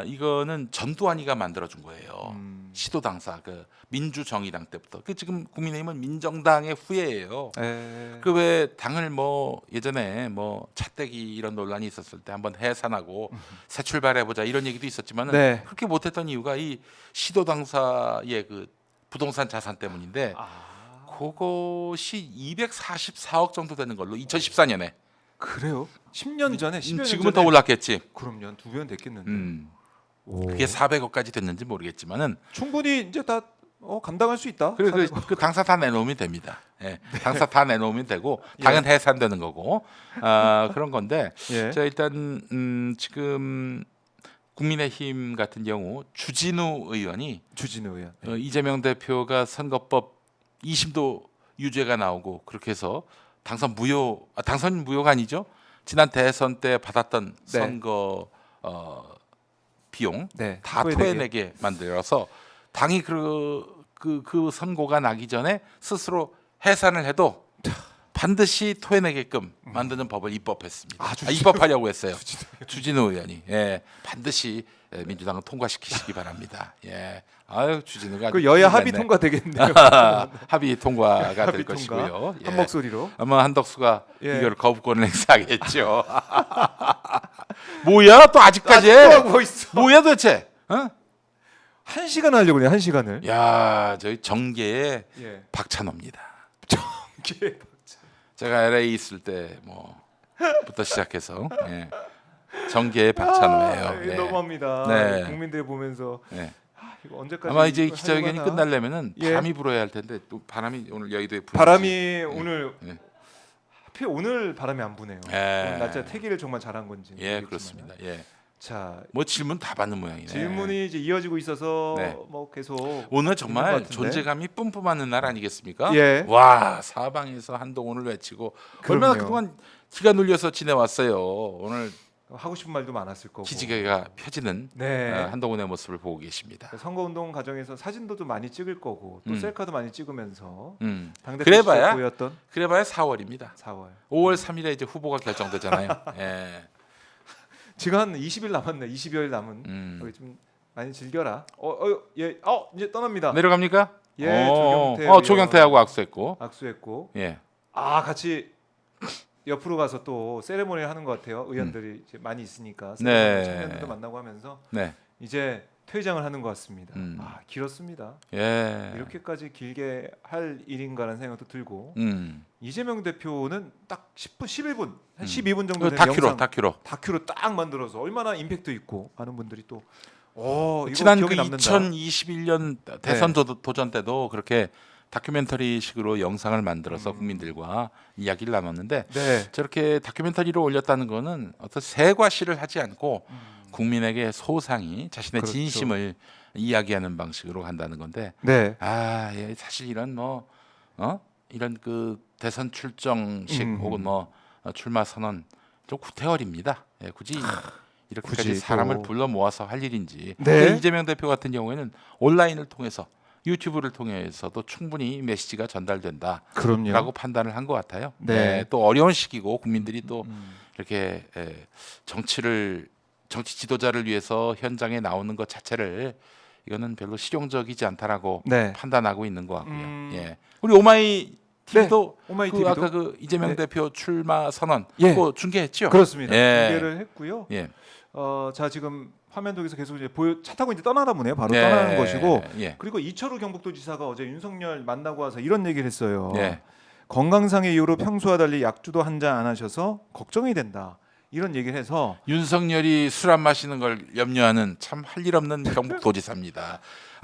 이거는 전두환이가 만들어준 거예요. 음. 시도 당사 그 민주정의당 때부터 그 지금 국민의힘은 민정당의 후예예요. 에. 그 왜 당을 뭐 예전에 뭐 차떼기 이런 논란이 있었을 때 한번 해산하고 새 출발해 보자 이런 얘기도 있었지만은 네. 그렇게 못했던 이유가 이 시도 당사의 그 부동산 자산 때문인데 그것이 244억 정도 되는 걸로 2014년에 그래요? 10년 전에 10년 음, 지금은 더 올랐겠지. 그럼요. 2배 됐겠는데. 오. 그게 400억까지 됐는지 모르겠지만은 충분히 이제 다 감당할 수 있다. 그 400억. 당사 다 내놓으면 됩니다. 예, 당사 다 내놓으면 되고 당은 해산되는 거고 그런 건데 예. 자 일단 지금 국민의힘 같은 경우 주진우 의원이 주진우 의원. 이재명 대표가 선거법 2심도 유죄가 나오고 그렇게 해서 당선 무효가 아니죠. 지난 대선 때 받았던 네. 선거 비용 네. 다 토해내게 만들어서 당이 그 선고가 나기 전에 스스로 해산을 해도 반드시 토해내게끔 만드는 법을 입법했습니다. 입법하려고 했어요. 주진우 의원이 반드시 민주당은 통과시키시기 바랍니다. 아유 주진우가 그 여야 아주 합의 힘냈네. 통과되겠네요. 합의 통과가 될 합의 것이고요. 통과. 예. 한 목소리로. 아마 한덕수가 예. 이걸 거부권을 행사하겠죠. 뭐야 또 아직까지 또 해? 하고 있어. 뭐야 도대체? 어? 1시간 하려고 그래요. 1시간을. 야 저희 정계의 예. 박찬호입니다. 정계. 제가 LA 있을 때 뭐부터 시작해서 정계의 박찬호예요. 예. 너무합니다. 네. 국민들이 보면서 네. 이거 언제까지 아마 이제 이거 기자회견이 하려고 하나? 끝나려면은 예. 바람이 불어야 할 텐데 또 바람이 오늘 여의도에 불지. 바람이 오늘 예. 하필 오늘 바람이 안 부네요. 예. 오늘 낮에 태기를 정말 잘한 건지. 예 모르겠지만. 그렇습니다. 예. 자 뭐 질문 다 받는 모양이네. 질문이 이제 이어지고 있어서 네. 뭐 계속 오늘 있는 것 정말 같은데. 존재감이 뿜뿜하는 날 아니겠습니까? 예. 와 사방에서 한동훈을 외치고 얼마나 그럼요. 그동안 기가 눌려서 지내왔어요. 오늘 하고 싶은 말도 많았을 거고. 기지개가 펴지는 네. 한동훈의 모습을 보고 계십니다. 선거운동 과정에서 사진도 좀 많이 찍을 거고 또 셀카도 많이 찍으면서 당대표 그래봐야 시절 보였던 4월입니다. 4월. 5월 3일에 이제 후보가 결정되잖아요. 예. 지금 한 20일 남았네. 20여일 남은. 우리 좀 많이 즐겨라. 이제 떠납니다. 내려갑니까? 예, 조경태 조경태하고 악수했고. 악수했고. 예. 같이 옆으로 가서 또 세레모니를 하는 것 같아요. 의원들이 이제 많이 있으니까 네. 청년들도 만나고 하면서 네. 이제 퇴장을 하는 것 같습니다. 음. 길었습니다. 예. 이렇게까지 길게 할 일인가라는 생각도 들고 이재명 대표는 딱 10분, 11분, 한 12분 정도 되는 영상 다큐로 딱 만들어서 얼마나 임팩트 있고 많은 분들이 또 이거 지난 기억에 그 남는다. 2021년 대선 도전 때도 그렇게 다큐멘터리식으로 영상을 만들어서 국민들과 이야기를 나눴는데 네. 저렇게 다큐멘터리로 올렸다는 거는 어떤 세과시를 하지 않고 국민에게 소상히 자신의 그렇죠. 진심을 이야기하는 방식으로 간다는 건데 네. 예, 사실 이런 이런 그 대선 출정식 혹은 출마 선언 좀 구태월입니다. 예, 굳이 이렇게까지 굳이 사람을 또. 불러 모아서 할 일인지. 네. 근데 이재명 대표 같은 경우에는 온라인을 통해서 유튜브를 통해서도 충분히 메시지가 전달된다라고 그럼요. 판단을 한 것 같아요. 네. 또 어려운 시기고 국민들이 또 이렇게 정치 지도자를 위해서 현장에 나오는 것 자체를 이거는 별로 실용적이지 않다라고 네. 판단하고 있는 것 같고요. 예. 우리 오마이 TV도 오마이 그 TV도 아까 그 이재명 네. 대표 출마 선언 예. 그거 중계했죠? 그렇습니다. 예. 공개를 했고요. 예. 자 지금 화면 속에서 계속 이제 차 타고 이제 떠나다 보네요. 바로 네. 떠나는 것이고. 예. 그리고 이철우 경북도지사가 어제 윤석열 만나고 와서 이런 얘기를 했어요. 예. 건강상의 이유로 평소와 달리 약주도 한 잔 안 하셔서 걱정이 된다. 이런 얘기를 해서 윤석열이 술 안 마시는 걸 염려하는 참 할 일 없는 경북도지사입니다.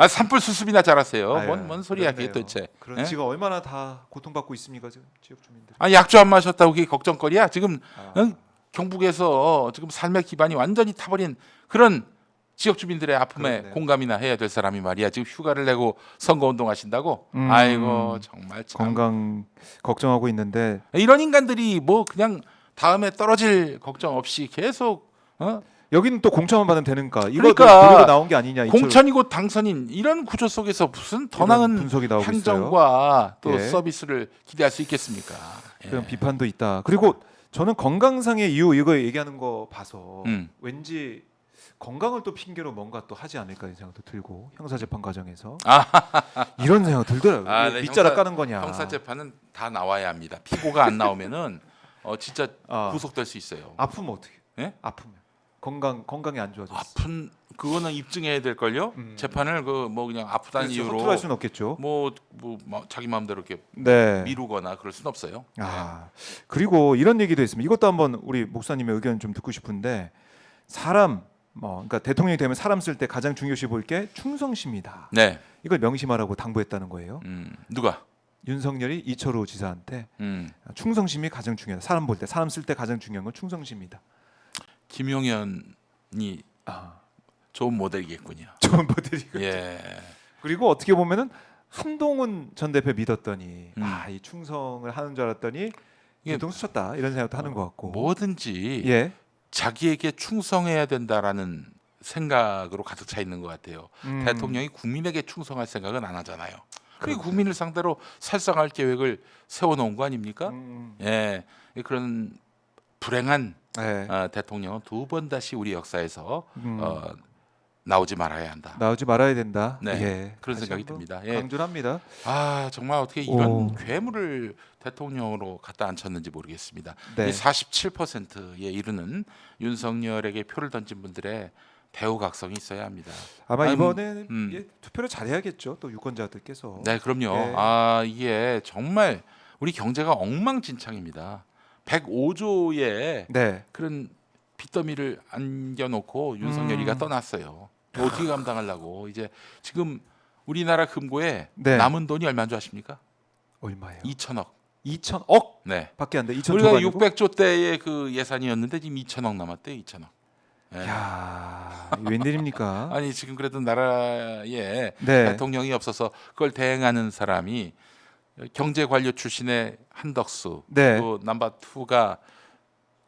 산불 수습이나 잘하세요. 아유, 뭔 소리야 그게 그렇네요. 도대체? 그런 예? 지가 얼마나 다 고통받고 있습니까 지금 지역 주민들. 약주 안 마셨다고 그게 걱정거리야? 지금 아. 경북에서 지금 삶의 기반이 완전히 타버린 그런 지역 주민들의 아픔에 그렇네요. 공감이나 해야 될 사람이 말이야. 지금 휴가를 내고 선거 운동하신다고? 음. 아이고 정말 참. 건강 걱정하고 있는데 이런 인간들이 뭐 그냥 다음에 떨어질 걱정 없이 계속 여기는 또 공천만 받으면 되는가? 이거 그러니까 노래가 나온 게 아니냐? 이철우 공천이고 당선인 이런 구조 속에서 무슨 더 이런 나은 분석이 나오고 행정과 또 예. 서비스를 기대할 수 있겠습니까? 예. 그런 비판도 있다. 그리고 저는 건강상의 이유 이거 얘기하는 거 봐서 왠지 건강을 또 핑계로 뭔가 또 하지 않을까 이런 생각도 들고 형사재판 과정에서 이런 생각 들더라고요. 네, 밑자락 까는 거냐? 형사 재판은 다 나와야 합니다. 피고가 안 나오면은 진짜 구속될 수 있어요. 아프면 어떻게? 예? 아프면 건강이 안 좋아졌어. 아픈 그거는 입증해야 될 걸요. 재판을 그 뭐 그냥 아프다는 그렇죠. 이유로 허투루할 수는 없겠죠. 뭐 자기 마음대로 이렇게 네. 미루거나 그럴 수는 없어요. 그리고 이런 얘기도 있습니다. 이것도 한번 우리 목사님의 의견 좀 듣고 싶은데 사람 그러니까 대통령이 되면 사람 쓸 때 가장 중요시 볼 게 충성심이다. 네. 이걸 명심하라고 당부했다는 거예요. 누가? 윤석열이 이철우 지사한테 충성심이 가장 중요하다. 사람 볼 때, 사람 쓸 때 가장 중요한 건 충성심이다. 김용현이 좋은 모델이겠군요. 좋은 모델이고. 예. 그리고 어떻게 보면은 한동훈 전 대표 믿었더니 이 충성을 하는 줄 알았더니 뒤통수 쳤다 이런 생각도 하는 것 같고. 뭐든지 예. 자기에게 충성해야 된다라는 생각으로 가득 차 있는 것 같아요. 대통령이 국민에게 충성할 생각은 안 하잖아요. 그리고 국민을 상대로 살상할 계획을 세워놓은 거 아닙니까? 예, 그런 불행한 대통령은 두 번 다시 우리 역사에서 나오지 말아야 한다. 나오지 말아야 된다. 네, 예. 그런 다시 생각이 한번 듭니다. 예. 강조를 합니다. 정말 어떻게 이런 괴물을 대통령으로 갖다 앉혔는지 모르겠습니다. 네. 47%에 이르는 윤석열에게 표를 던진 분들의 대우각성이 있어야 합니다. 아마 이번에 투표를 잘해야겠죠. 또 유권자들께서. 네, 그럼요. 예. 이게 정말 우리 경제가 엉망진창입니다. 105조의 네. 그런 빚더미를 안겨놓고 윤석열이가 떠났어요. 어떻게 감당하려고? 이제 지금 우리나라 금고에 네. 남은 돈이 얼마인 줄 아십니까? 얼마예요? 2천억. 2천억 네. 밖에 안 돼. 2천 우리가 아니고? 600조 대의 그 예산이었는데 지금 2천억 남았대요. 2천억. 네. 야, 웬일입니까? 아니 지금 그래도 나라에 네. 대통령이 없어서 그걸 대행하는 사람이 경제관료 출신의 한덕수, 네. 또 넘버 2가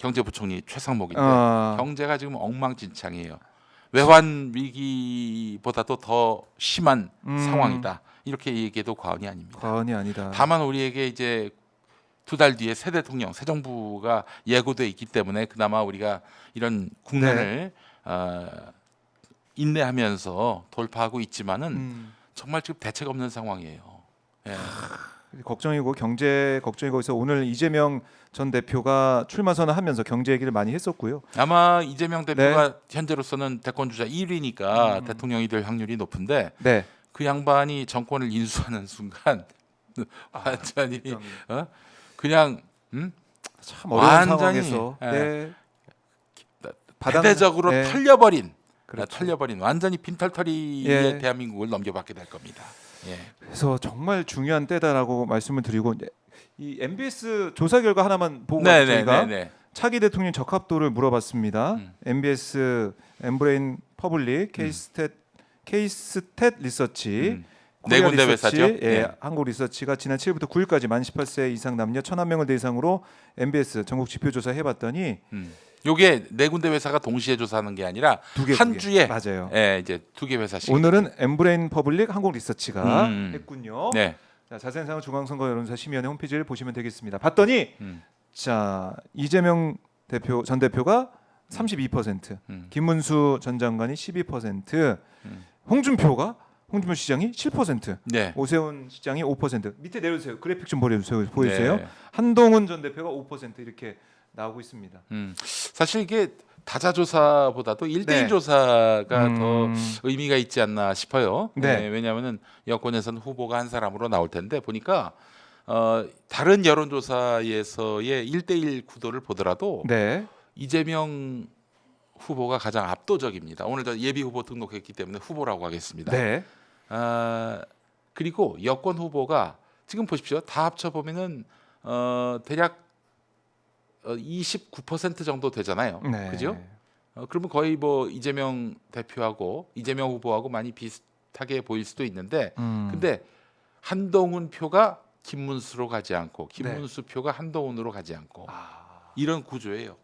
경제부총리 최상목인데 아. 경제가 지금 엉망진창이에요. 외환 위기보다도 더 심한 상황이다. 이렇게 얘기해도 과언이 아닙니다. 과언이 아니다. 다만 우리에게 이제 2달 뒤에 새 대통령, 새 정부가 예고돼 있기 때문에 그나마 우리가 이런 국면을 인내하면서 돌파하고 있지만은 정말 지금 대책 없는 상황이에요. 예. 걱정이고 경제 걱정이고 해서 오늘 이재명 전 대표가 출마 선언하면서 경제 얘기를 많이 했었고요. 아마 이재명 대표가 현재로서는 대권 주자 1위니까 대통령이 될 확률이 높은데 네. 그 양반이 정권을 인수하는 순간 완전히 그냥 참 어려운 완전히, 상황에서 예. 네. 대대적으로 네. 털려버린 그렇죠. 털려버린 완전히 빈털터리의 예. 대한민국을 넘겨받게 될 겁니다. 예. 그래서 정말 중요한 때다라고 말씀을 드리고 이 MBS 조사 결과 하나만 보고 저희가 네네네. 차기 대통령 적합도를 물어봤습니다. MBS 엠브레인 퍼블릭 케이스탯 리서치 네 코리아 군데 리서치, 회사죠. 예, 네. 한국 리서치가 지난 7일부터 9일까지 만 18세 이상 남녀 1,000명을 대상으로 MBS 전국 지표 조사 해봤더니 요게 네 군데 회사가 동시에 조사하는 게 아니라 한 두 개. 주에 맞아요. 예, 이제 2개 회사씩. 오늘은 엠브레인 퍼블릭 한국 리서치가 음. 했군요. 네. 자, 자세한 사항은 중앙선거 여론조사 심의위원회 홈페이지를 보시면 되겠습니다. 봤더니 음. 자 이재명 대표 전 대표가 32%, 김문수 전 장관이 12%, 홍준표 시장이 7%, 네. 오세훈 시장이 5%. 밑에 내려주세요. 그래픽 좀 보여주세요. 네. 한동훈 전 대표가 5% 이렇게 나오고 있습니다. 사실 이게 다자 조사보다도 1대1 네. 조사가 더 의미가 있지 않나 싶어요. 네. 왜냐하면은 여권에서는 후보가 한 사람으로 나올 텐데 보니까 다른 여론조사에서의 1대1 구도를 보더라도 네. 이재명 후보가 가장 압도적입니다. 오늘 저 예비 후보 등록했기 때문에 후보라고 하겠습니다. 네. 그리고 여권 후보가 지금 보십시오. 다 합쳐 보면은 대략 29% 정도 되잖아요. 네. 그죠? 그러면 거의 뭐 이재명 대표하고 이재명 후보하고 많이 비슷하게 보일 수도 있는데, 근데 한동훈 표가 김문수로 가지 않고 김문수 표가 한동훈으로 가지 않고 이런 구조예요.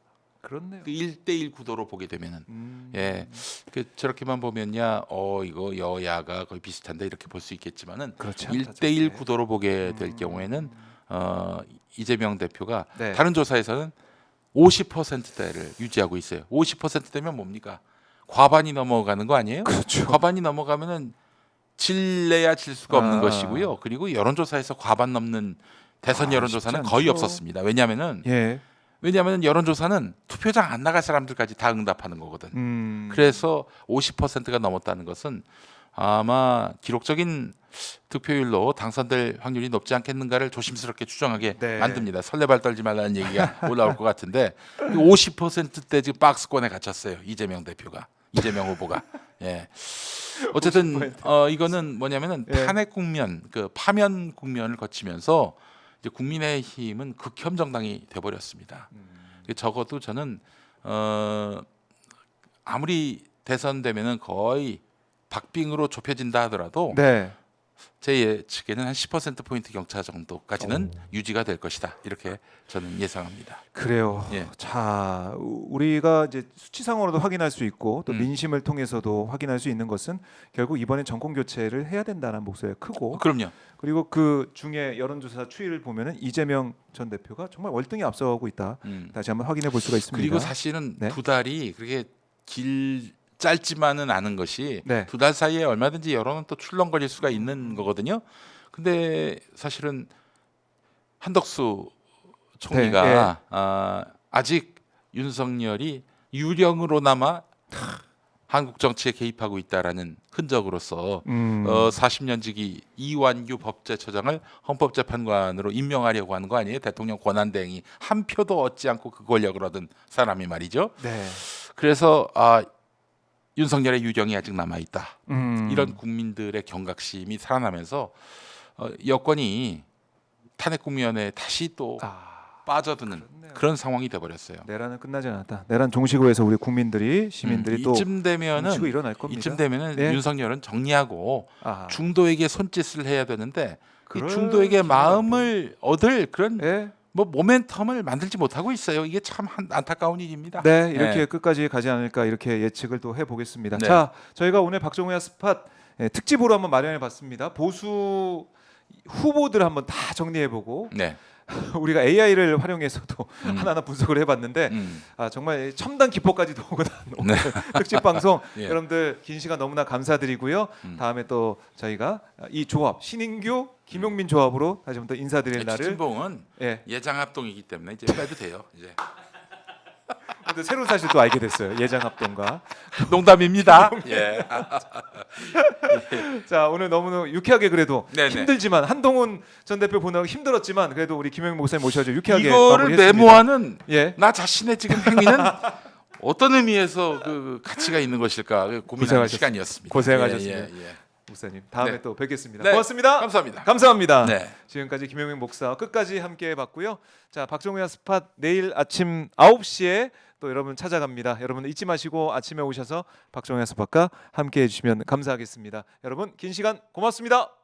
그렇네요. 그 1대1 구도로 보게 되면은 예, 그 저렇게만 보면야 이거 여야가 거의 비슷한데 이렇게 볼 수 있겠지만은 그렇지 않다, 1대1 절대. 구도로 보게 될 경우에는 이재명 대표가 네. 다른 조사에서는 50%대를 유지하고 있어요. 50%대면 뭡니까? 과반이 넘어가는 거 아니에요? 그렇죠. 과반이 넘어가면은 질래야 질 수가 없는 아. 것이고요. 그리고 여론조사에서 과반 넘는 대선 여론조사는 쉽지 거의 않죠. 없었습니다. 왜냐하면은 예. 여론조사는 투표장 안 나갈 사람들까지 다 응답하는 거거든. 그래서 50%가 넘었다는 것은 아마 기록적인 득표율로 당선될 확률이 높지 않겠는가를 조심스럽게 추정하게 네. 만듭니다. 설레발 떨지 말라는 얘기가 올라올 것 같은데 50%대 지금 박스권에 갇혔어요. 이재명 대표가, 이재명 후보가. 예. 어쨌든 이거는 뭐냐면은 예. 탄핵 국면, 그 파면 국면을 거치면서 이제 국민의힘은 극혐 정당이 돼버렸습니다. 적어도 저는 아무리 대선되면은 거의 박빙으로 좁혀진다 하더라도 네. 제 예측에는 한 10% 포인트 격차 정도까지는 유지가 될 것이다. 이렇게 저는 예상합니다. 그래요. 예. 자, 우리가 이제 수치상으로도 확인할 수 있고 또 민심을 통해서도 확인할 수 있는 것은 결국 이번에 정권 교체를 해야 된다는 목소리가 크고 그럼요. 그리고 그 중에 여론조사 추이를 보면은 이재명 전 대표가 정말 월등히 앞서가고 있다. 다시 한번 확인해 볼 수가 있습니다. 그리고 사실은 네. 2달이 그렇게 짧지만은 않은 것이 네. 2달 사이에 얼마든지 여론은 또 출렁거릴 수가 있는 거거든요. 근데 사실은 한덕수 총리가 아직 윤석열이 유령으로나마 한국 정치에 개입하고 있다라는 흔적으로서 40년 지기 이완규 법제처장을 헌법재판관으로 임명하려고 하는 거 아니에요? 대통령 권한대행이 한 표도 얻지 않고 그 권력을 얻은 사람이 말이죠. 네. 그래서 윤석열의 유령이 아직 남아 있다. 음. 이런 국민들의 경각심이 살아나면서 여권이 탄핵 국면에 다시 또 빠져드는 그런 상황이 돼버렸어요. 내란은 끝나지 않았다. 내란 종식을 해서 우리 국민들이 시민들이 또 이쯤 되면은 뭉치고 일어날 겁니다. 이쯤 되면은 네. 윤석열은 정리하고 아. 중도에게 손짓을 해야 되는데 이 그럴 중도에게 기회가 마음을 얻을 그런 예. 뭐 모멘텀을 만들지 못하고 있어요. 이게 참 안타까운 일입니다. 네, 이렇게 끝까지 가지 않을까 이렇게 예측을 또 해보겠습니다. 네. 자, 저희가 오늘 박정우야 스팟 특집으로 한번 마련해봤습니다. 보수 후보들 한번 다 정리해보고 네. 우리가 AI를 활용해서도 하나하나 분석을 해봤는데 정말 첨단 기법까지도 오고 난 오늘 특집 방송 예. 여러분들 긴 시간 너무나 감사드리고요. 다음에 또 저희가 이 조합 신인규 김용민 조합으로 다시 한번 또 인사드릴 날을 추진봉은 예. 예장 합동이기 때문에 이제 빼도 돼요. 이제 근데 새로운 사실 또 알게 됐어요. 예장 합동과 농담입니다. 예. 자 오늘 너무 유쾌하게 그래도 네네. 힘들지만 한동훈 전 대표 보느라고 힘들었지만 그래도 우리 김용민 목사님 모셔서 유쾌하게 이거를 마무리했습니다. 메모하는 예. 나 자신의 지금 행위는 어떤 의미에서 그 가치가 있는 것일까 고민하는 고생하셨습니다. 시간이었습니다. 고생하셨습니다. 예. 목사님 다음에 네. 또 뵙겠습니다. 네. 고맙습니다. 감사합니다. 감사합니다. 네. 지금까지 김용민 목사 끝까지 함께 해봤고요. 자 박정우야 스팟 내일 아침 9시에 또 여러분 찾아갑니다. 여러분 잊지 마시고 아침에 오셔서 박정우야 스팟과 함께 해주시면 감사하겠습니다. 여러분 긴 시간 고맙습니다.